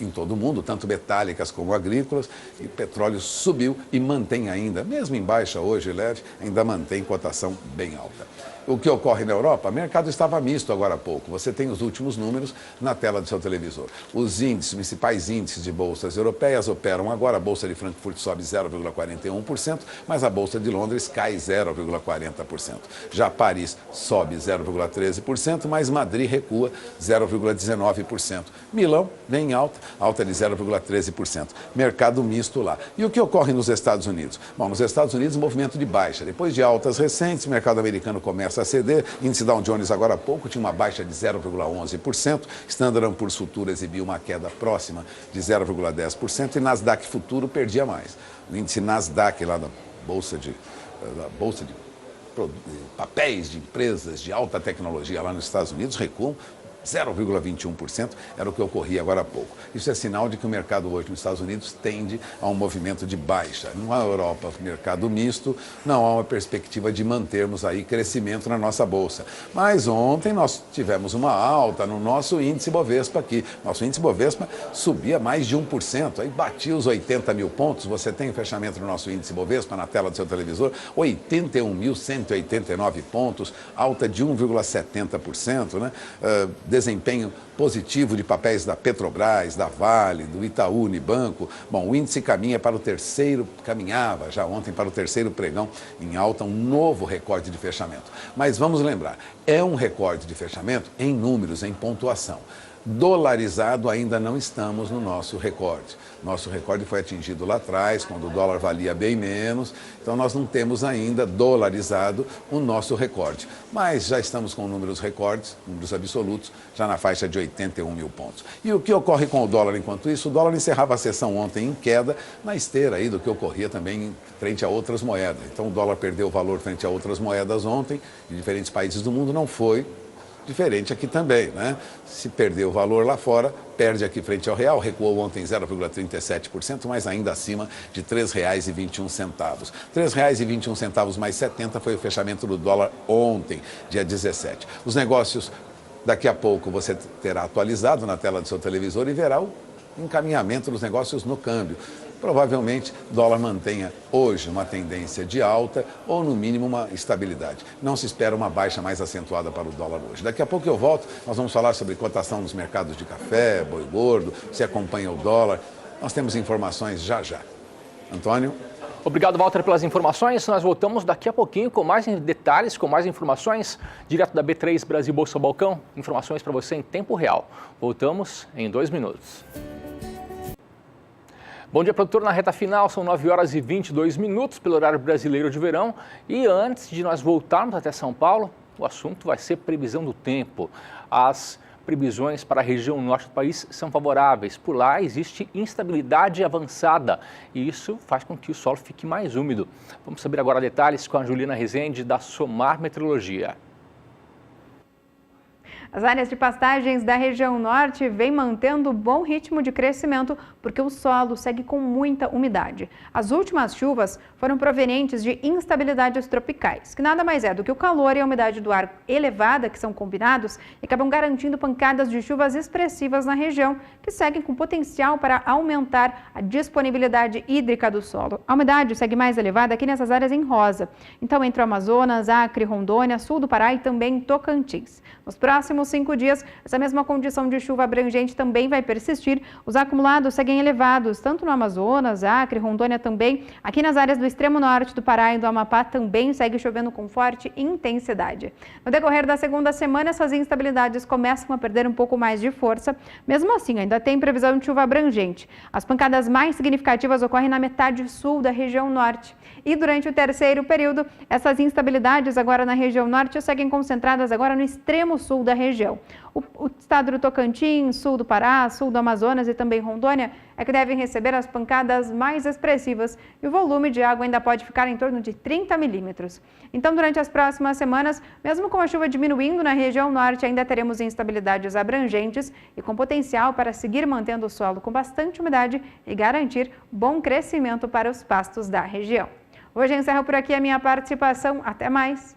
em todo o mundo, tanto metálicas como agrícolas, e o petróleo subiu e mantém ainda, mesmo em baixa hoje leve, ainda mantém cotação bem alta. O que ocorre na Europa? O mercado estava misto agora há pouco. Você tem os últimos números na tela do seu televisor. Os principais índices de bolsas europeias operam agora. A Bolsa de Frankfurt sobe 0,41%, mas a Bolsa de Londres cai 0,40%. Já Paris sobe 0,13%, mas Madrid recua 0,19%. Milão vem em alta de 0,13%. Mercado misto lá. E o que ocorre nos Estados Unidos? Bom, nos Estados Unidos, movimento de baixa. Depois de altas recentes, o mercado americano começa a ceder. Índice Dow Jones agora há pouco tinha uma baixa de 0,11%. Standard & Poor's Futuro exibiu uma queda próxima de 0,10% e Nasdaq Futuro perdia mais. O índice Nasdaq lá da Bolsa de papéis de empresas de alta tecnologia lá nos Estados Unidos recuam 0,21%, era o que ocorria agora há pouco. Isso é sinal de que o mercado hoje nos Estados Unidos tende a um movimento de baixa. Na Europa, mercado misto, não há uma perspectiva de mantermos aí crescimento na nossa bolsa. Mas ontem nós tivemos uma alta no nosso índice Bovespa aqui. Nosso índice Bovespa subia mais de 1%, aí batia os 80 mil pontos. Você tem o fechamento do nosso índice Bovespa na tela do seu televisor, 81.189 pontos, alta de 1,70%, né? Desempenho positivo de papéis da Petrobras, da Vale, do Itaú Unibanco. Bom, o índice caminhava já ontem para o terceiro pregão em alta, um novo recorde de fechamento. Mas vamos lembrar, é um recorde de fechamento em números, em pontuação. Dolarizado ainda não estamos no nosso recorde. Nosso recorde foi atingido lá atrás, quando o dólar valia bem menos. Então nós não temos ainda dolarizado o nosso recorde. Mas já estamos com números recordes, números absolutos, já na faixa de 81 mil pontos. E o que ocorre com o dólar enquanto isso? O dólar encerrava a sessão ontem em queda, na esteira aí do que ocorria também frente a outras moedas. Então o dólar perdeu valor frente a outras moedas ontem, em diferentes países do mundo, não foi diferente aqui também, né? Se perdeu o valor lá fora, perde aqui frente ao real, recuou ontem 0,37%, mas ainda acima de R$ 3,21. R$ 3,21 mais 70 foi o fechamento do dólar ontem, dia 17. Os negócios, daqui a pouco você terá atualizado na tela do seu televisor e verá o encaminhamento dos negócios no câmbio. provavelmente o dólar mantenha hoje uma tendência de alta ou, no mínimo, uma estabilidade. Não se espera uma baixa mais acentuada para o dólar hoje. Daqui a pouco eu volto, nós vamos falar sobre cotação nos mercados de café, boi gordo, se acompanha o dólar. Nós temos informações já já. Antônio? Obrigado, Walter, pelas informações. Nós voltamos daqui a pouquinho com mais detalhes, com mais informações, direto da B3 Brasil Bolsa Balcão. Informações para você em tempo real. Voltamos em 2 minutos. Bom dia, produtor. Na reta final, são 9 horas e 22 minutos pelo horário brasileiro de verão. E antes de nós voltarmos até São Paulo, o assunto vai ser previsão do tempo. As previsões para a região norte do país são favoráveis. Por lá existe instabilidade avançada e isso faz com que o solo fique mais úmido. Vamos saber agora detalhes com a Juliana Rezende, da Somar Meteorologia. As áreas de pastagens da região norte vêm mantendo bom ritmo de crescimento porque o solo segue com muita umidade. As últimas chuvas foram provenientes de instabilidades tropicais, que nada mais é do que o calor e a umidade do ar elevada, que são combinados, e acabam garantindo pancadas de chuvas expressivas na região, que seguem com potencial para aumentar a disponibilidade hídrica do solo. A umidade segue mais elevada aqui nessas áreas em rosa, então entre o Amazonas, Acre, Rondônia, sul do Pará e também Tocantins. Nos próximos 5 dias, essa mesma condição de chuva abrangente também vai persistir. Os acumulados seguem elevados, tanto no Amazonas, Acre, Rondônia também. Aqui nas áreas do extremo norte do Pará e do Amapá também segue chovendo com forte intensidade. No decorrer da segunda semana, essas instabilidades começam a perder um pouco mais de força. Mesmo assim, ainda tem previsão de chuva abrangente. As pancadas mais significativas ocorrem na metade sul da região norte. E durante o terceiro período, essas instabilidades agora na região norte seguem concentradas agora no extremo sul da região. O estado do Tocantins, sul do Pará, sul do Amazonas e também Rondônia é que devem receber as pancadas mais expressivas e o volume de água ainda pode ficar em torno de 30 milímetros. Então, durante as próximas semanas, mesmo com a chuva diminuindo na região norte, ainda teremos instabilidades abrangentes e com potencial para seguir mantendo o solo com bastante umidade e garantir bom crescimento para os pastos da região. Hoje eu encerro por aqui a minha participação. Até mais!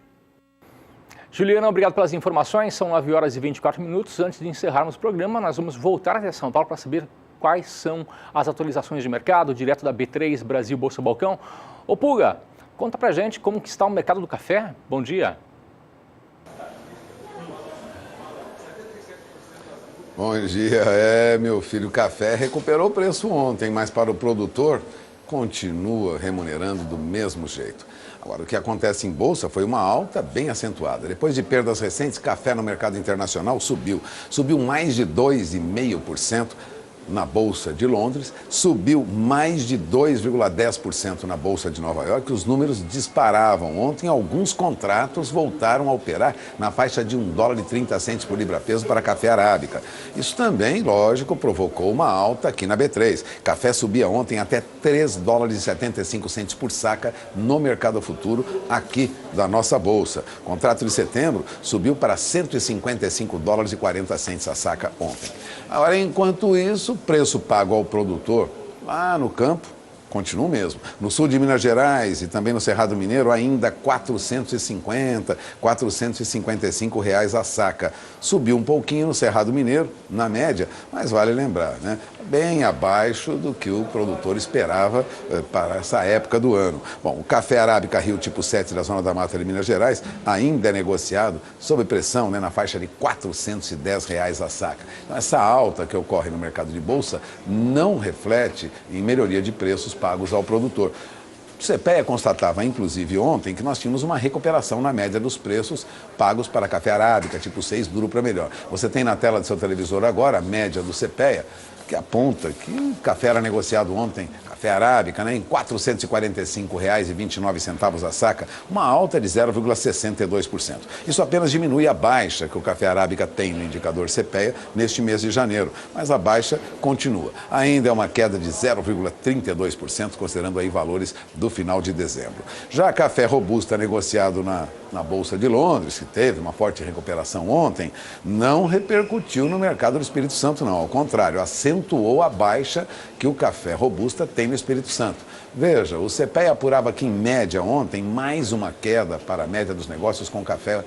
Juliana, obrigado pelas informações. São 9 horas e 24 minutos. Antes de encerrarmos o programa, nós vamos voltar até São Paulo para saber quais são as atualizações de mercado, direto da B3 Brasil Bolsa Balcão. Ô Puga, conta pra gente como que está o mercado do café. Bom dia. Bom dia. Meu filho, o café recuperou o preço ontem, mas para o produtor continua remunerando do mesmo jeito. Agora, o que acontece em bolsa foi uma alta bem acentuada. Depois de perdas recentes, café no mercado internacional subiu mais de 2,5% na Bolsa de Londres, subiu mais de 2,10% na Bolsa de Nova York. Os números disparavam. Ontem, alguns contratos voltaram a operar na faixa de $1,30 por libra-peso para café arábica. Isso também, lógico, provocou uma alta aqui na B3. Café subia ontem até $3,75 por saca no mercado futuro aqui da nossa Bolsa. O contrato de setembro subiu para $155,40 a saca ontem. Agora, enquanto isso, o preço pago ao produtor lá no campo continua o mesmo. No sul de Minas Gerais e também no Cerrado Mineiro, ainda R$450, R$455 a saca. Subiu um pouquinho no Cerrado Mineiro, na média, mas vale lembrar, né? Bem abaixo do que o produtor esperava para essa época do ano. Bom, o café arábica Rio tipo 7 da Zona da Mata de Minas Gerais ainda é negociado sob pressão, né, na faixa de R$410 a saca. Então, essa alta que ocorre no mercado de bolsa não reflete em melhoria de preços pagos ao produtor. O CPEA constatava, inclusive, ontem, que nós tínhamos uma recuperação na média dos preços pagos para café arábica, tipo 6, duro para melhor. Você tem na tela do seu televisor agora a média do CPEA, que aponta que o café era negociado ontem, café arábica, né, em R$ 445,29 a saca, uma alta de 0,62%. Isso apenas diminui a baixa que o café arábica tem no indicador CPEA neste mês de janeiro, mas a baixa continua. Ainda é uma queda de 0,32%, considerando aí valores do final de dezembro. Já café robusta negociado na Bolsa de Londres, que teve uma forte recuperação ontem, não repercutiu no mercado do Espírito Santo, não. Ao contrário, acentuou a baixa que o café robusta tem no Espírito Santo. Veja, o CPEA apurava que, em média, ontem, mais uma queda para a média dos negócios com café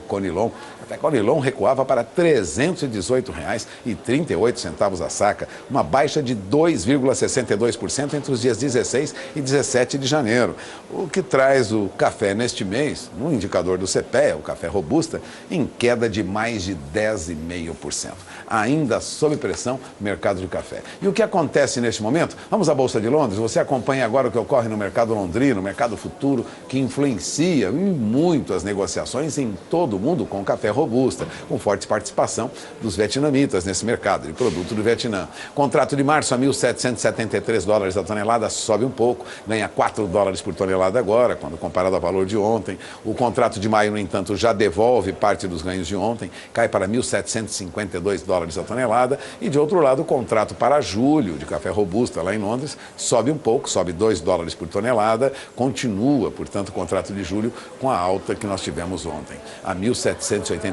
Conilon. Café Conilon recuava para R$ 318,38 a saca, uma baixa de 2,62% entre os dias 16 e 17 de janeiro, o que traz o café neste mês, no indicador do CPEA, o café robusta, em queda de mais de 10,5%. Ainda sob pressão, mercado de café. E o que acontece neste momento? Vamos à Bolsa de Londres, você acompanha agora o que ocorre no mercado londrino, mercado futuro, que influencia muito as negociações em todo o mundo com café robusta, com forte participação dos vietnamitas nesse mercado de produto do Vietnã. Contrato de março a $1.773 a tonelada, sobe um pouco, ganha $4 por tonelada agora, quando comparado ao valor de ontem. O contrato de maio, no entanto, já devolve parte dos ganhos de ontem, cai para $1.752 a tonelada. E de outro lado, o contrato para julho de café robusta lá em Londres sobe um pouco, sobe $2 por tonelada, continua, portanto, o contrato de julho com a alta que nós tivemos ontem, a $1.785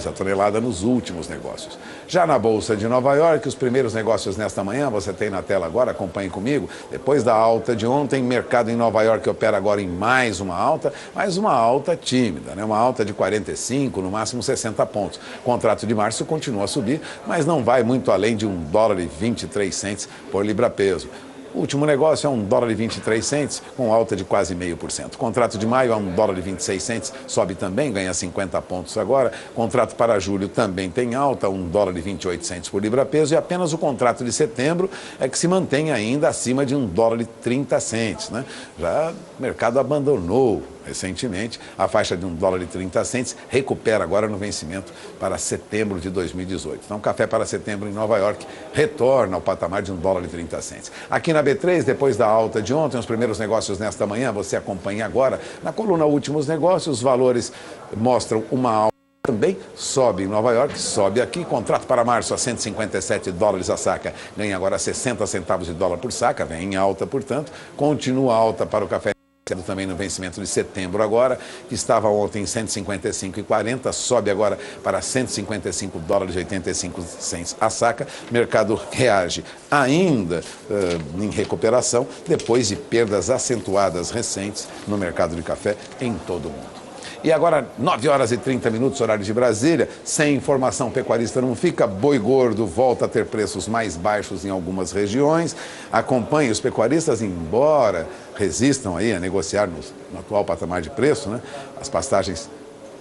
a tonelada nos últimos negócios. Já na Bolsa de Nova York, os primeiros negócios nesta manhã, você tem na tela agora, acompanhe comigo. Depois da alta de ontem, mercado em Nova York opera agora em mais uma alta, mas uma alta tímida, né? Uma alta de 45, no máximo 60 pontos. O contrato de março continua a subir, mas não vai muito além de $1,23 por libra-peso. O último negócio é $1,23, com alta de quase 0,5%. Contrato de maio a $1,26, sobe também, ganha 50 pontos agora. Contrato para julho também tem alta, $1,28 por libra-peso. E apenas o contrato de setembro é que se mantém ainda acima de $1,30, né? Já o mercado abandonou recentemente a faixa de $1,30, recupera agora no vencimento para setembro de 2018. Então, café para setembro em Nova York retorna ao patamar de $1,30. Aqui na B3, depois da alta de ontem, os primeiros negócios nesta manhã, você acompanha agora. Na coluna Últimos Negócios, os valores mostram uma alta. Também sobe em Nova York, sobe aqui, contrato para março a $157 a saca, ganha agora 60 centavos de dólar por saca, vem em alta, portanto, continua alta para o café também no vencimento de setembro agora, que estava ontem em 155,40, sobe agora para $155,85 a saca. Mercado reage ainda em recuperação, depois de perdas acentuadas recentes no mercado de café em todo o mundo. E agora, 9h30, horário de Brasília, sem informação pecuarista não fica, boi gordo volta a ter preços mais baixos em algumas regiões. Acompanhe os pecuaristas, embora resistam aí a negociar no atual patamar de preço, né? As pastagens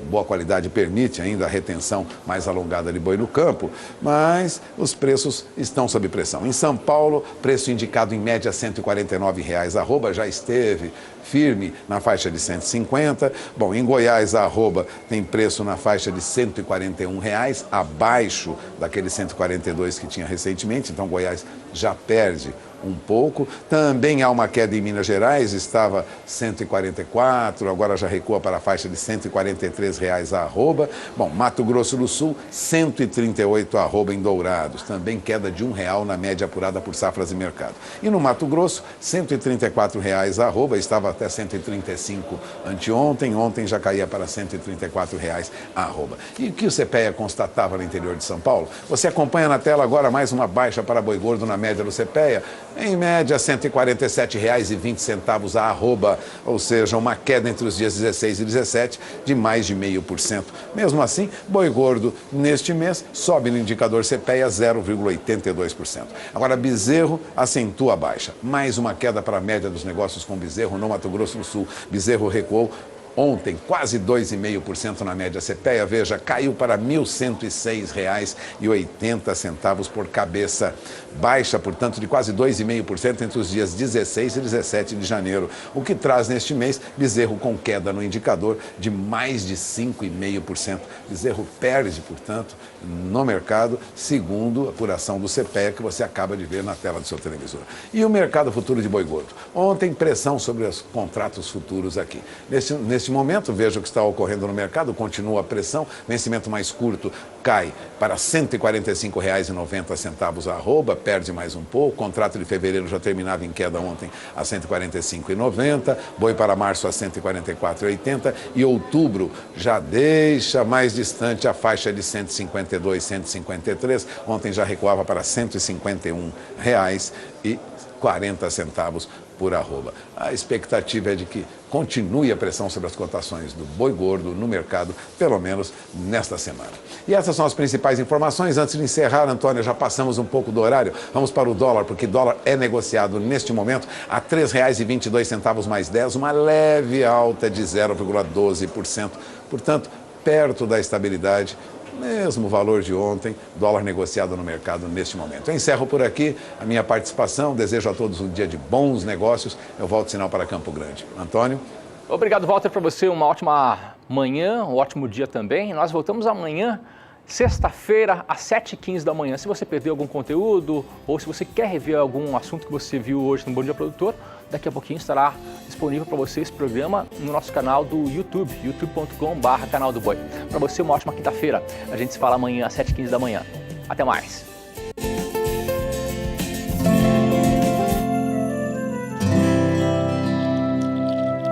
boa qualidade permite ainda a retenção mais alongada de boi no campo, mas os preços estão sob pressão. Em São Paulo, preço indicado em média R$ 149,00 arroba, já esteve firme na faixa de 150. Bom, em Goiás, a arroba tem preço na faixa de R$ 141,00, abaixo daquele 142 que tinha recentemente, então Goiás já perde um pouco. Também há uma queda em Minas Gerais, estava 144, agora já recua para a faixa de R$ 143,00 a arroba. Bom, Mato Grosso do Sul, 138 a arroba em Dourados, também queda de R$1 na média apurada por Safras e Mercado. E no Mato Grosso, R$ 134,00 a arroba, estava até 135 anteontem, ontem já caía para R$ 134,00 a arroba. E o que o CPEA constatava no interior de São Paulo? Você acompanha na tela agora mais uma baixa para boi gordo na média do CPEA, em média R$ 147,20 a arroba, ou seja, uma queda entre os dias 16 e 17 de mais de 0,5%. Mesmo assim, boi gordo neste mês sobe no indicador CPEA 0,82%. Agora, bezerro acentua a baixa. Mais uma queda para a média dos negócios com bezerro no Mato Grosso do Sul. Bezerro recuou ontem, quase 2,5% na média CPEA, veja, caiu para R$ 1.106,80 por cabeça. Baixa, portanto, de quase 2,5% entre os dias 16 e 17 de janeiro, o que traz neste mês bezerro com queda no indicador de mais de 5,5%. Bezerro perde, portanto, no mercado, segundo a apuração do CPEA, que você acaba de ver na tela do seu televisor. E o mercado futuro de boi gordo? Ontem, pressão sobre os contratos futuros aqui. Neste momento, veja o que está ocorrendo no mercado, continua a pressão, vencimento mais curto cai para R$ 145,90 a arroba, perde mais um pouco, contrato de fevereiro já terminava em queda ontem a R$ 145,90, boi para março a R$ 144,80 e outubro já deixa mais distante a faixa de R$ 152, 153, ontem já recuava para R$ 151,40 por arroba. A expectativa é de que, continue a pressão sobre as cotações do boi gordo no mercado, pelo menos nesta semana. E essas são as principais informações. Antes de encerrar, Antônia, já passamos um pouco do horário. Vamos para o dólar, porque dólar é negociado neste momento a R$ 3,22 mais 10, uma leve alta de 0,12%. Portanto, perto da estabilidade, mesmo valor de ontem, dólar negociado no mercado neste momento. Eu encerro por aqui a minha participação, desejo a todos um dia de bons negócios. Eu volto sinal para Campo Grande. Antônio? Obrigado, Walter, para você. Uma ótima manhã, um ótimo dia também. Nós voltamos amanhã, sexta-feira, às 7h15 da manhã. Se você perdeu algum conteúdo ou se você quer rever algum assunto que você viu hoje no Bom Dia Produtor, daqui a pouquinho estará disponível para você esse programa no nosso canal do YouTube, youtube.com/canal do Boi. Para você, uma ótima quinta-feira. A gente se fala amanhã às 7h15 da manhã. Até mais.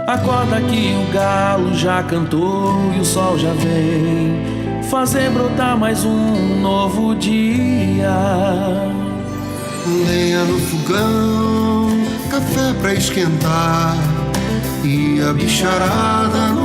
Acorda que o galo já cantou e o sol já vem fazer brotar mais um novo dia. Lenha no fogão, café pra esquentar e a bicharada no